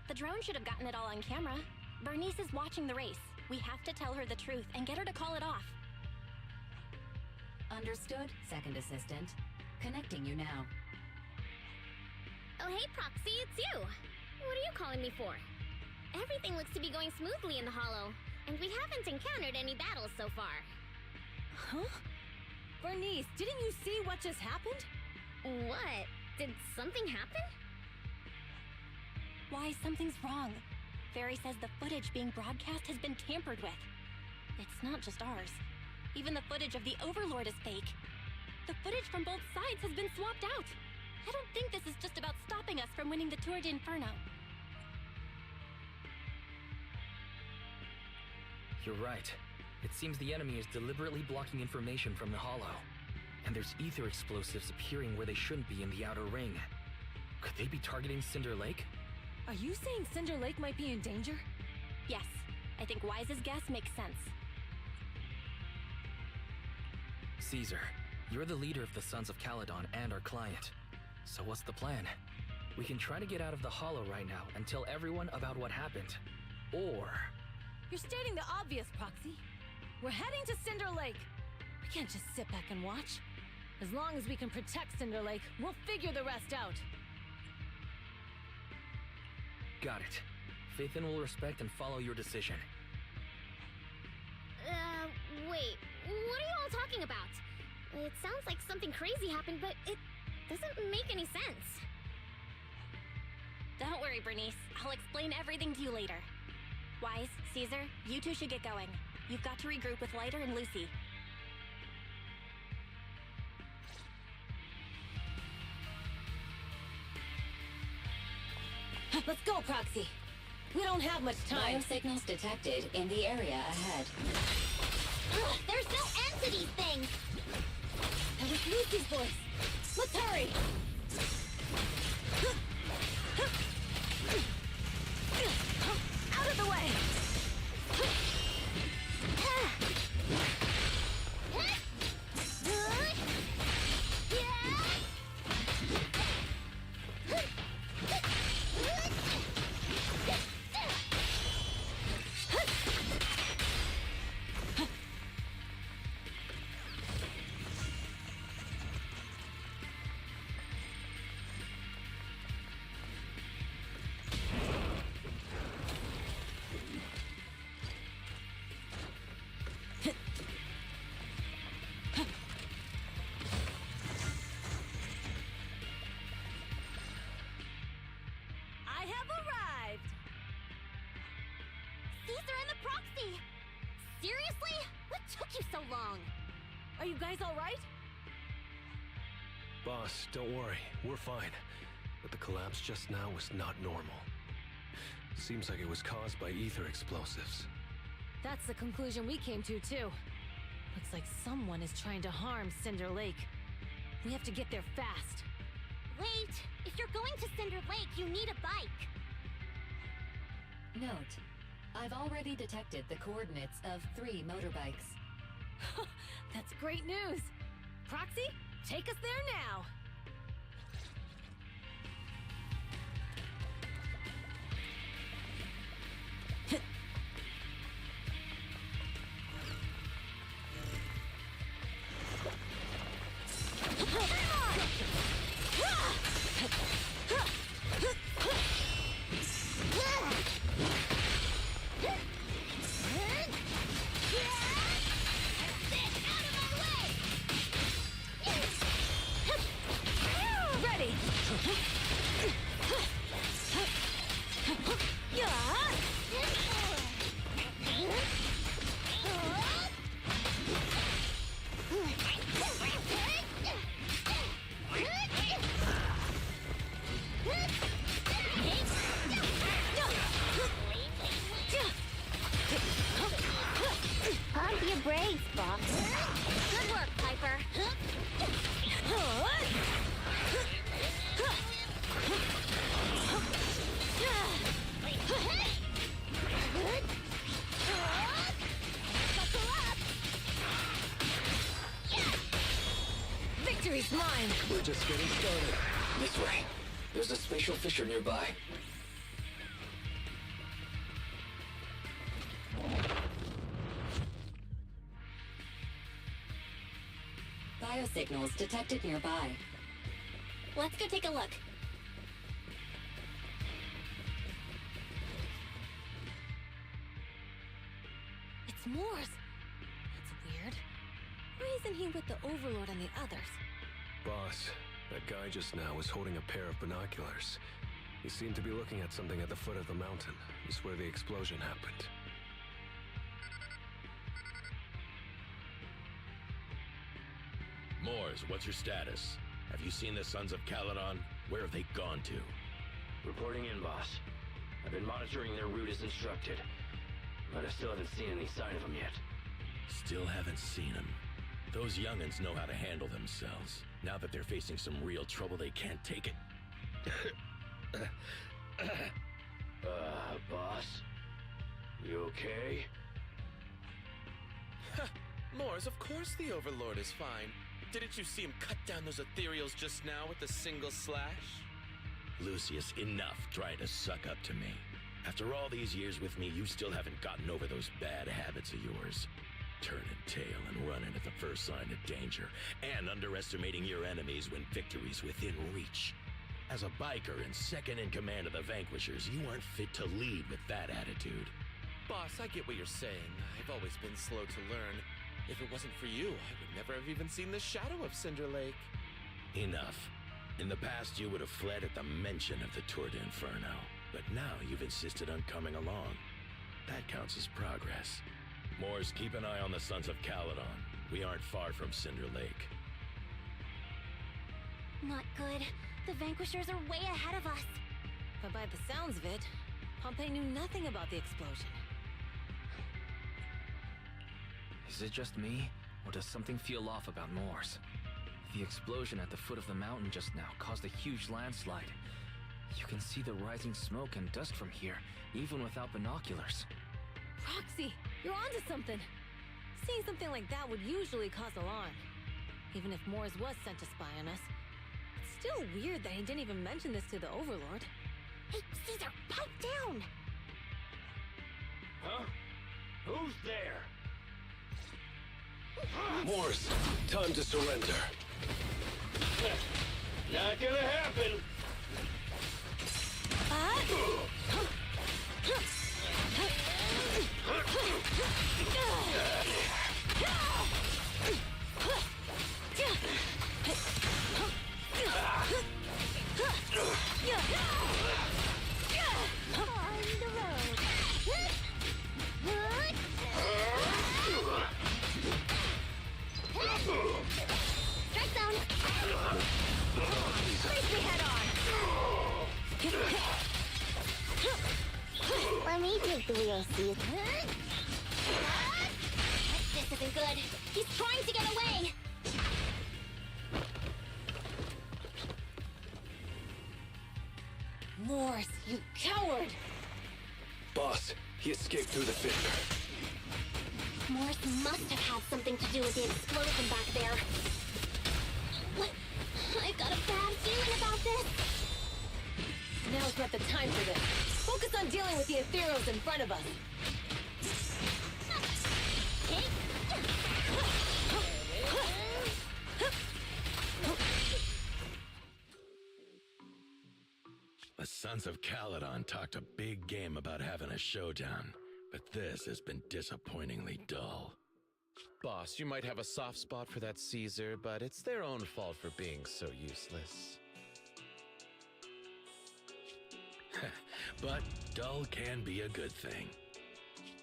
The drone should have gotten it all on camera. Bernice is watching the race. We have to tell her the truth and get her to call it off. Understood, Second Assistant. Connecting you now. Oh, hey, Proxy, it's you. What are you calling me for? Everything looks to be going smoothly in the Hollow, and we haven't encountered any battles so far. Huh? Bernice, didn't you see what just happened? What? Did something happen? Why, something's wrong. Fairy says the footage being broadcast has been tampered with. It's not just ours. Even the footage of the Overlord is fake. The footage from both sides has been swapped out. I don't think this is just about stopping us from winning the Tour d'Inferno. You're right. It seems the enemy is deliberately blocking information from the Hollow. And there's ether explosives appearing where they shouldn't be in the Outer Ring. Could they be targeting Cinder Lake? Are you saying Cinder Lake might be in danger? Yes. I think Wise's guess makes sense. Caesar, you're the leader of the Sons of Caledon and our client. So what's the plan? We can try to get out of the Hollow right now and tell everyone about what happened. Or... You're stating the obvious, Proxy. We're heading to Cinder Lake. We can't just sit back and watch. As long as we can protect Cinder Lake, we'll figure the rest out. Got it. Phaethon will respect and follow your decision. Wait. What are you all talking about? It sounds like something crazy happened, but it doesn't make any sense. Don't worry, Bernice. I'll explain everything to you later. Wise, Caesar, you two should get going. You've got to regroup with Lighter and Lucy. Let's go, Proxy. We don't have much time. Biosignals detected in the area ahead. There's no end to these things! That was Lucy's voice. Let's hurry! Out of the way! have arrived! Caesar and the proxy! Seriously? What took you so long? Are you guys alright? Boss, don't worry. We're fine. But the collapse just now was not normal. Seems like it was caused by ether explosives. That's the conclusion we came to, too. Looks like someone is trying to harm Cinder Lake. We have to get there fast. Wait! If you're going to Cinder Lake, you need a bike! Note, I've already detected the coordinates of 3 motorbikes. That's great news! Proxy, take us there now! Ready! Pump your brakes, Boss. Good work, Piper! Victory's mine! We're just getting started. This way. There's a spatial fissure nearby. Biosignals detected nearby. Let's go take a look. It's Morse! That's weird. Why isn't he with the Overlord and the others? Boss, that guy just now was holding a pair of binoculars. He seemed to be looking at something at the foot of the mountain. It's where the explosion happened. Moors, what's your status? Have you seen the Sons of Caledon? Where have they gone to? Reporting in, boss. I've been monitoring their route as instructed, but I still haven't seen any sign of them yet. Still haven't seen them. Those young'uns know how to handle themselves. Now that they're facing some real trouble, they can't take it. Boss? You okay? Moors, of course the Overlord is fine. Didn't you see him cut down those ethereals just now with a single slash? Lucius, enough trying to suck up to me. After all these years with me, you still haven't gotten over those bad habits of yours. Turning tail and running at the first sign of danger, and underestimating your enemies when victory's within reach. As a biker and second in command of the Vanquishers, you aren't fit to lead with that attitude. Boss, I get what you're saying. I've always been slow to learn. If it wasn't for you, I would never have even seen the shadow of Cinder Lake. Enough. In the past, you would have fled at the mention of the Tour d'Inferno, but now you've insisted on coming along. That counts as progress. Moors, keep an eye on the Sons of Caledon. We aren't far from Cinder Lake. Not good. The Vanquishers are way ahead of us. But by the sounds of it, Pompey knew nothing about the explosion. Is it just me, or does something feel off about Moors? The explosion at the foot of the mountain just now caused a huge landslide. You can see the rising smoke and dust from here, even without binoculars. Roxy, you're onto something! Seeing something like that would usually cause alarm. Even if Moors was sent to spy on us. It's still weird that he didn't even mention this to the Overlord. Hey, Caesar, pipe down! Huh? Who's there? Moors, time to surrender. Not gonna happen! me head on! Let me take the wheel, see? This isn't good. He's trying to get away. Morse, you coward! Boss, he escaped through the fissure. Morse must have had something to do with the explosion back there. I've got a bad feeling about this. Now's not the time for this. Focus on dealing with the ethereals in front of us. The Sons of Caledon talked a big game about having a showdown, but this has been disappointingly dull. Boss, you might have a soft spot for that Caesar, but it's their own fault for being so useless. But dull can be a good thing.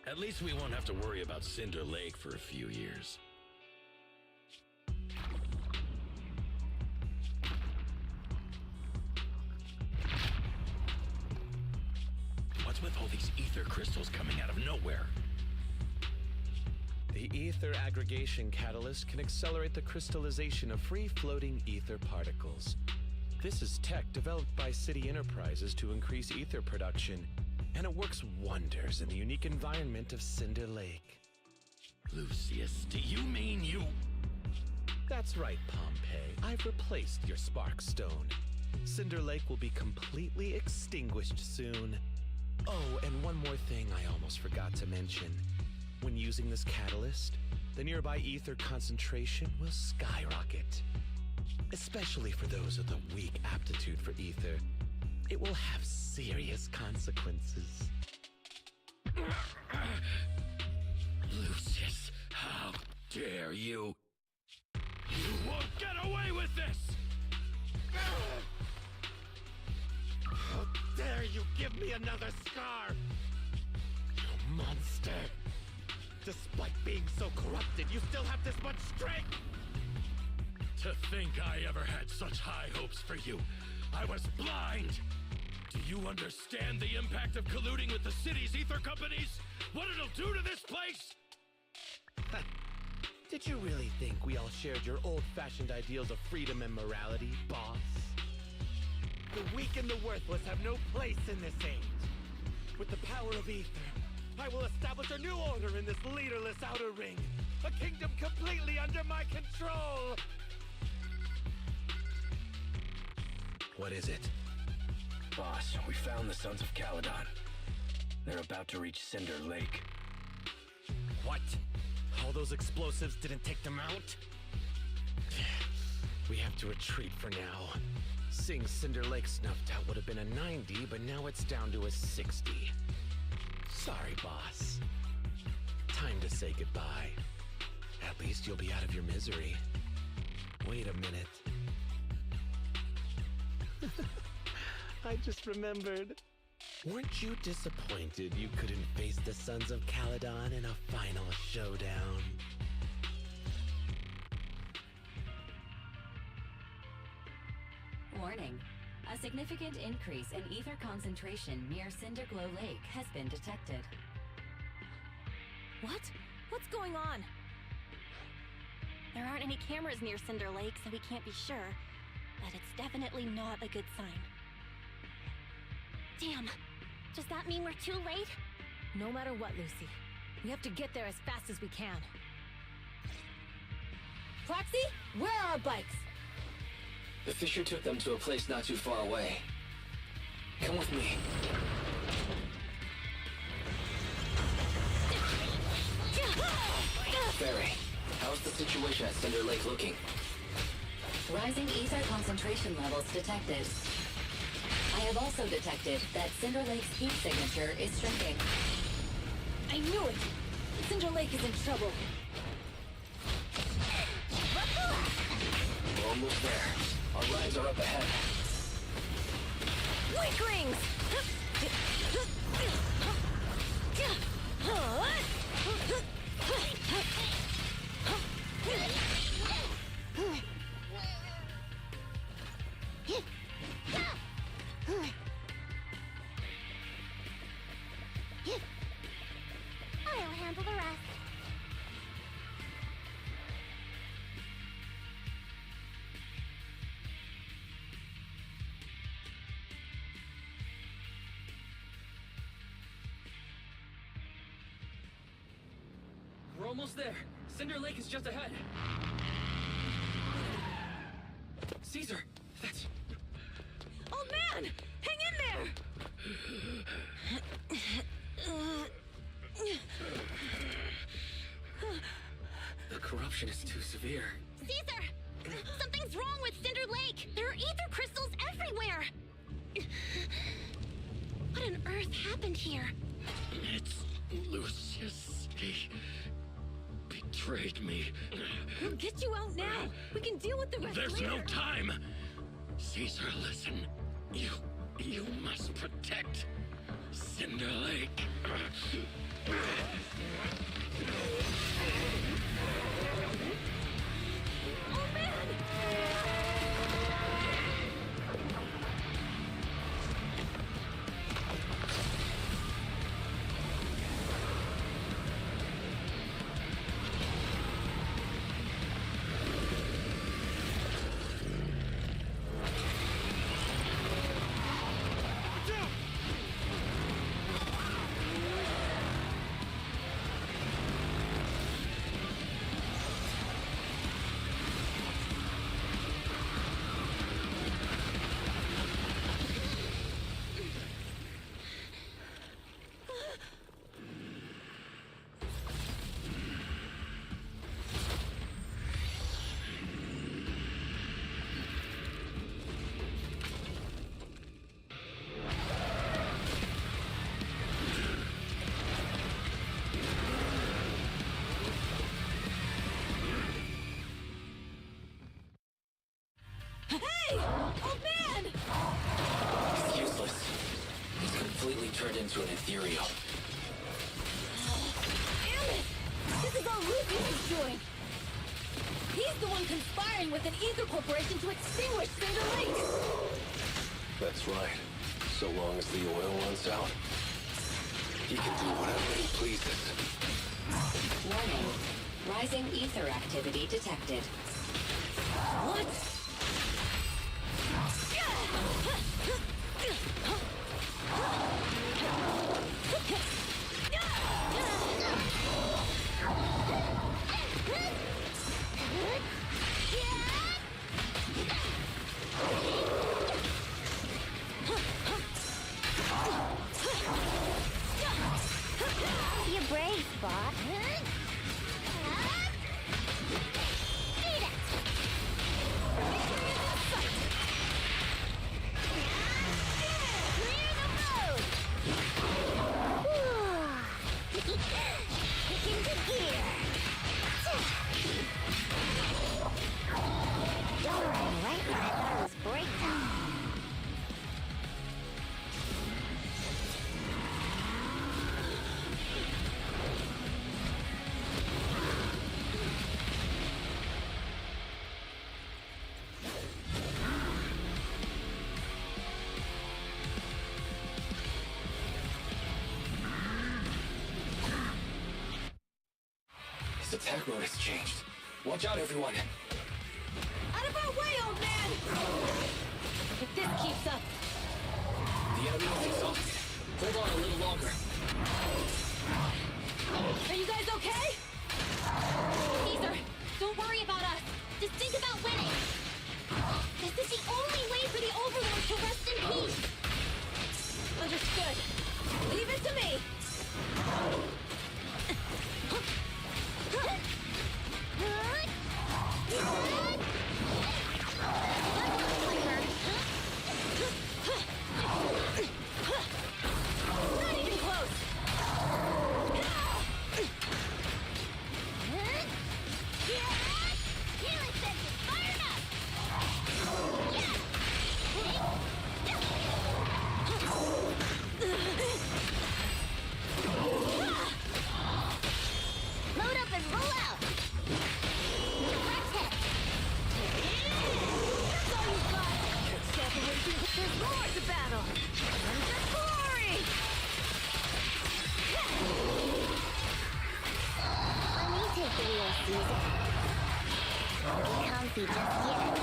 At least we won't have to worry about Cinder Lake for a few years. What's with all these ether crystals coming out of nowhere? The ether aggregation catalyst can accelerate the crystallization of free-floating ether particles. This is tech developed by City Enterprises to increase ether production, and it works wonders in the unique environment of Cinder Lake. Lucius, do you mean you... That's right, Pompeii. I've replaced your Spark Stone. Cinder Lake will be completely extinguished soon. Oh, and one more thing I almost forgot to mention. When using this catalyst, the nearby ether concentration will skyrocket. Especially for those with a weak aptitude for ether, it will have serious consequences. Lucius, how dare you? You won't get away with this! How dare you give me another scar! You monster! Despite being so corrupted, you still have this much strength! To think I ever had such high hopes for you. I was blind! Do you understand the impact of colluding with the city's ether companies? What it'll do to this place? Did you really think we all shared your old-fashioned ideals of freedom and morality, boss? The weak and the worthless have no place in this age. With the power of ether, I will establish a new order in this leaderless outer ring. A kingdom completely under my control! What is it? Boss, we found the Sons of Caledon. They're about to reach Cinder Lake. What? All those explosives didn't take them out? We have to retreat for now. Seeing Cinder Lake snuffed out would have been a 90, but now it's down to a 60. Sorry, boss. Time to say goodbye. At least you'll be out of your misery. Wait a minute. I just remembered. Weren't you disappointed you couldn't face the Sons of Caledon in a final showdown? Warning. A significant increase in ether concentration near Cinderglow Lake has been detected. What? What's going on? There aren't any cameras near Cinder Lake, so we can't be sure. But it's definitely not a good sign. Damn. Does that mean we're too late? No matter what, Lucy. We have to get there as fast as we can. Proxy, where are our bikes? The fissure took them to a place not too far away. Come with me. Barry, how's the situation at Cinder Lake looking? Rising ether concentration levels detected. I have also detected that Cinder Lake's heat signature is shrinking. I knew it! Cinder Lake is in trouble. We're almost there. Our rides are up ahead. Weak rings! handle the rest. We're almost there. Cinder Lake is just ahead. Caesar, that's... Old man! Hang in there! The corruption is too severe. Caesar! Something's wrong with Cinder Lake! There are ether crystals everywhere! What on earth happened here? It's Lucius. He betrayed me. We'll get you out now. We can deal with the rest There's later. no time. Caesar, listen. You must protect Cinder Lake. Oh man! Hey! Old man! It's useless. He's completely turned into an ethereal. Damn it! This is all Lucius' doing! He's the one conspiring with an ether corporation to extinguish Cinder Lake! That's right. So long as the oil runs out, he can do whatever he pleases. Warning. Rising ether activity detected. What? You're brave, Bob. Beat it! Clear the road! Kick into gear! You're right when I thought it was break time. His attack mode has changed. Watch out, everyone. Out of our way, old man! If this keeps up... The enemy is exhausted. Hold on a little longer. Are you guys okay? Caesar, don't worry about us. Just think about winning. This is the only way for the Overlord to rest in peace. Understood. Leave it to me. Not even close. Caesar. Won't be comfy just yet.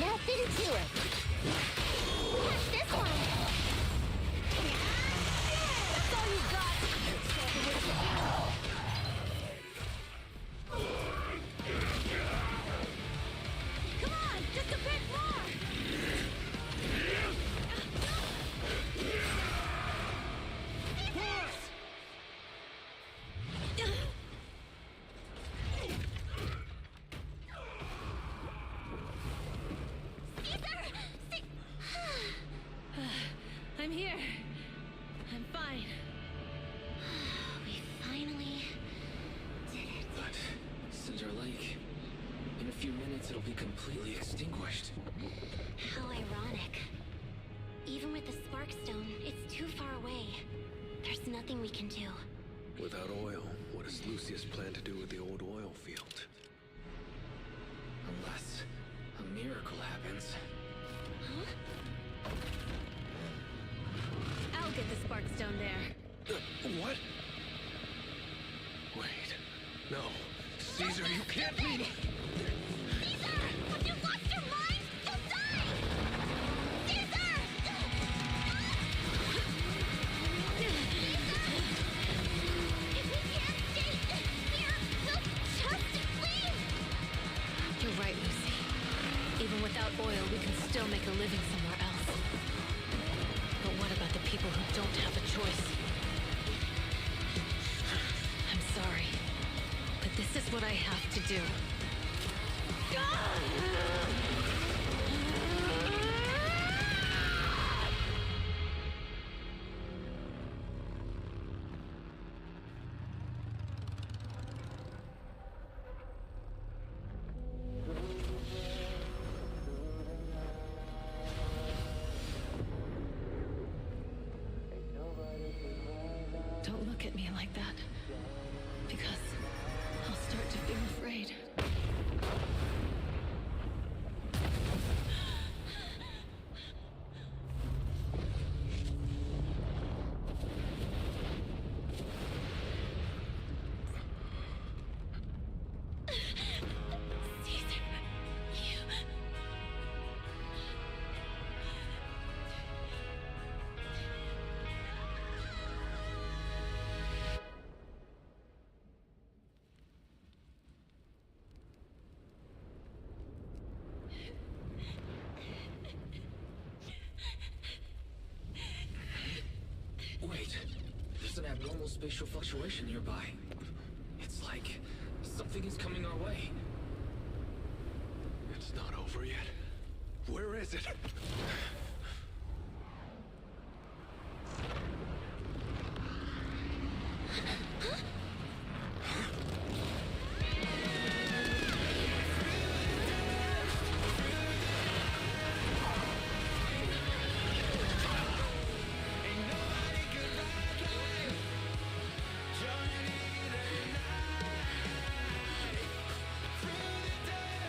Nothing to it. Catch this one. That's all you got. Come on, just a bit more. I'm here. I'm fine. We finally did it. But Cinder Lake, in a few minutes it'll be completely extinguished. How ironic. Even with the Sparkstone, it's too far away. There's nothing we can do. Without oil, what does Lucius plan to do with the old oil field? Unless a miracle happens. Huh? I'll get the Sparkstone there. What? Wait. No. Caesar, you can't be... Caesar! Have you lost your mind? You'll die! Caesar! If we can't stay here, we'll just leave! You're right, Lucy. Even without oil, we can still make a living somewhere else. But what about the people who don't have a choice? I'm sorry, but this is what I have to do. Don't look at me like that, because I'll start to feel afraid. Wait, there's an abnormal spatial fluctuation nearby. It's like something is coming our way. It's not over yet. Where is it?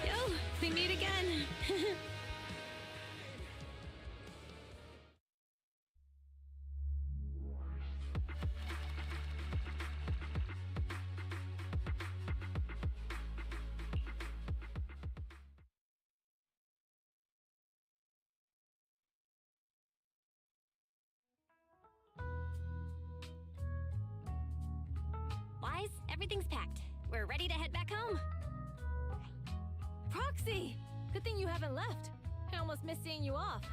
Yo, we meet again. Wise, everything's packed. We're ready to head back home. Proxy! Good thing you haven't left. I almost missed seeing you off.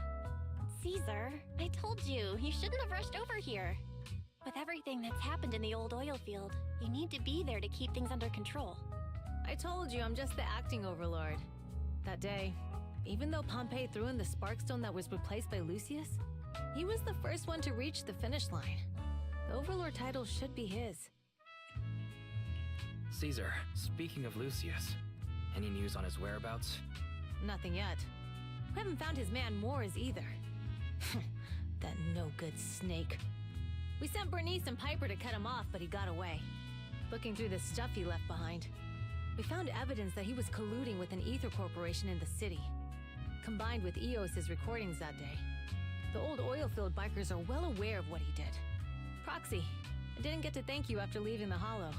Caesar, I told you, you shouldn't have rushed over here. With everything that's happened in the old oil field, you need to be there to keep things under control. I told you I'm just the acting overlord. That day, even though Pompey threw in the Sparkstone that was replaced by Lucius, he was the first one to reach the finish line. The overlord title should be his. Caesar, speaking of Lucius, any news on his whereabouts? Nothing yet. We haven't found his man Moores either. That no-good snake. We sent Bernice and Piper to cut him off, but he got away. Looking through the stuff he left behind, we found evidence that he was colluding with an ether corporation in the city, combined with EOS's recordings that day. The old oilfield bikers are well aware of what he did. Proxy, I didn't get to thank you after leaving the Hollow.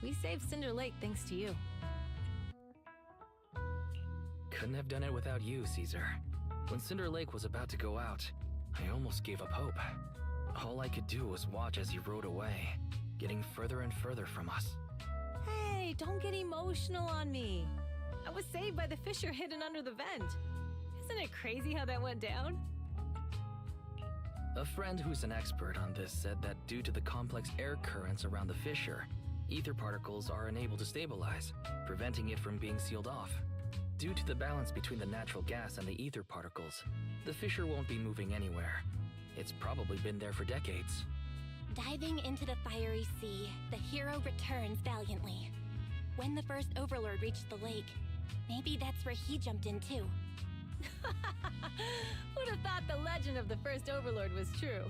We saved Cinder Lake thanks to you. Couldn't have done it without you, Caesar. When Cinder Lake was about to go out, I almost gave up hope. All I could do was watch as he rode away, getting further and further from us. Hey, don't get emotional on me. I was saved by the fissure hidden under the vent. Isn't it crazy how that went down? A friend who's an expert on this said that due to the complex air currents around the fissure, ether particles are unable to stabilize, preventing it from being sealed off. Due to the balance between the natural gas and the ether particles, the fissure won't be moving anywhere. It's probably been there for decades. Diving into the fiery sea, the hero returns valiantly. When the first overlord reached the lake, maybe that's where he jumped in too. Who'd have thought the legend of the first overlord was true?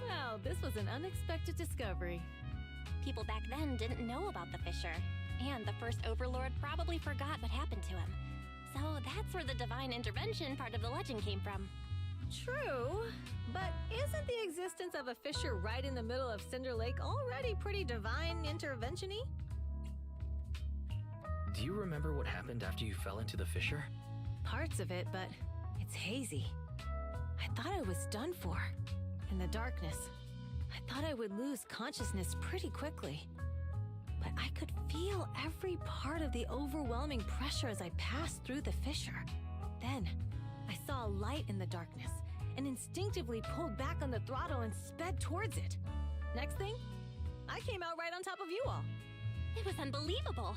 Well, this was an unexpected discovery. People back then didn't know about the fissure, and the first overlord probably forgot what happened to him. So that's where the divine intervention part of the legend came from. True, but isn't the existence of a fissure right in the middle of Cinder Lake already pretty divine intervention-y? Do you remember what happened after you fell into the fissure? Parts of it, but it's hazy. I thought I was done for. In the darkness, I thought I would lose consciousness pretty quickly. But I could feel every part of the overwhelming pressure as I passed through the fissure. Then, I saw a light in the darkness and instinctively pulled back on the throttle and sped towards it. Next thing, I came out right on top of you all. It was unbelievable.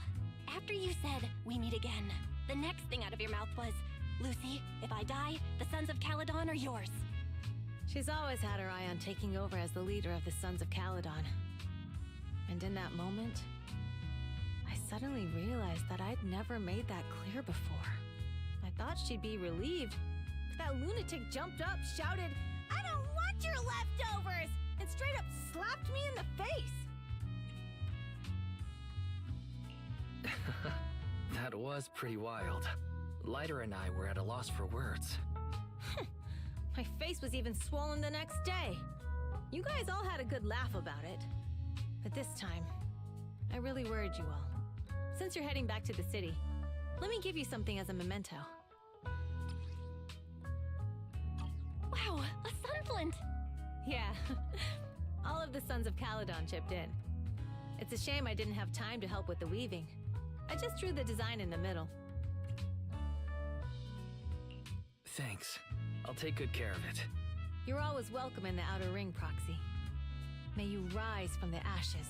After you said, "We meet again," the next thing out of your mouth was, "Lucy, if I die, the Sons of Caledon are yours." She's always had her eye on taking over as the leader of the Sons of Caledon. And in that moment, I suddenly realized that I'd never made that clear before. I thought she'd be relieved, but that lunatic jumped up, shouted, "I don't want your leftovers!" and straight up slapped me in the face. That was pretty wild. Lighter and I were at a loss for words. My face was even swollen the next day. You guys all had a good laugh about it. But this time, I really worried you all. Since you're heading back to the city, let me give you something as a memento. Wow, a sunflint! Yeah, all of the Sons of Caledon chipped in. It's a shame I didn't have time to help with the weaving. I just drew the design in the middle. Thanks. I'll take good care of it. You're always welcome in the Outer Ring, Proxy. May you rise from the ashes.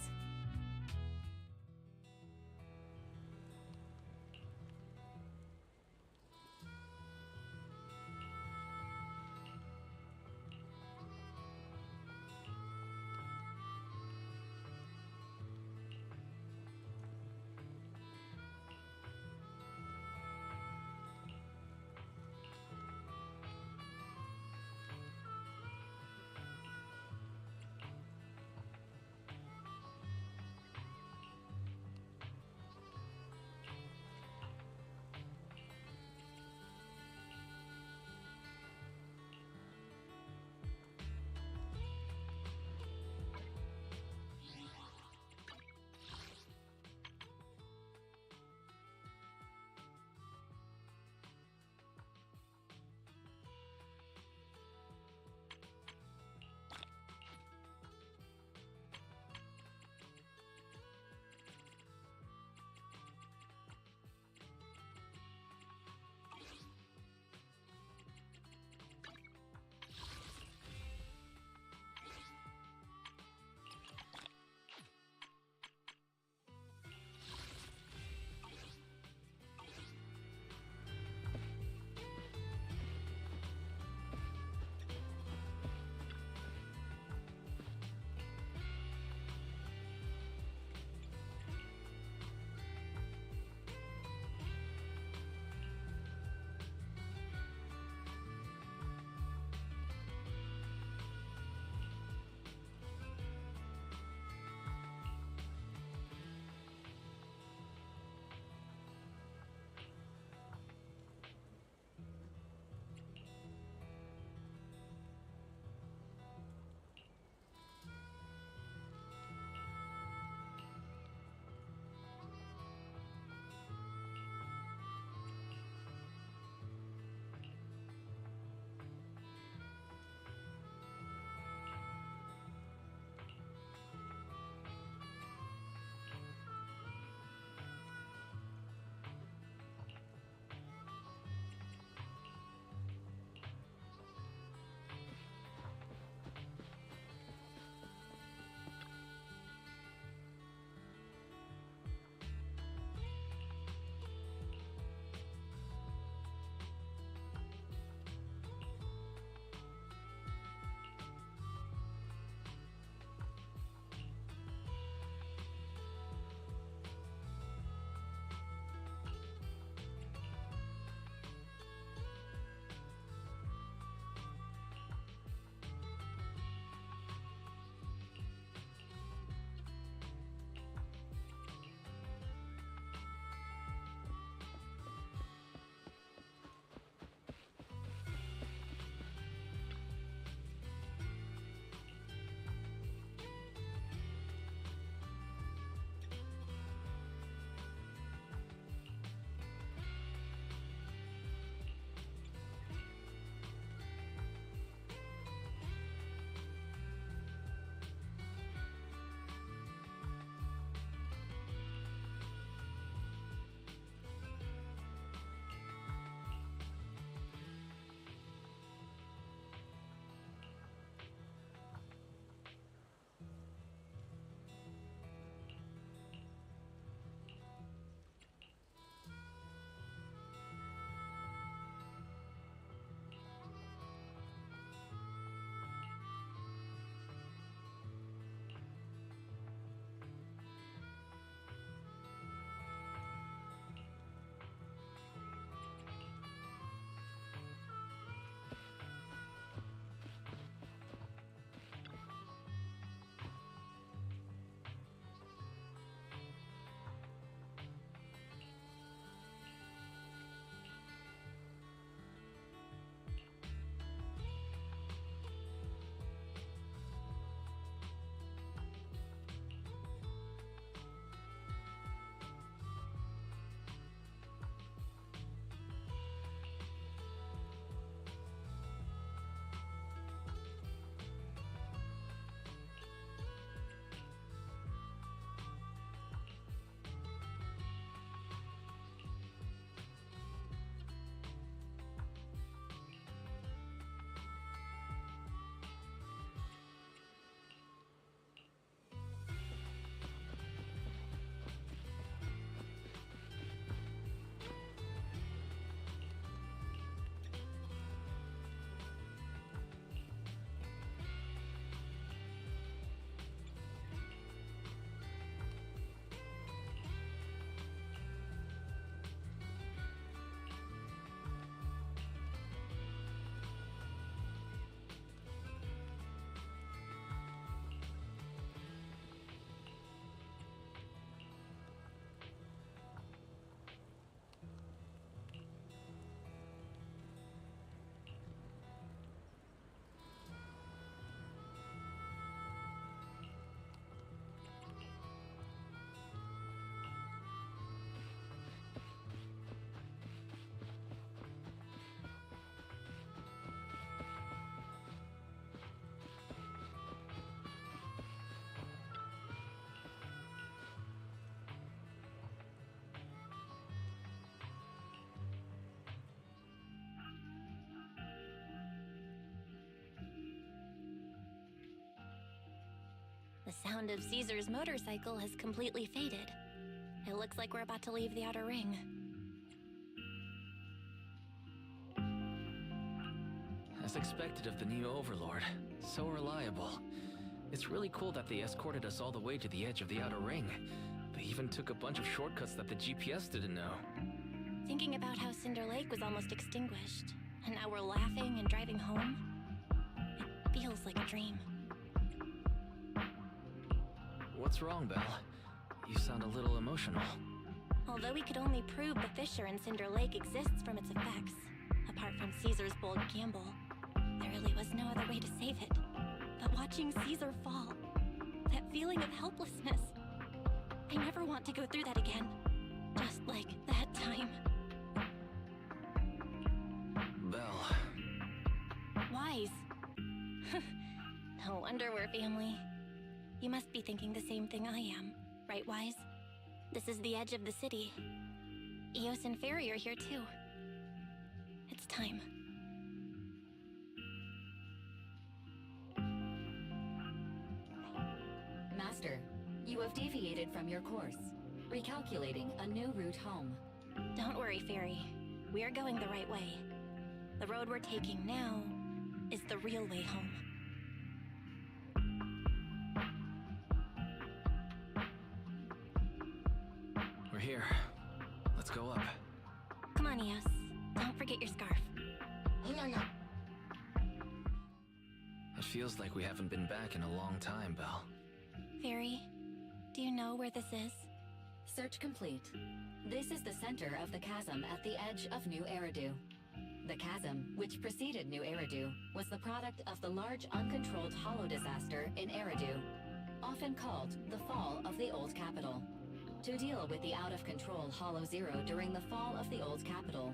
sound of Caesar's motorcycle has completely faded. It looks like we're about to leave the Outer Ring. As expected of the new Overlord, so reliable. It's really cool that they escorted us all the way to the edge of the Outer Ring. They even took a bunch of shortcuts that the GPS didn't know. Thinking about how Cinder Lake was almost extinguished, and now we're laughing and driving home, it feels like a dream. What's wrong, Belle? You sound a little emotional. Although we could only prove the fissure in Cinder Lake exists from its effects, apart from Caesar's bold gamble, there really was no other way to save it. But watching Caesar fall, that feeling of helplessness, I never want to go through that again. Just like that time. Belle. Wise. No wonder we're family. You must be thinking the same thing I am, right, Wise? This is the edge of the city. Eos and Fairy are here too. It's time. Master, you have deviated from your course, recalculating a new route home. Don't worry, Fairy. We're going the right way. The road we're taking now is the real way home. We're here. Let's go up. Come on, Eos. Don't forget your scarf. No. It feels like we haven't been back in a long time, Belle. Fairy, do you know where this is? Search complete. This is the center of the chasm at the edge of New Eridu. The chasm, which preceded New Eridu, was the product of the large uncontrolled hollow disaster in Eridu, often called the fall of the Old Capital. To deal with the out-of-control Hollow Zero during the fall of the Old Capital,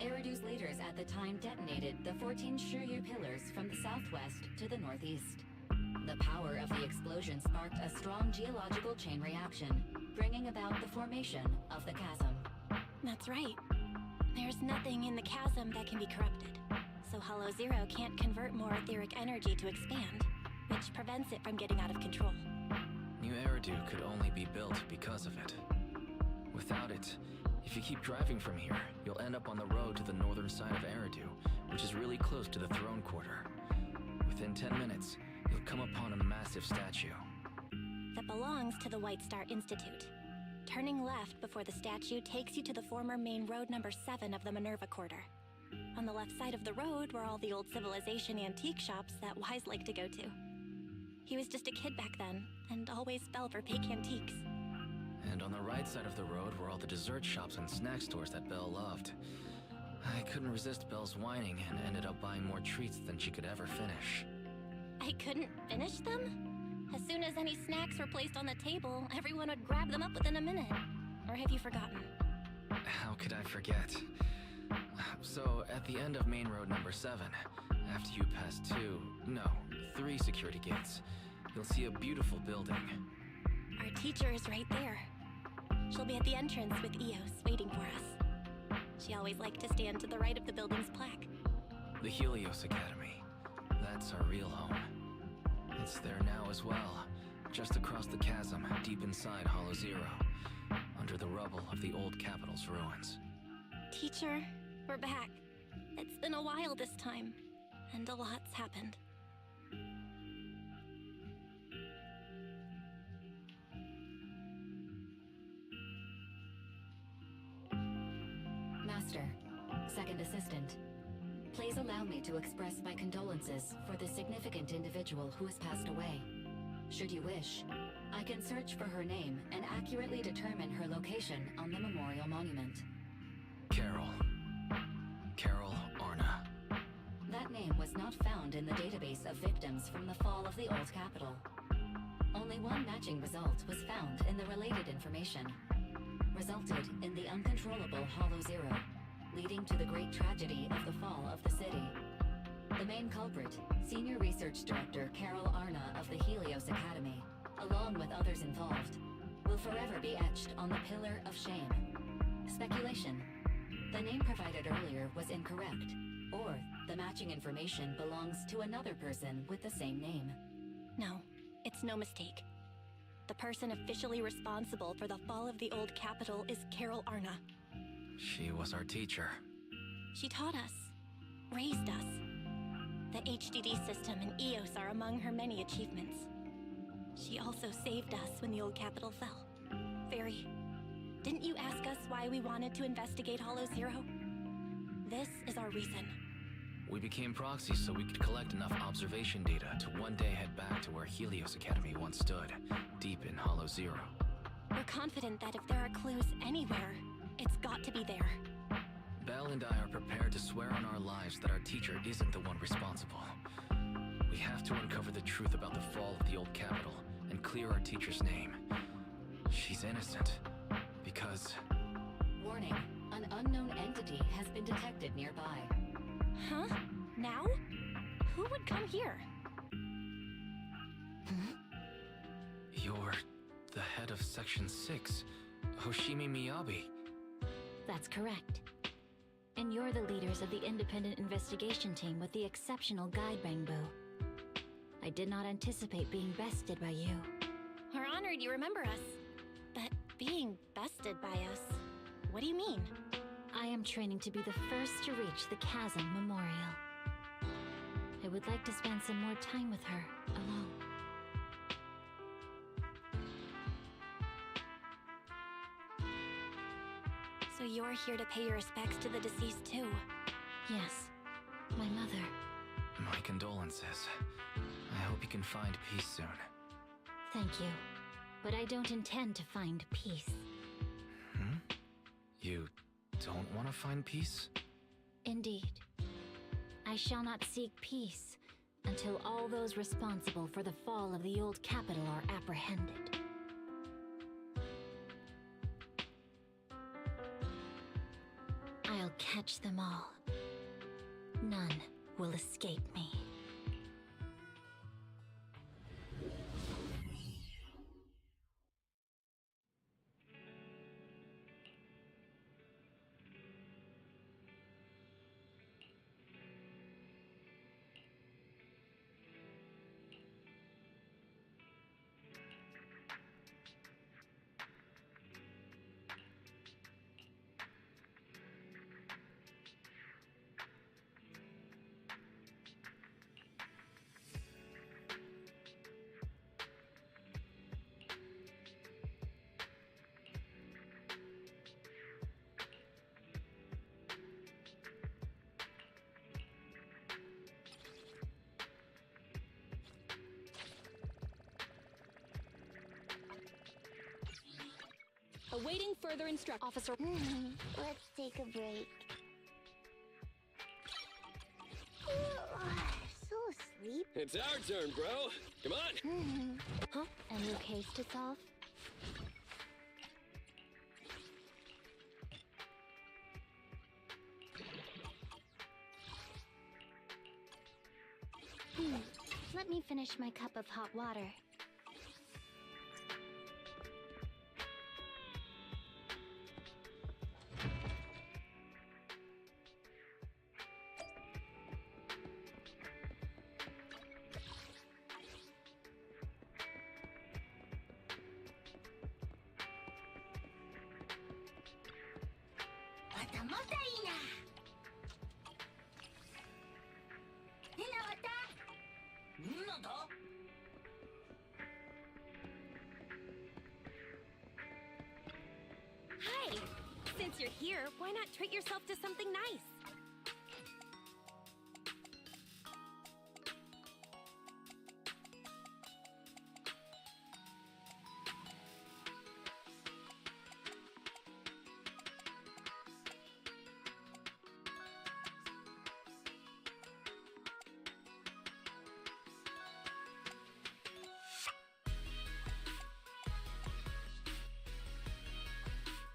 Eridu's leaders at the time detonated the 14 Shiryu pillars from the southwest to the northeast. The power of the explosion sparked a strong geological chain reaction, bringing about the formation of the chasm. That's right. There's nothing in the chasm that can be corrupted, so Hollow Zero can't convert more etheric energy to expand, which prevents it from getting out of control. New Eridu could only be built because of it. Without it, if you keep driving from here, you'll end up on the road to the northern side of Eridu, which is really close to the throne quarter. Within 10 minutes, you'll come upon a massive statue. That belongs to the White Star Institute. Turning left before the statue takes you to the former main road number 7 of the Minerva Quarter. On the left side of the road were all the old civilization antique shops that Wise liked to go to. He was just a kid back then, and always fell for fake antiques. And on the right side of the road were all the dessert shops and snack stores that Belle loved. I couldn't resist Belle's whining and ended up buying more treats than she could ever finish. I couldn't finish them? As soon as any snacks were placed on the table, everyone would grab them up within a minute. Or have you forgotten? How could I forget? So, at the end of main road number 7, after you pass 3 security gates, you'll see a beautiful building. Our teacher is right there. She'll be at the entrance with Eos, waiting for us. She always liked to stand to the right of the building's plaque. The Helios Academy. That's our real home. It's there now as well, just across the chasm, deep inside Hollow Zero, under the rubble of the old capital's ruins. Teacher, we're back. It's been a while this time, and a lot's happened. Master, Second Assistant, please allow me to express my condolences for the significant individual who has passed away. Should you wish, I can search for her name and accurately determine her location on the memorial monument. Carol Arna. That name was not found in the database of victims from the fall of the Old Capital. Only one matching result was found in the related information. Resulted in the uncontrollable Hollow Zero, leading to the great tragedy of the fall of the city. The main culprit, Senior Research Director Carol Arna of the Helios Academy, along with others involved, will forever be etched on the Pillar of Shame. Speculation. The name provided earlier was incorrect, or the matching information belongs to another person with the same name. No, it's no mistake. The person officially responsible for the fall of the old capital is Carol Arna. She was our teacher. She taught us, raised us. The HDD system and EOS are among her many achievements. She also saved us when the old capital fell. Fairy, didn't you ask us why we wanted to investigate Hollow Zero? This is our reason. We became proxies so we could collect enough observation data to one day head back to where Helios Academy once stood, deep in Hollow Zero. We're confident that if there are clues anywhere, it's got to be there. Belle and I are prepared to swear on our lives that our teacher isn't the one responsible. We have to uncover the truth about the fall of the old capital and clear our teacher's name. She's innocent. Because... Warning. An unknown entity has been detected nearby. Huh? Now? Who would come here? You're the head of Section 6, Hoshimi Miyabi. That's correct. And you're the leaders of the independent investigation team with the exceptional guide Rainbow. I did not anticipate being bested by you. We're honored you remember us. But being bested by us, what do you mean? I am training to be the first to reach the Chasm Memorial. I would like to spend some more time with her, alone. So you're here to pay your respects to the deceased too? Yes, my mother. My condolences. I hope you can find peace soon. Thank you. But I don't intend to find peace. You don't want to find peace? Indeed. I shall not seek peace until all those responsible for the fall of the old capital are apprehended. I'll catch them all. None will escape me. Awaiting further instruction. Officer. Let's take a break. So asleep. It's our turn, bro. Come on. Huh? A new case to solve? Let me finish my cup of hot water. Hi! Since you're here, why not treat yourself to something nice?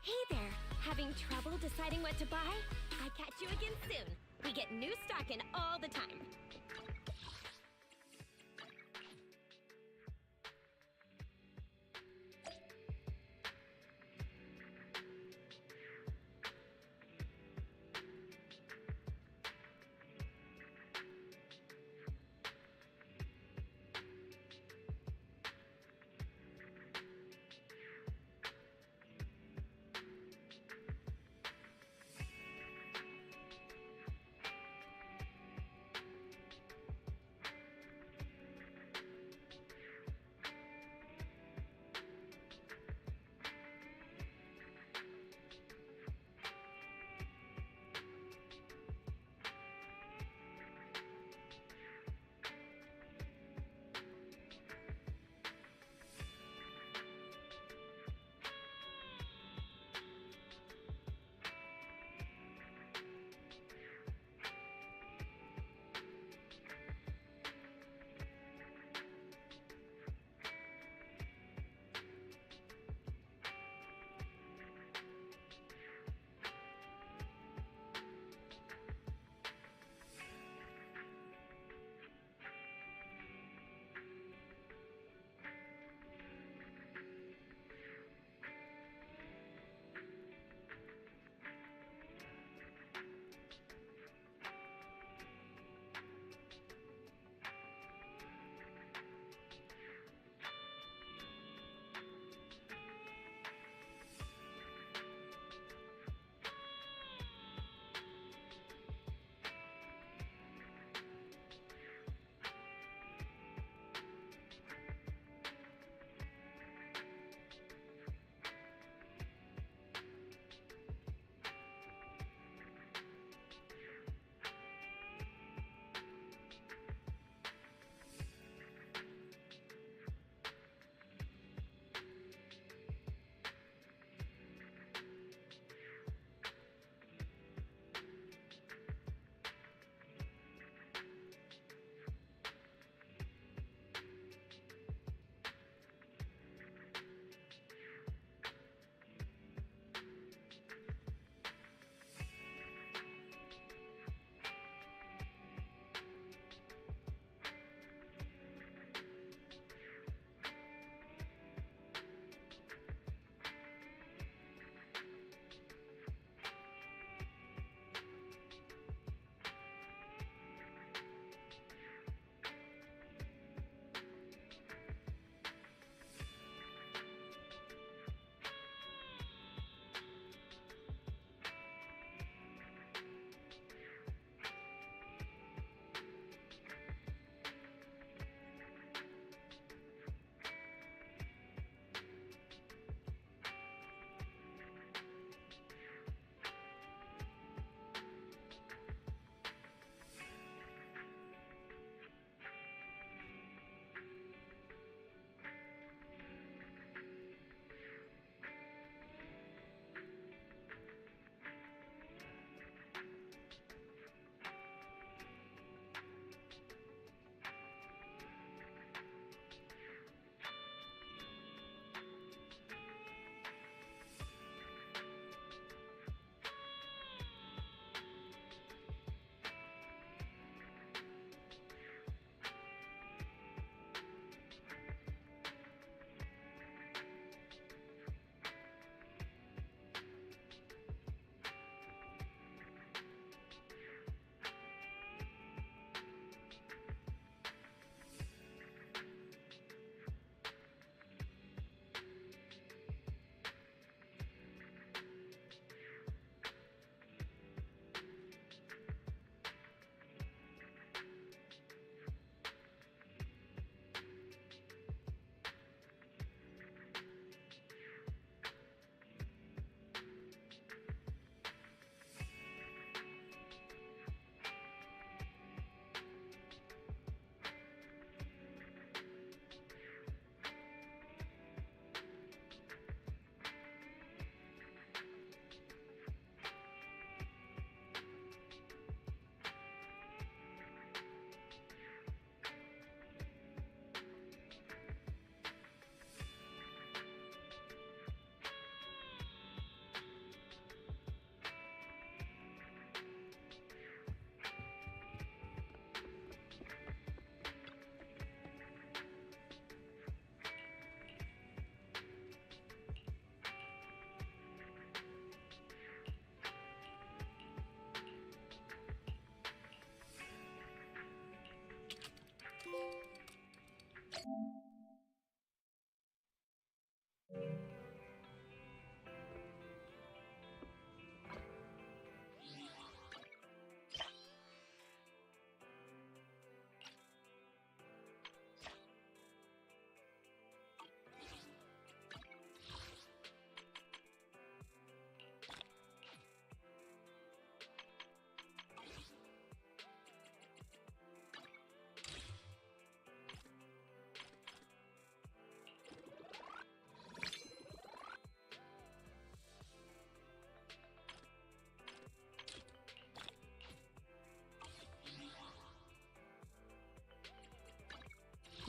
Hey there! Having trouble deciding what to buy? I catch you again soon. We get new stock in all the time.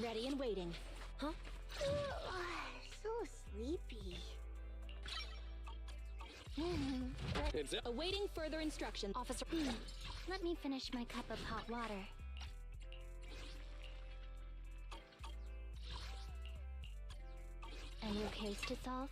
Ready and waiting. Huh? So sleepy. It's awaiting further instruction, officer. Let me finish my cup of hot water. A new case to solve?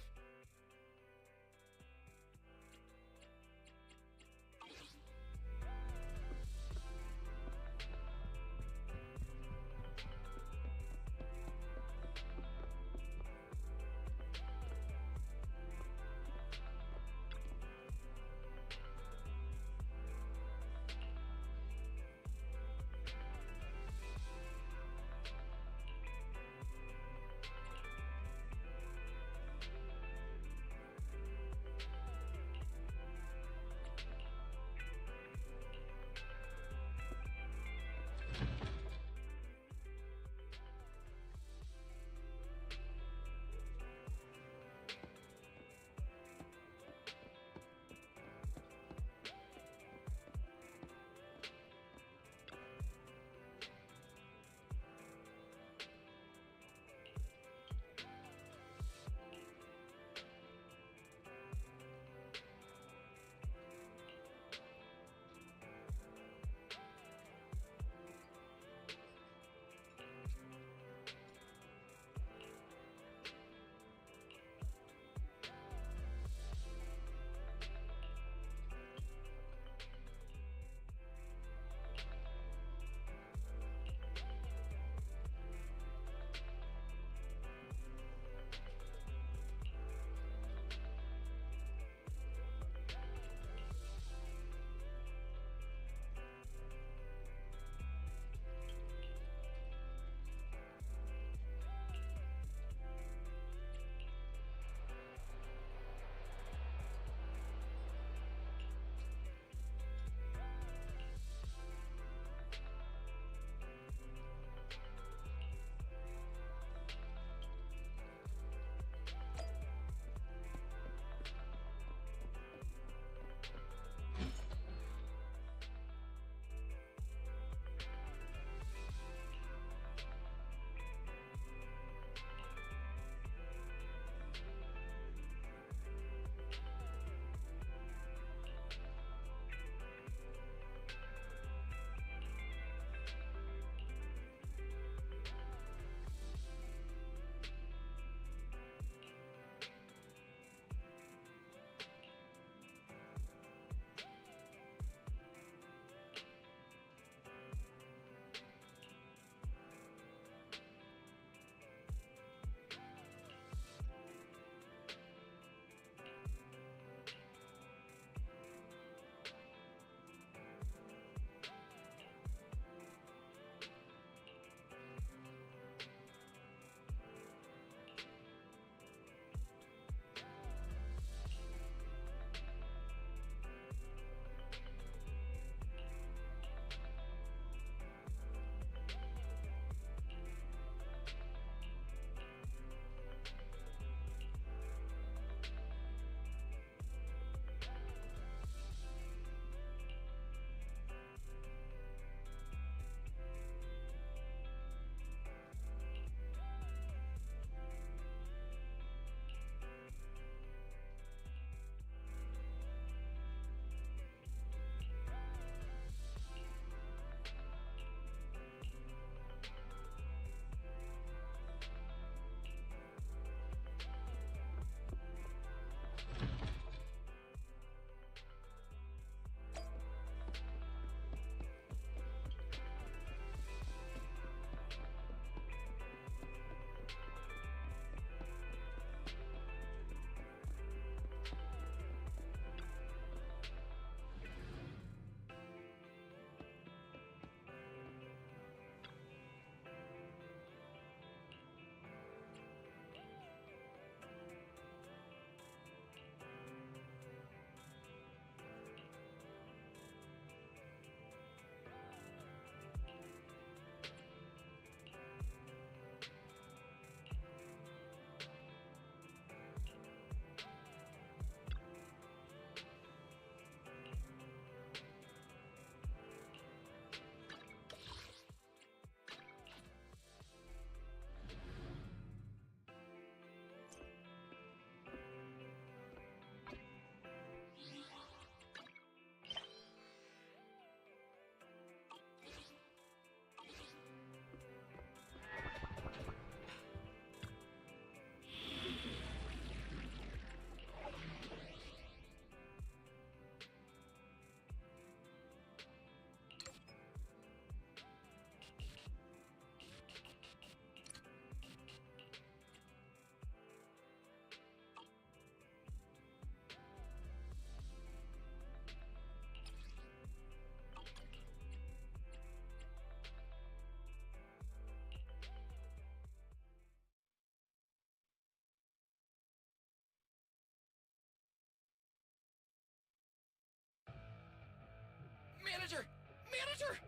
Manager! Manager!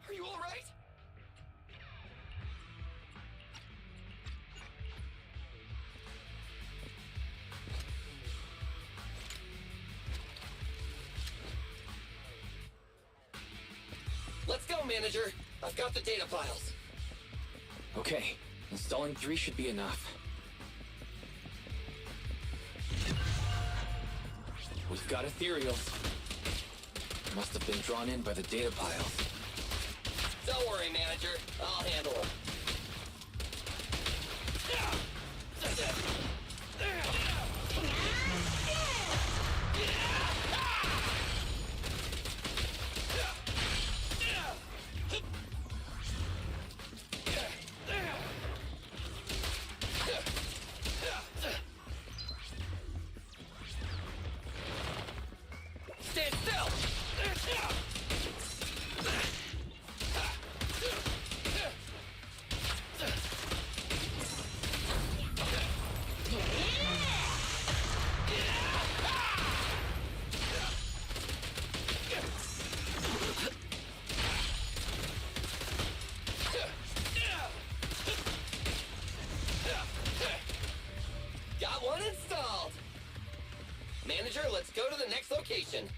Are you alright? Let's go, Manager! I've got the data files. Okay, installing 3 should be enough. We've got ethereals. Must have been drawn in by the data piles. Don't worry, Manager. I'll handle them. Stand still! Got one installed! Manager, let's go to the next location.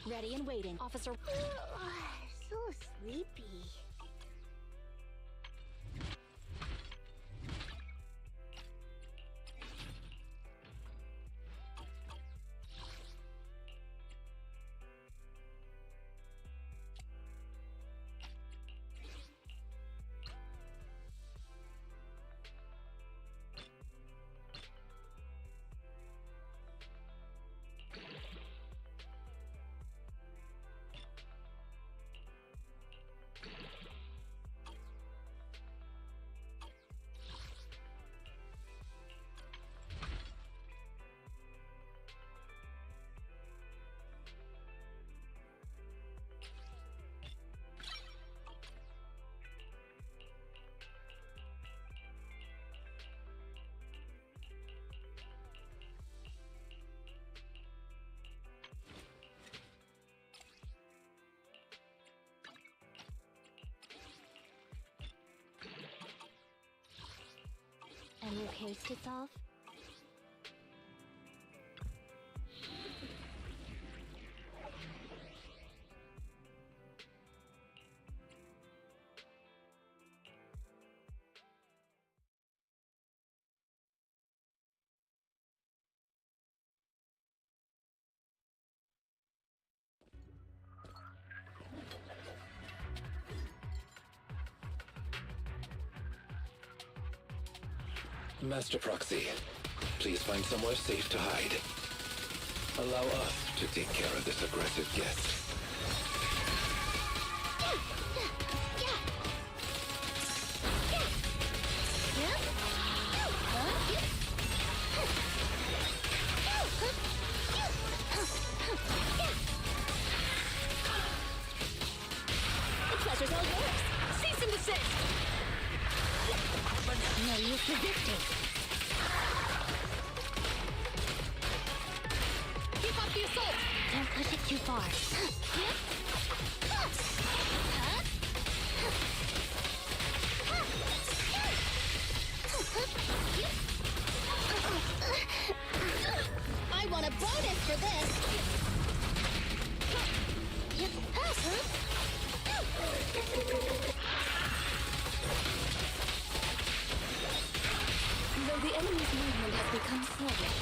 Ready and waiting, Officer. So sleepy. A new case to solve? Master Proxy, please find somewhere safe to hide. Allow us to take care of this aggressive guest. The pleasure's all yours. Cease and desist. No use resisting. Don't push it too far. I want a bonus for this! Though the enemy's movement has become sluggish,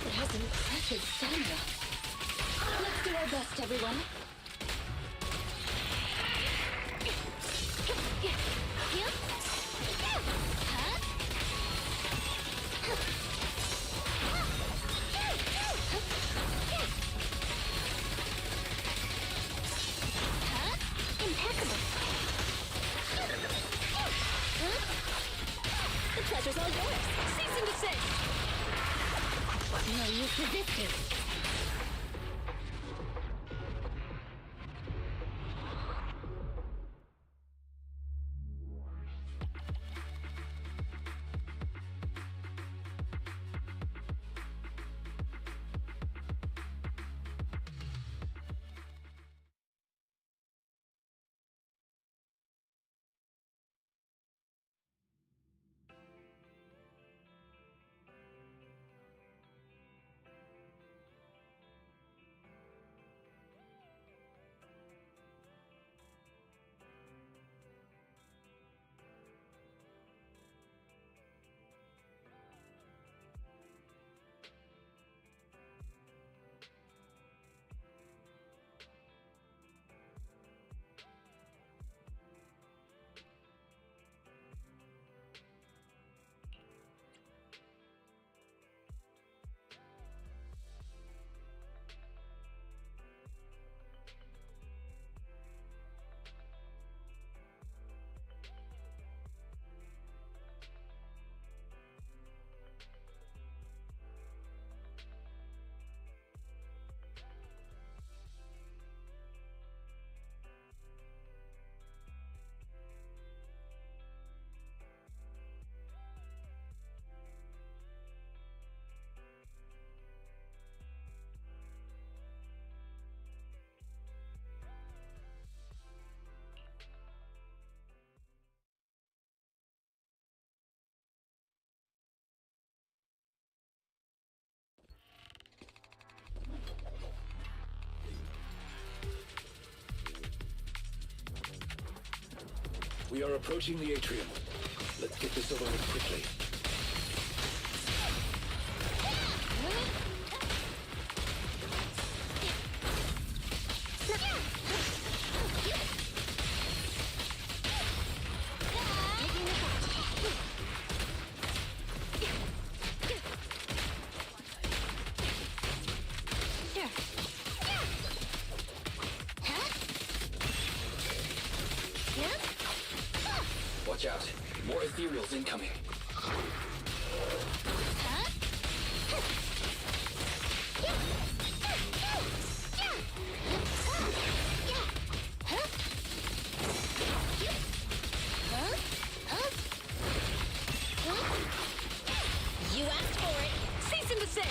it has impressive stamina. Let's do our best, everyone. Impeccable! The pleasure's all yours. Cease and desist! No use resisting. We are approaching the atrium. Let's get this over with quickly. Watch out. More ethereals incoming. You asked for it! Cease and desist!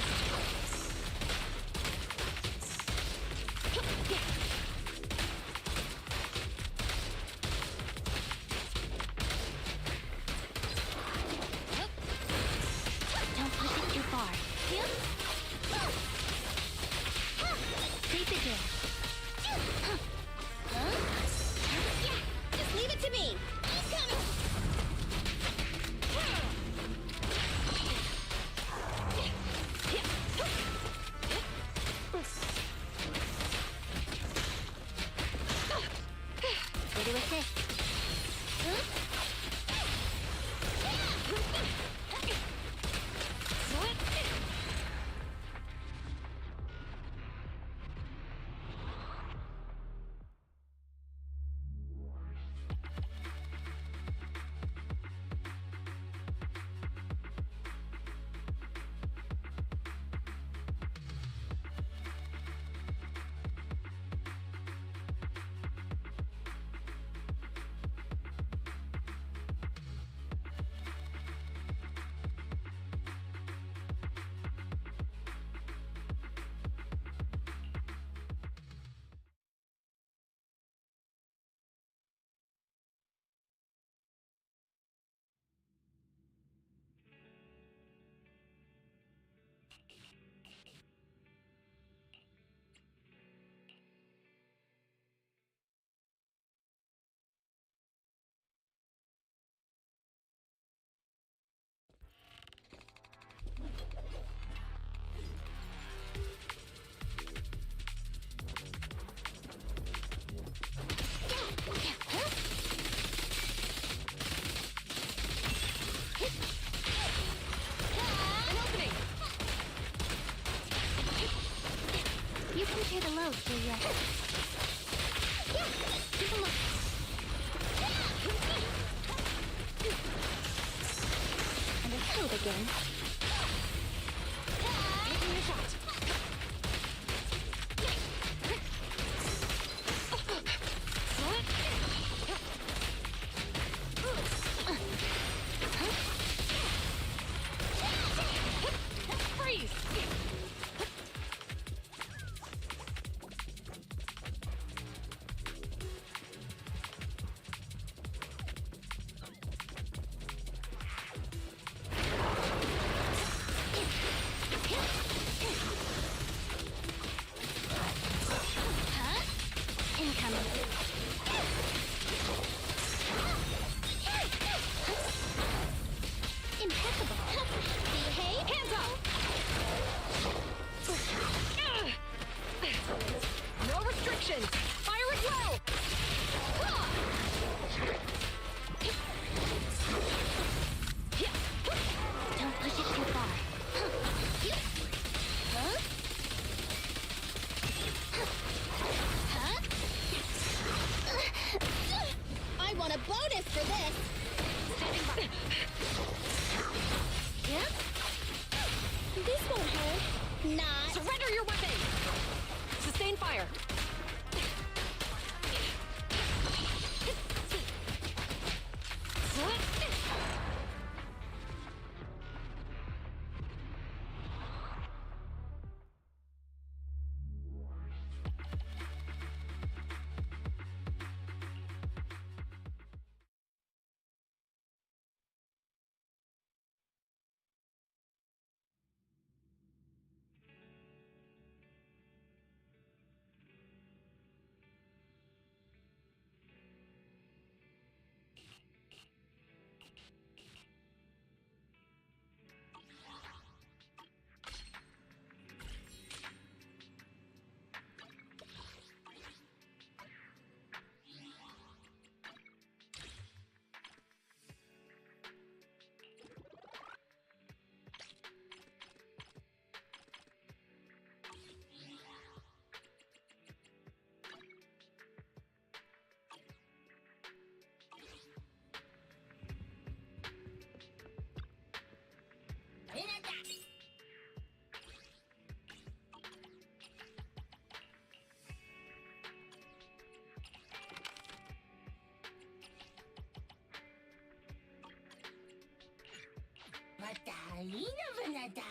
Don't push it too far. Face it here. Just leave it to me! He's coming! Ready with this? You can share the load for your... Yeah! Give him a... And a shield again. Taking your shot. Freeze! Incoming. Impeccable. Behave. Hands up! No restrictions! Fire at will! Don't push it too far. Huh? Huh? I want a bonus for this! Standing by. Yep. This won't hurt. Not. Surrender your weapon! Sustain fire! Batalina Vanada.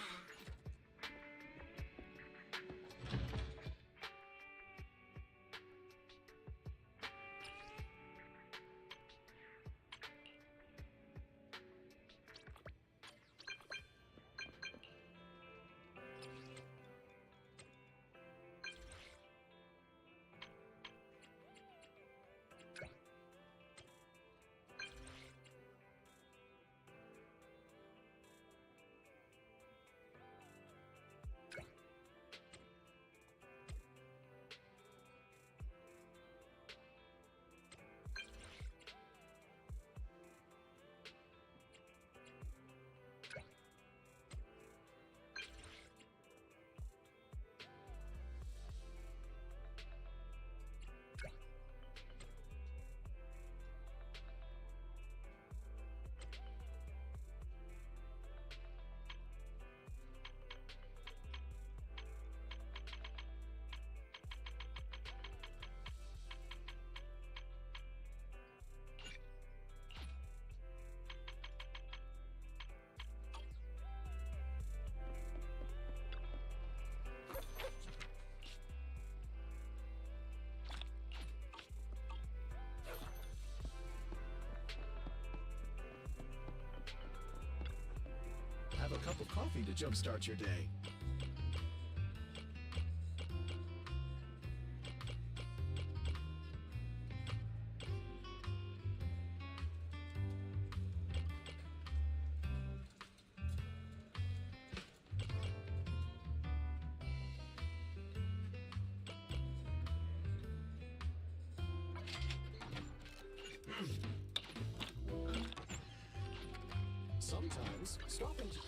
Have a cup of coffee to jumpstart your day. Sometimes stopping to...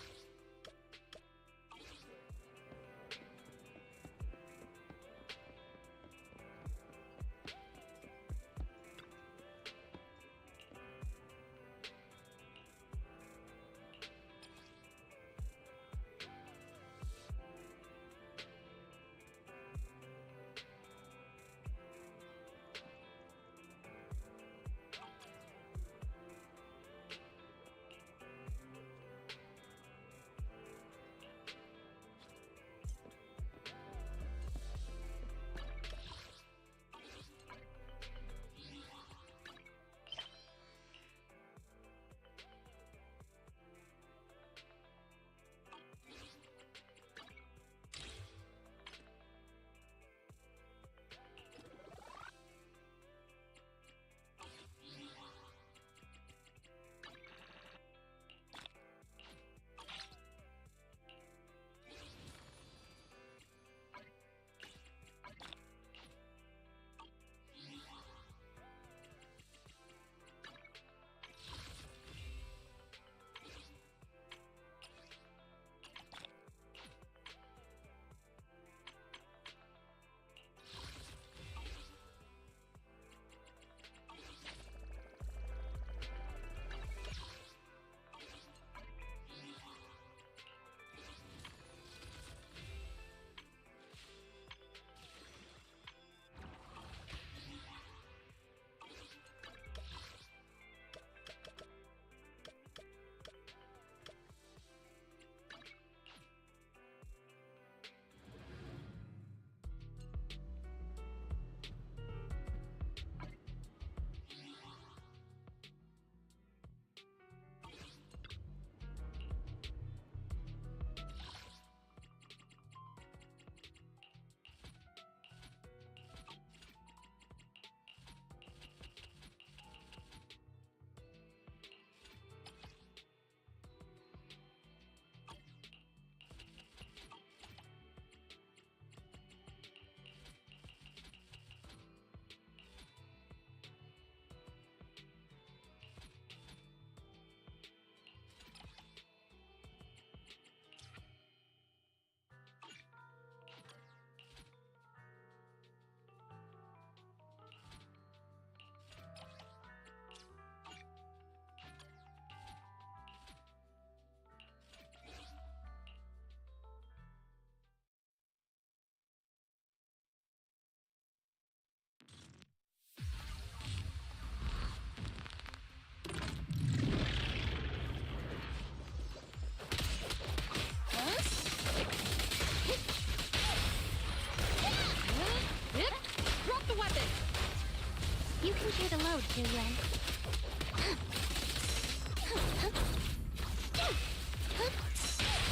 hear the load, Julian.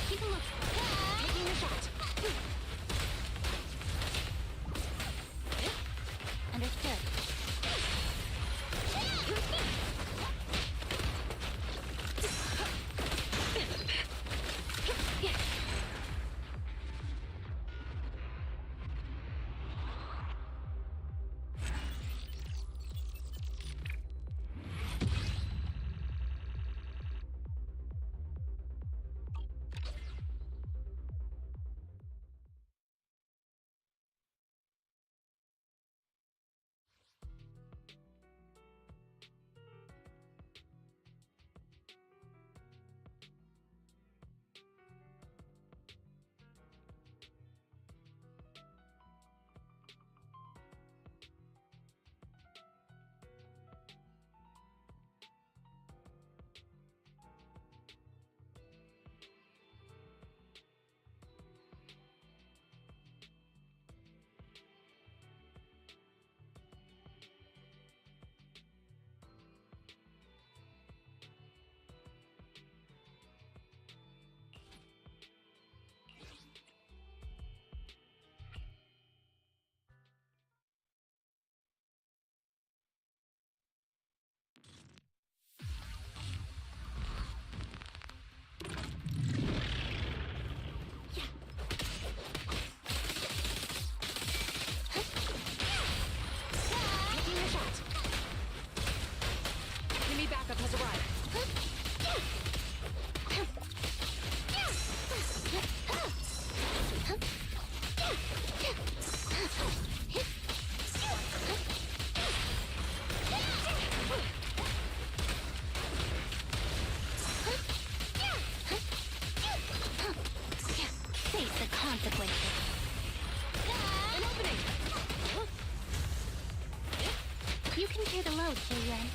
Keep a look. Taking the shot. Understood. Backup has arrived. Face the consequences. An opening. You can clear the load, Julian.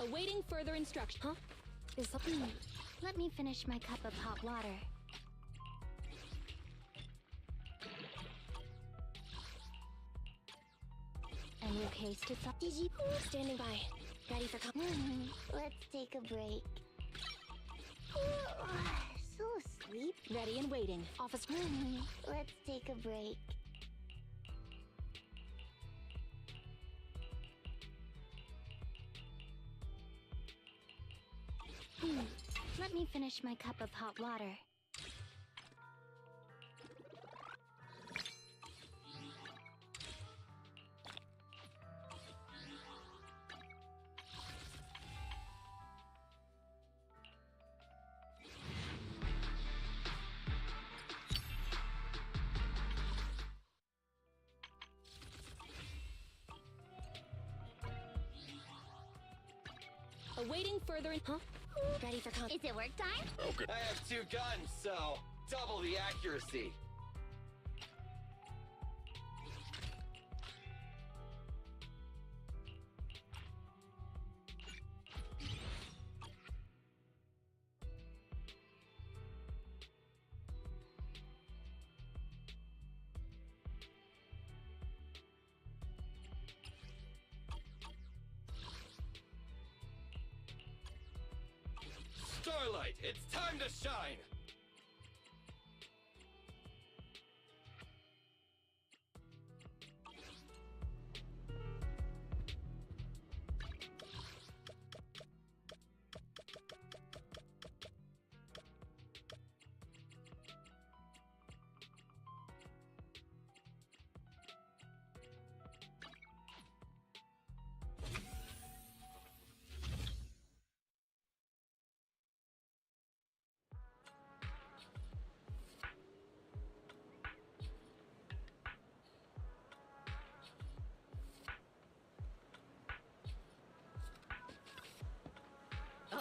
Awaiting further instruction. Huh? Is something... Let me finish my cup of hot water. And your case to... Did you... Standing by. Ready for Let's take a break. So asleep. Ready and waiting. Office... Let's take a break. Let me finish my cup of hot water. Awaiting further... Huh? Ready for Is it work time? Okay. I have 2 guns, so double the accuracy. Starlight, it's time to shine!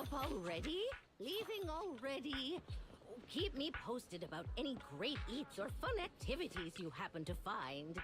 up already? Leaving already? Oh, keep me posted about any great eats or fun activities you happen to find.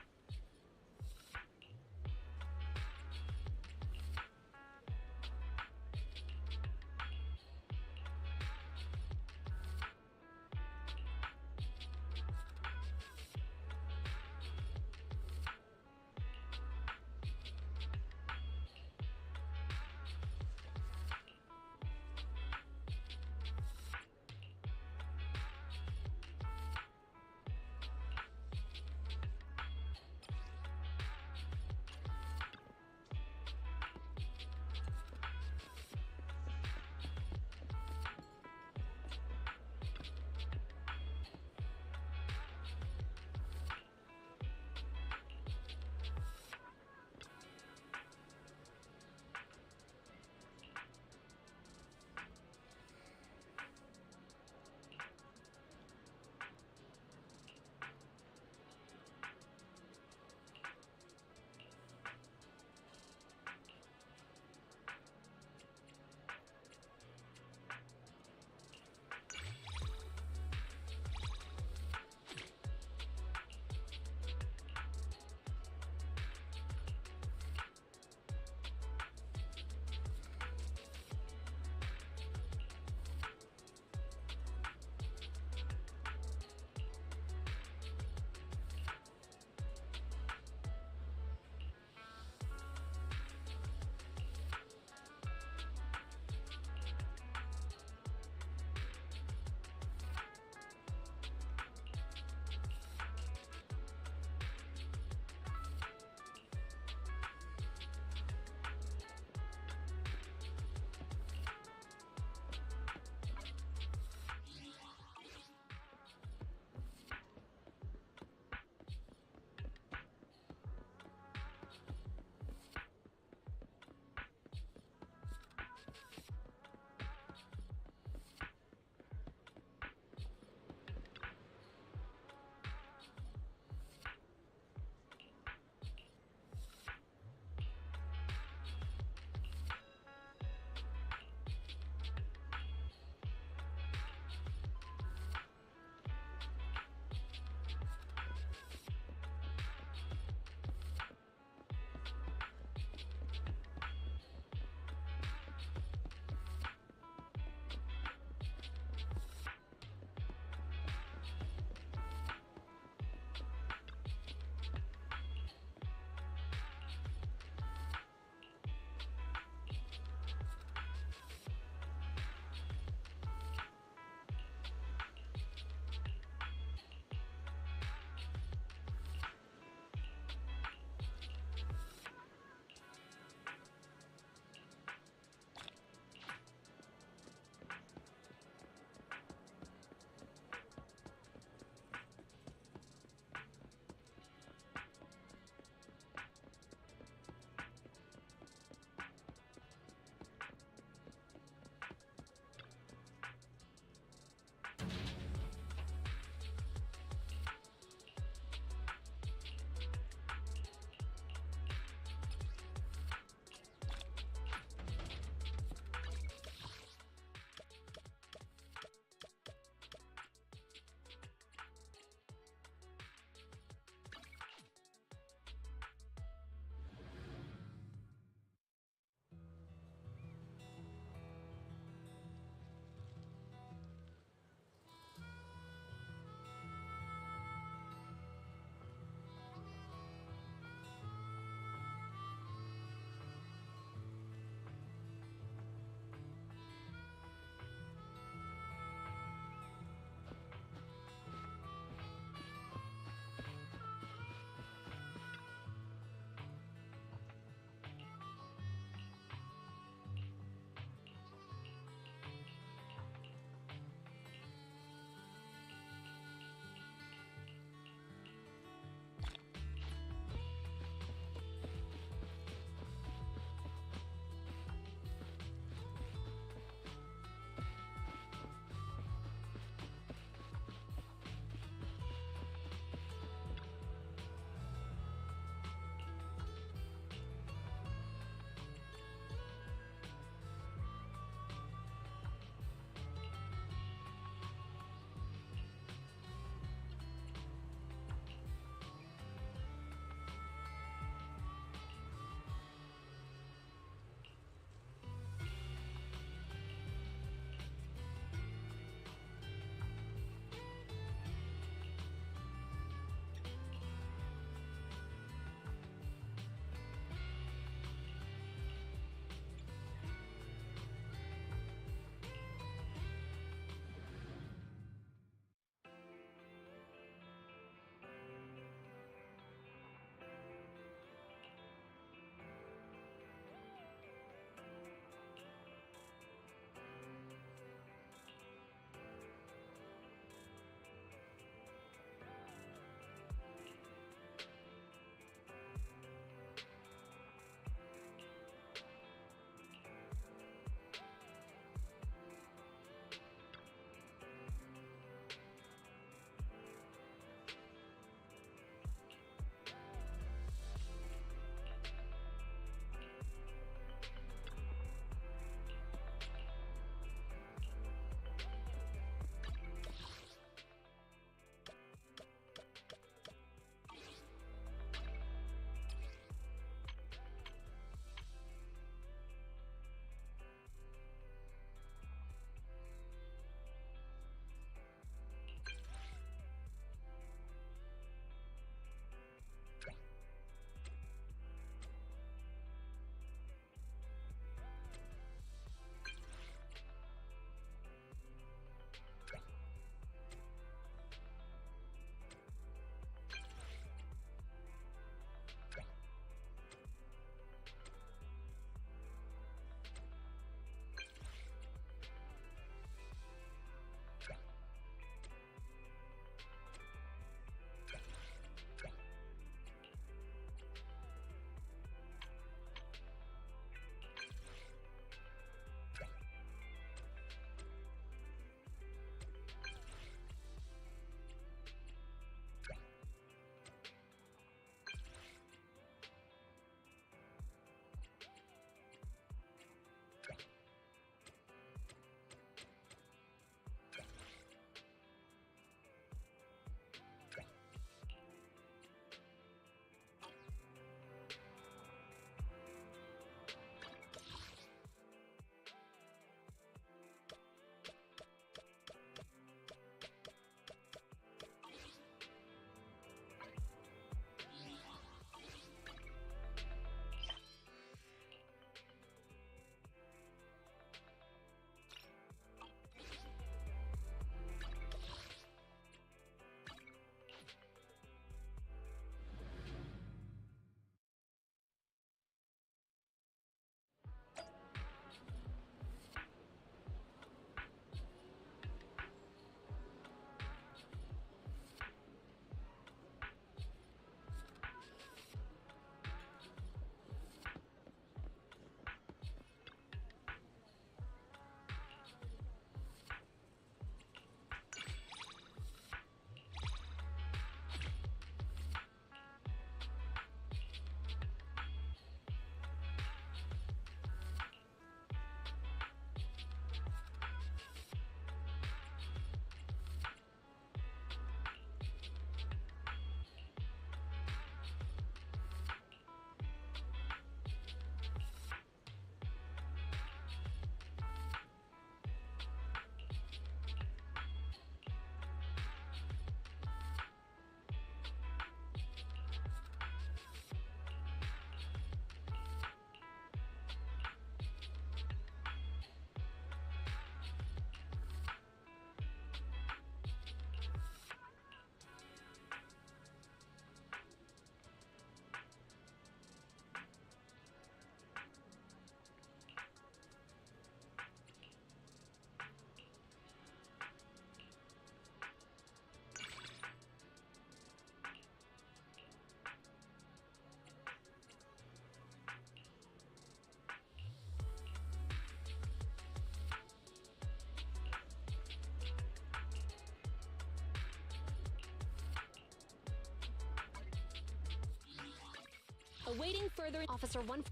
Awaiting further Officer 1.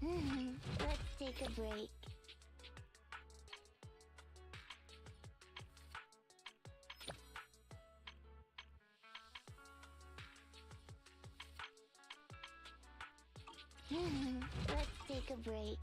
Let's take a break. Let's take a break.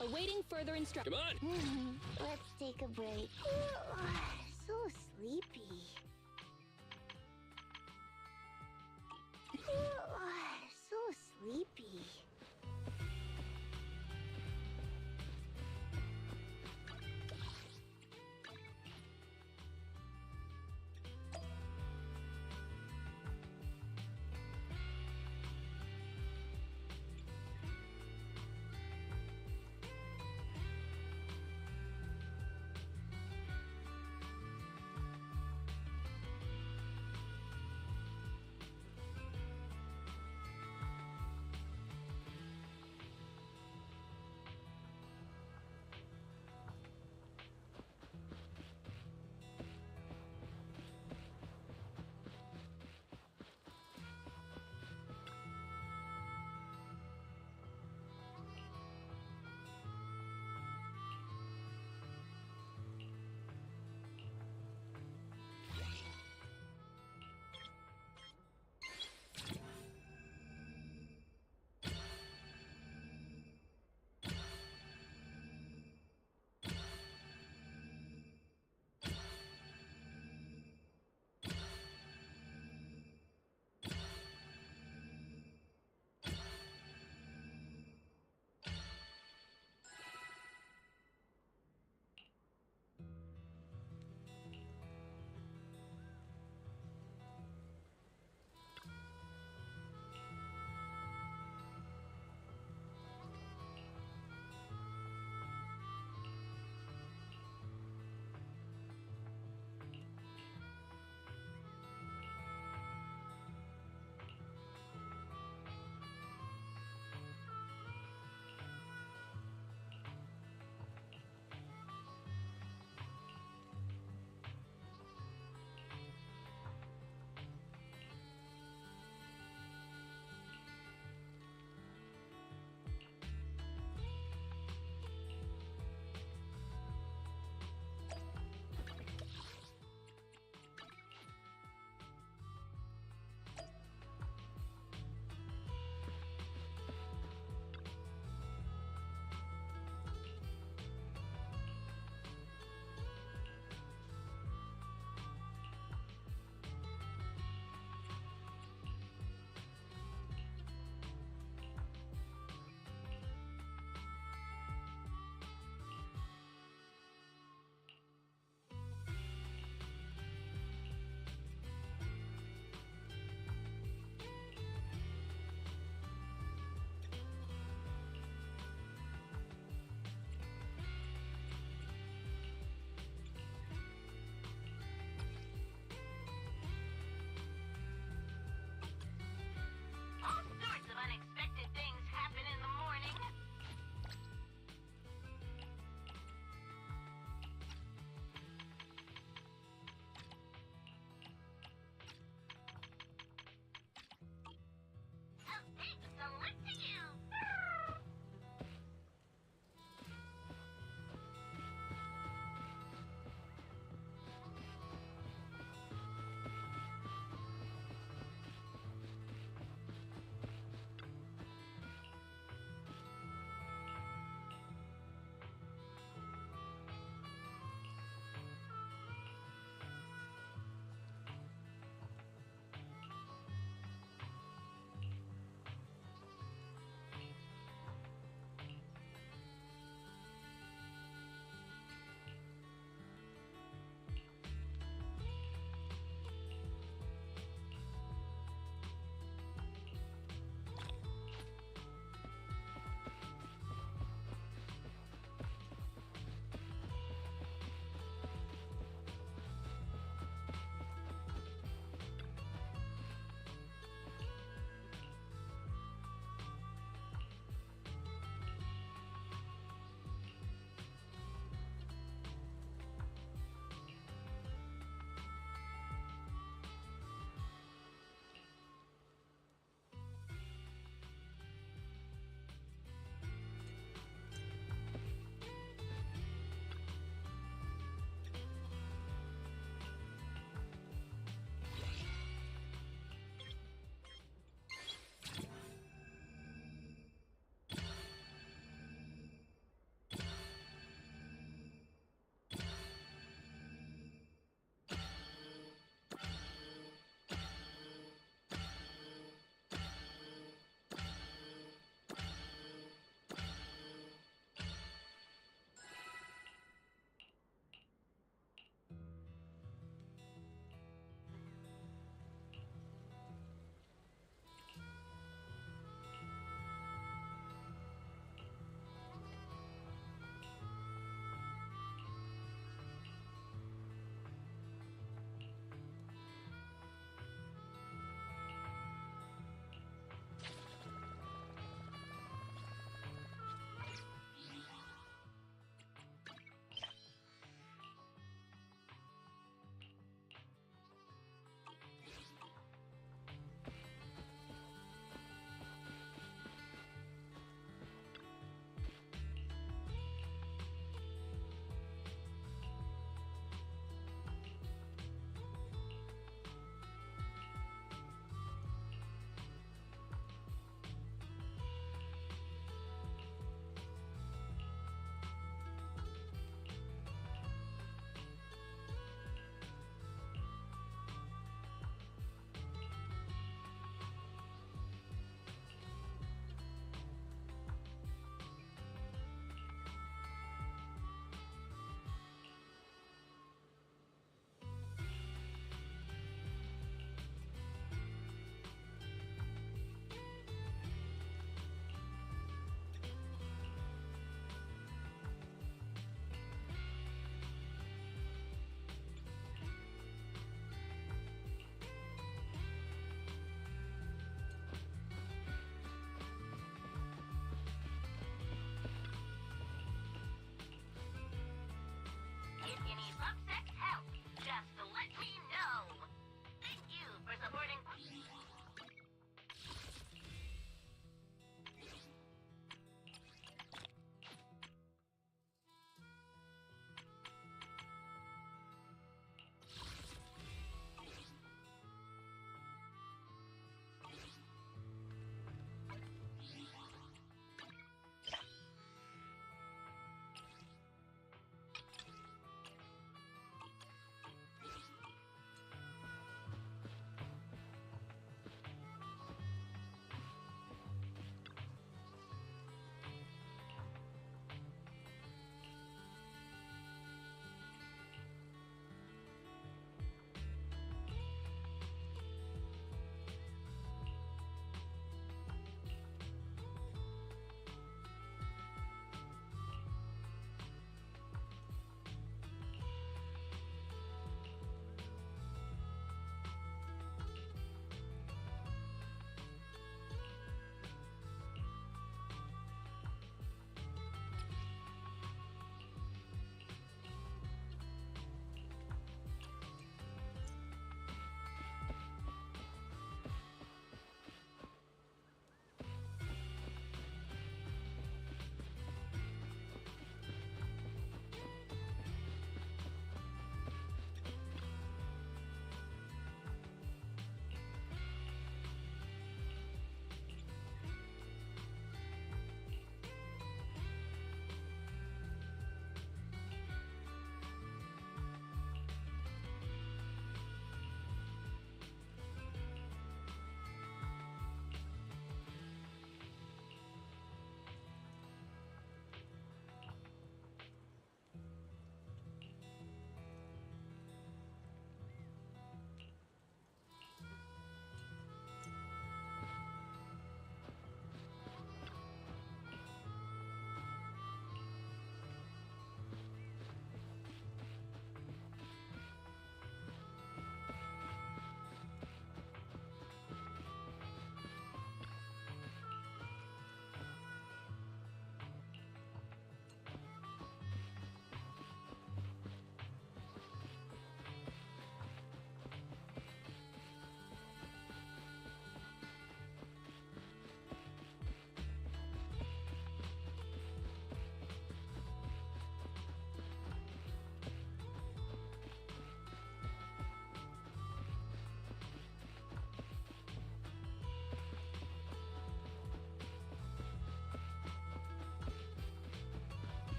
Awaiting further instruction. Come on! Let's take a break.